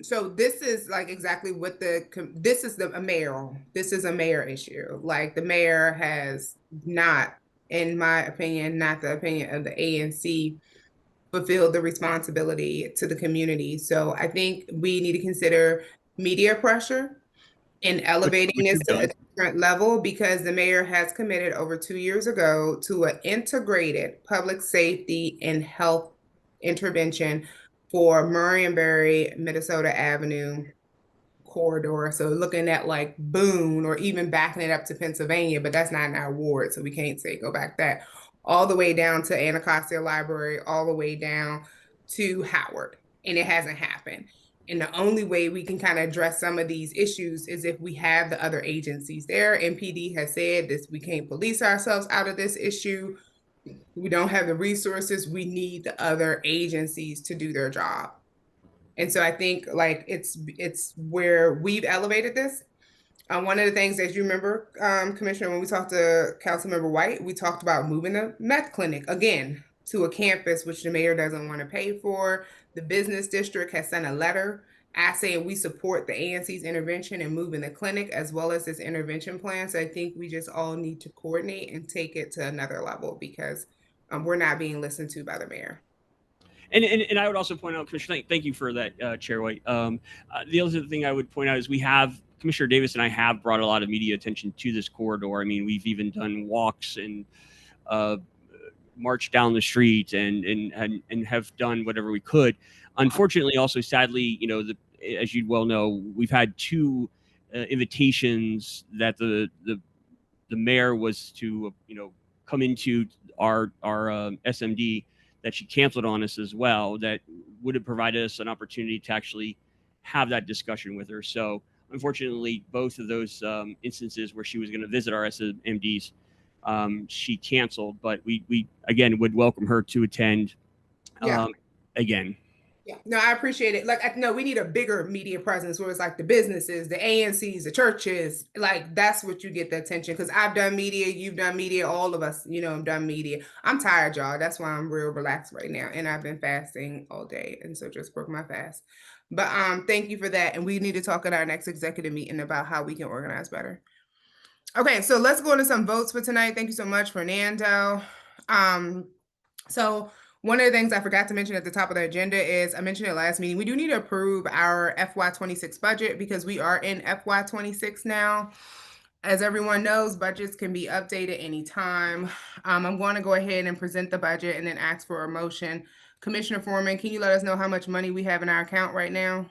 So this is like exactly what this is a mayor issue. Like the mayor has not, in my opinion, not the opinion of the ANC, fulfilled the responsibility to the community. So I think we need to consider media pressure in elevating this to a different level because the mayor has committed over 2 years ago to an integrated public safety and health intervention for Murray Minnesota Avenue corridor. So looking at like Boone or even backing it up to Pennsylvania, but that's not in our ward, so we can't say go back that. All the way down to Anacostia Library, all the way down to Howard, and it hasn't happened. And the only way we can kind of address some of these issues is if we have the other agencies there. MPD has said this, we can't police ourselves out of this issue. We don't have the resources. We need the other agencies to do their job. And so I think like it's where we've elevated this. One of the things that you remember, Commissioner, when we talked to Councilmember White, we talked about moving the meth clinic again to a campus, which the mayor doesn't want to pay for. The business district has sent a letter saying we support the ANC's intervention in moving the clinic as well as this intervention plan. So I think we just all need to coordinate and take it to another level because we're not being listened to by the mayor. And I would also point out, Commissioner, thank you for that, Chair White. The other thing I would point out is Commissioner Davis and I have brought a lot of media attention to this corridor. I mean, we've even done walks and marched down the street and have done whatever we could. Unfortunately, also sadly, as you well know, we've had two invitations that the mayor was to come into our SMD that she canceled on us as well. That would have provided us an opportunity to actually have that discussion with her. So unfortunately, both of those instances where she was going to visit our SMDs, she canceled. But we again would welcome her to attend again. Yeah, no, I appreciate it. Like, no, we need a bigger media presence where it's like the businesses, the ANCs, the churches, like that's what you get the attention. Because I've done media, you've done media, all of us, have done media. I'm tired, y'all. That's why I'm real relaxed right now. And I've been fasting all day. And so just broke my fast. But thank you for that. And we need to talk at our next executive meeting about how we can organize better. Okay, so let's go into some votes for tonight. Thank you so much, Fernando. So one of the things I forgot to mention at the top of the agenda is, I mentioned it last meeting, we do need to approve our FY26 budget because we are in FY26 now. As everyone knows, budgets can be updated anytime. I'm going to go ahead and present the budget and then ask for a motion. Commissioner Foreman, can you let us know how much money we have in our account right now?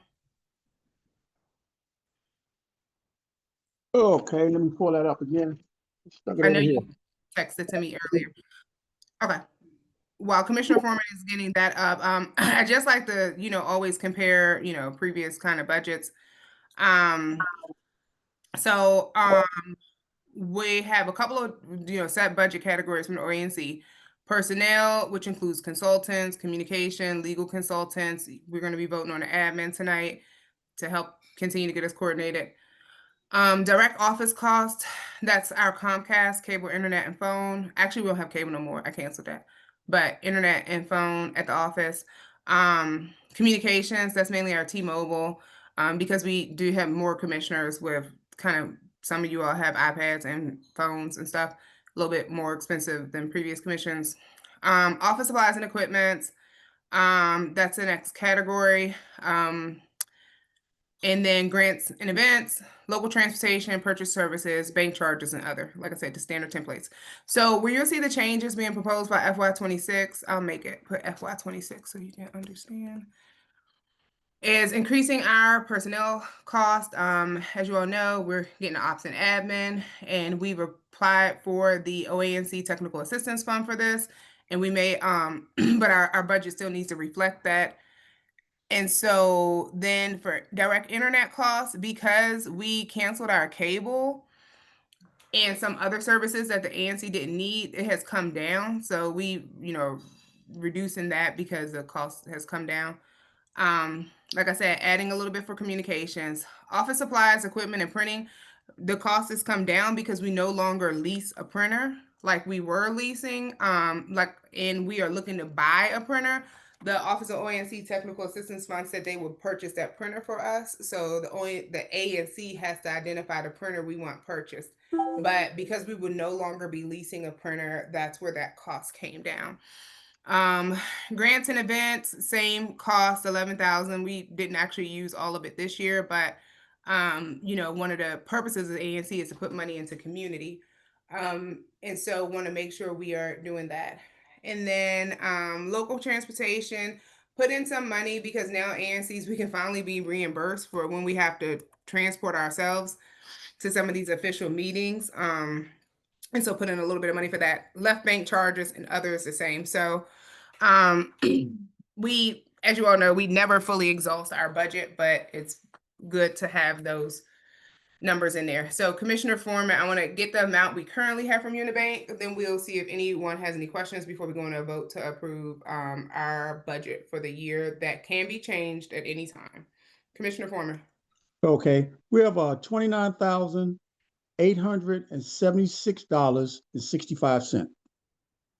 Okay, let me pull that up again. Stuck it I know over here. you texted to me earlier. Okay. While Commissioner Foreman is getting that up, I just like to, always compare, previous kind of budgets. So we have a couple of, set budget categories from the OANC. Personnel, which includes consultants, communication, legal consultants. We're going to be voting on the admin tonight to help continue to get us coordinated. Direct office cost, that's our Comcast, cable, internet, and phone. Actually, we don't have cable no more. I canceled that. But internet and phone at the office. Communications, that's mainly our T-Mobile, because we do have more commissioners with kind of, some of you all have iPads and phones and stuff, a little bit more expensive than previous commissions. Office supplies and equipment, that's the next category. And then grants and events, local transportation, purchase services, bank charges, and other, like I said, the standard templates. So where you'll see the changes being proposed by FY26, I'll make it put FY26 so you can understand, is increasing our personnel cost. As you all know, we're getting an ops and admin, and we've applied for the OANC Technical Assistance Fund for this, and we may, but our budget still needs to reflect that. And so then for direct internet costs, because we canceled our cable and some other services that the ANC didn't need, it has come down. So we, reducing that because the cost has come down. Like I said, adding a little bit for communications, office supplies, equipment, and printing. The cost has come down because we no longer lease a printer like we were leasing. And we are looking to buy a printer. The Office of OANC Technical Assistance Fund said they would purchase that printer for us. So the ANC has to identify the printer we want purchased. But because we would no longer be leasing a printer, that's where that cost came down. Grants and events, same cost, 11,000. We didn't actually use all of it this year, but one of the purposes of ANC is to put money into community. And so want to make sure we are doing that. And then local transportation, put in some money because now ANCs, we can finally be reimbursed for when we have to transport ourselves to some of these official meetings. And so put in a little bit of money for that. Left bank charges and others the same. So we, as you all know, we never fully exhaust our budget, but it's good to have those numbers in there. So Commissioner Foreman, I want to get the amount we currently have from Unibank. Then we'll see if anyone has any questions before we go into a vote to approve our budget for the year that can be changed at any time. Commissioner Foreman. Okay, we have $29,876.65.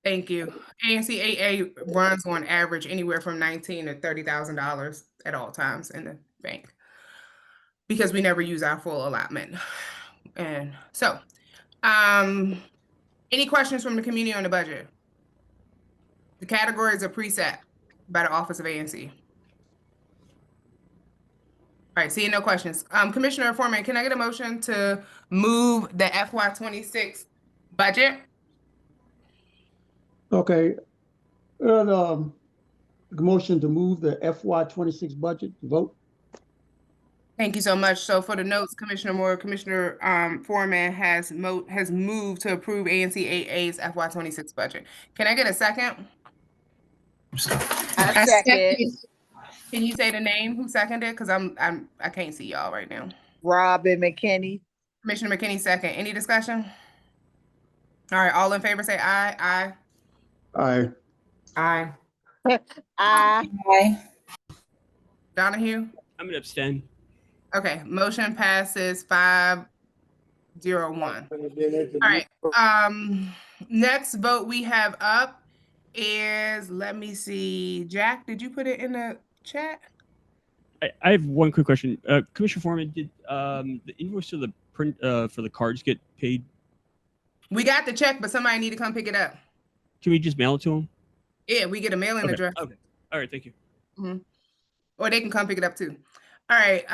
Thank you. ANC AA runs on average anywhere from $19,000 to $30,000 at all times in the bank, because we never use our full allotment. And so, any questions from the community on the budget? The categories are preset by the Office of ANC. All right, seeing no questions. Commissioner Foreman, can I get a motion to move the FY26 budget? Okay. Motion to move the FY26 budget to vote. Thank you so much. So for the notes, Commissioner Moore, Commissioner Foreman has moved to approve ANCAA's FY26 budget. Can I get a second? I second. Can you say the name who seconded? Because I can't see y'all right now. Robin McKenna. Commissioner McKinney second. Any discussion? All right, all in favor say aye. Aye. Aye. Aye. Aye. Aye. Donohue? I'm gonna abstain. Okay, motion passes 5-0-1. All right. Next vote we have up is, let me see, Jack, did you put it in the chat? I have one quick question. Commissioner Foreman, did the invoice for the print for the cards get paid? We got the check, but somebody need to come pick it up. Can we just mail it to them? Yeah, we get a mailing address. Okay. All right. Thank you. Or they can come pick it up too. All right,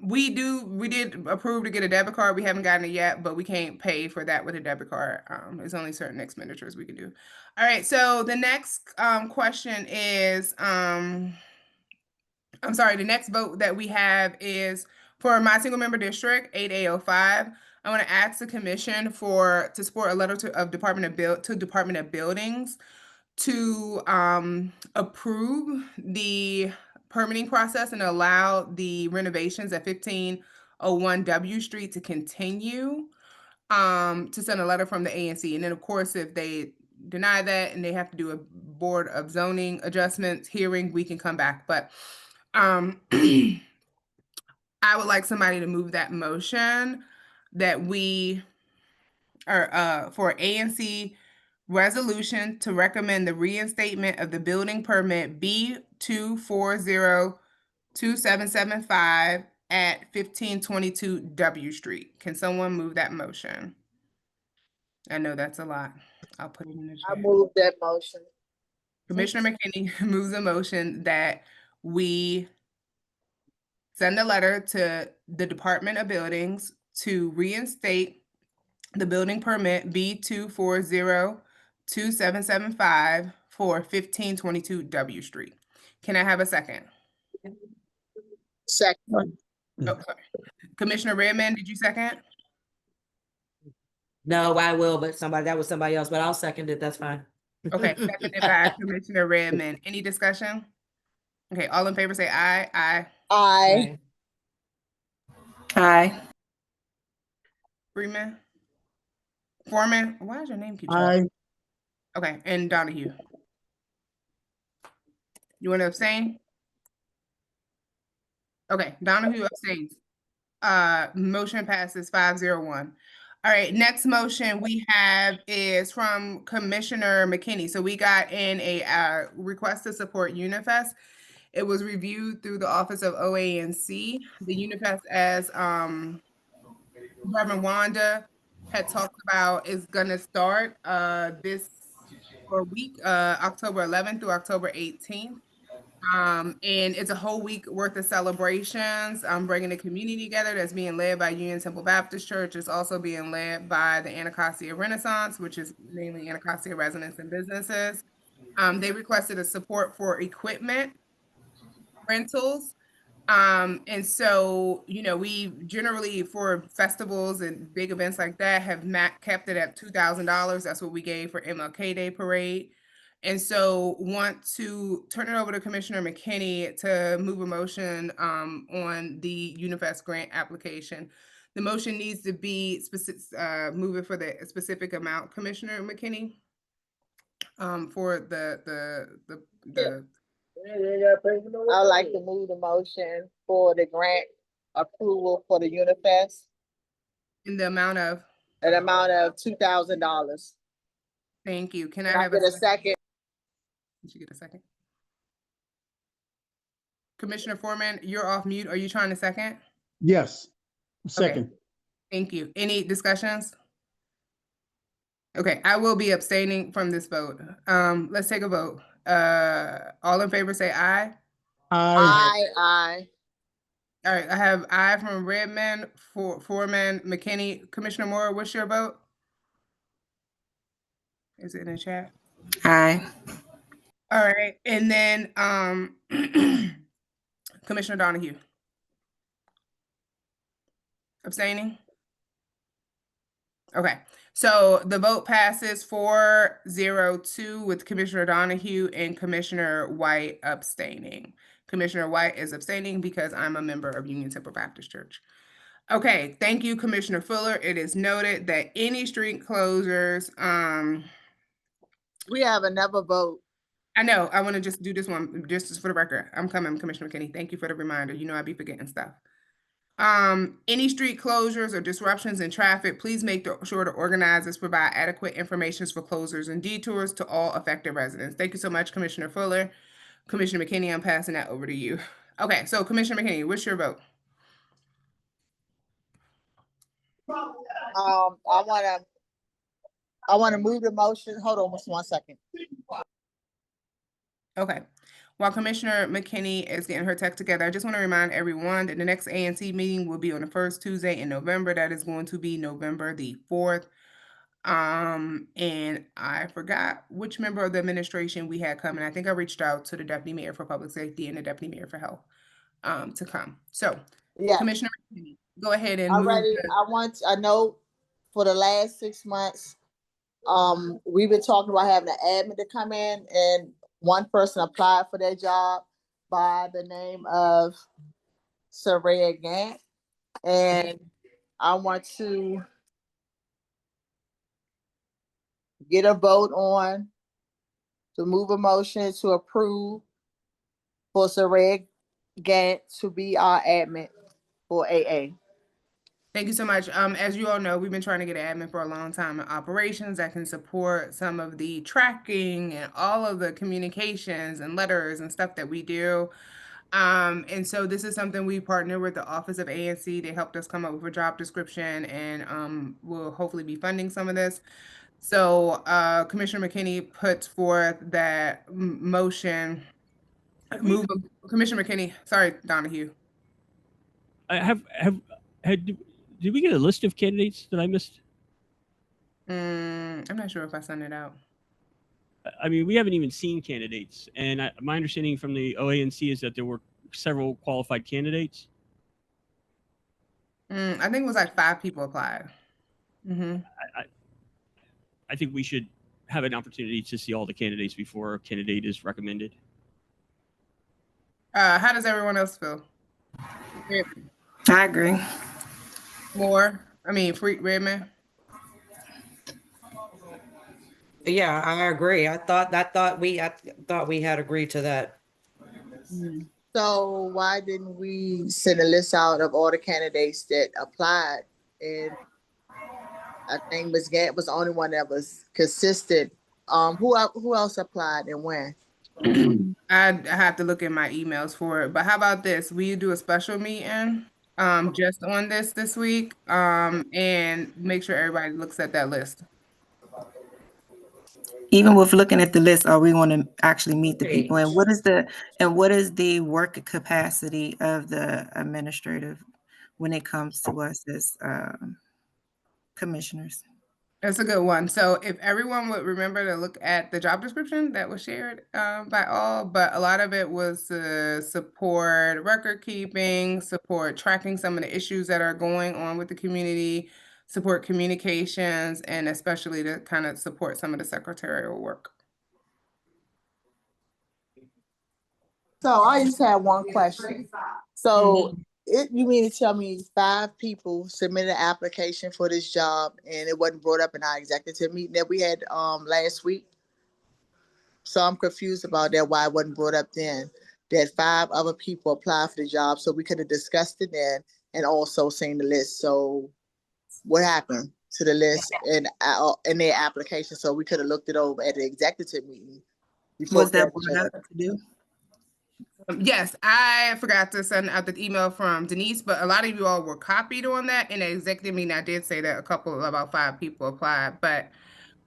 we did approve to get a debit card. We haven't gotten it yet, but we can't pay for that with a debit card. There's only certain expenditures we can do. All right, so the next question is, I'm sorry, the next vote that we have is for my single member district, 8A05. I want to ask the commission to support a letter to Department of Buildings to approve the permitting process and allow the renovations at 1501 W Street to continue, to send a letter from the ANC. And then, of course, if they deny that and they have to do a Board of Zoning adjustments hearing, we can come back. But I would like somebody to move that motion that we are for ANC resolution to recommend the reinstatement of the building permit B2402775 at 1522 W Street. Can someone move that motion? I know that's a lot. I'll put it in the I chat. move that motion. Commissioner McKinney moves a motion that we send a letter to the Department of Buildings to reinstate the building permit B2402775 for 1522 W Street. Can I have a second? Second. Oh, sorry. Commissioner Redmond, did you second? No, I will, but that was somebody else, but I'll second it. That's fine. Okay, seconded by Commissioner Redmond. Any discussion? Okay, all in favor say aye. Aye. Aye. Aye. Freeman? Foreman? Why is your name keep Aye. changing? Okay, and Donohue. You want to abstain? Okay, Donohue abstains. Motion passes 501. All right, next motion we have is from Commissioner McKinney. So we got in a request to support UniFest. It was reviewed through the Office of OANC. The UniFest, as Reverend Wanda had talked about, is gonna start this week, October 11th through October 18th. And it's a whole week worth of celebrations. Bringing the community together. That's being led by Union Temple Baptist Church. It's also being led by the Anacostia Renaissance, which is mainly Anacostia residents and businesses. They requested a support for equipment rentals. And so, we generally, for festivals and big events like that, have kept it at $2,000. That's what we gave for MLK Day Parade. And so want to turn it over to Commissioner McKinney to move a motion on the UniFest grant application. The motion needs to be move it for the specific amount, Commissioner McKinney, for the I'd like to move the motion for the grant approval for the UniFest. In the amount of? An amount of $2,000. Thank you. Can Can I have get a second? Did you get a second? Commissioner Foreman, you're off mute. Are you trying to second? Yes. Second. Okay. Thank you. Any discussions? Okay, I will be abstaining from this vote. Let's take a vote. All in favor say aye. Aye. Aye. All right, I have aye from Redmond, Foreman, McKinney. Commissioner Moore, what's your vote? Is it in the chat? Aye. All right, and then Commissioner Donohue. Abstaining? Okay, so the vote passes 4-0-2 with Commissioner Donohue and Commissioner White abstaining. Commissioner White is abstaining because I'm a member of Union Temple Baptist Church. Okay, thank you, Commissioner Fuller. It is noted that any street closures, we have another vote. I know, I want to just do this one, just for the record. I'm coming, Commissioner McKinney. Thank you for the reminder. You know, I be forgetting stuff. Any street closures or disruptions in traffic, please make sure the organizers provide adequate information for closures and detours to all affected residents. Thank you so much, Commissioner Fuller. Commissioner McKinney, I'm passing that over to you. Okay, so Commissioner McKinney, what's your vote? I wanna move the motion. Hold on just 1 second. Okay. while Commissioner McKinney is getting her tech together, I just want to remind everyone that the next ANC meeting will be on the first Tuesday in November. That is going to be November the 4th. And I forgot which member of the administration we had coming. I think I reached out to the Deputy Mayor for Public Safety and the Deputy Mayor for Health to come. So, Yeah. Commissioner McKinney, go ahead and Already, move. I know for the last 6 months, we've been talking about having an admin to come in, and one person applied for that job by the name of Saraya Gant. And I want to get a vote on to move a motion to approve for Saraya Gant to be our admin for AA. Thank you so much. As you all know, we've been trying to get an admin for a long time in operations that can support some of the tracking and all of the communications and letters and stuff that we do. And so this is something we partner with the Office of ANC. They helped us come up with a job description, and we'll hopefully be funding some of this. So Commissioner McKinney puts forth that motion. Commissioner McKinney, sorry, Donohue. Did we get a list of candidates that I missed? I'm not sure if I sent it out. I mean, we haven't even seen candidates, and my understanding from the OANC is that there were several qualified candidates. I think it was like 5 people applied. I think we should have an opportunity to see all the candidates before a candidate is recommended. How does everyone else feel? I agree. Redmond. Yeah, I agree. I thought we had agreed to that. So why didn't we send a list out of all the candidates that applied? And I think Ms. Gant was the only one that was consistent. Who else applied and when? I have to look at my emails for it. But how about this? Will you do a special meeting just on this week and make sure everybody looks at that list? Even with looking at the list, are we going to actually meet the people? And what is the work capacity of the administrative when it comes to us as commissioners? That's a good one. So if everyone would remember to look at the job description that was shared by all, but a lot of it was to support record keeping, support tracking some of the issues that are going on with the community, support communications, and especially to kind of support some of the secretarial work. So I just had one question. So you mean to tell me 5 people submitted an application for this job and it wasn't brought up in our executive meeting that we had last week? So I'm confused about that, why it wasn't brought up then. That 5 other people applied for the job, so we could have discussed it then and also seen the list. So what happened to the list and in their application? So we could have looked it over at the executive meeting. Was that brought up to do? Yes, I forgot to send out the email from Denise, but a lot of you all were copied on that. In the executive meeting, I did say that about 5 people applied, but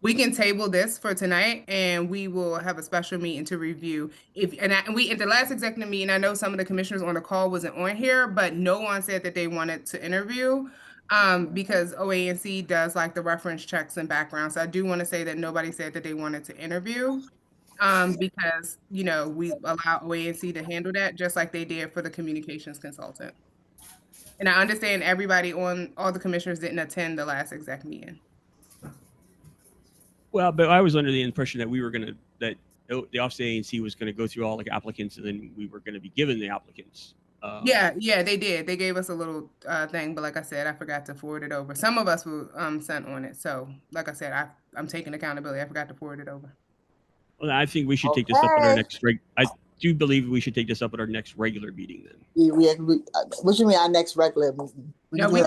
we can table this for tonight and we will have a special meeting to review. At the last executive meeting, I know some of the commissioners on the call wasn't on here, but no one said that they wanted to interview because OANC does like the reference checks and background. So I do want to say that nobody said that they wanted to interview. Because, we allow OANC to handle that just like they did for the communications consultant. And I understand everybody all the commissioners didn't attend the last exec meeting. Well, but I was under the impression that that the Office of ANC was going to go through all the applicants and then we were going to be given the applicants. Yeah, they did. They gave us a little thing, but like I said, I forgot to forward it over. Some of us were sent on it. So like I said, I'm taking accountability. I forgot to forward it over. Well, I think we should take this up at our next I do believe we should take this up at our next regular meeting then. What you mean our next regular meeting? No, we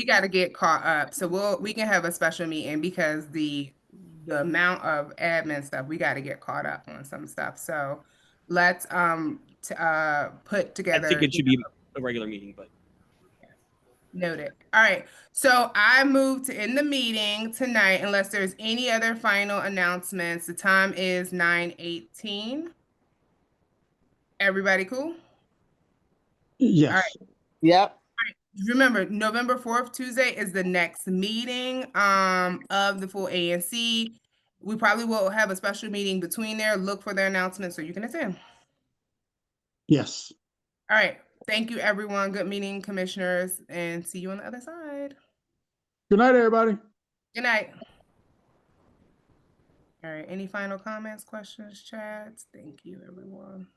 gotta get caught up. So we can have a special meeting because the amount of admin stuff, we gotta get caught up on some stuff. So let's put together. I think it should be a regular meeting, but noted. All right. So I move to end the meeting tonight unless there's any other final announcements. The time is 9:18. Everybody cool? All Yes. right. Yep. Remember, November 4th, Tuesday is the next meeting of the full ANC. We probably will have a special meeting between there. Look for their announcement so you can attend. Yes. All right. Thank you, everyone. Good meeting, commissioners, and see you on the other side. Good night, everybody. Good night. All right. Any final comments, questions, chats? Thank you, everyone.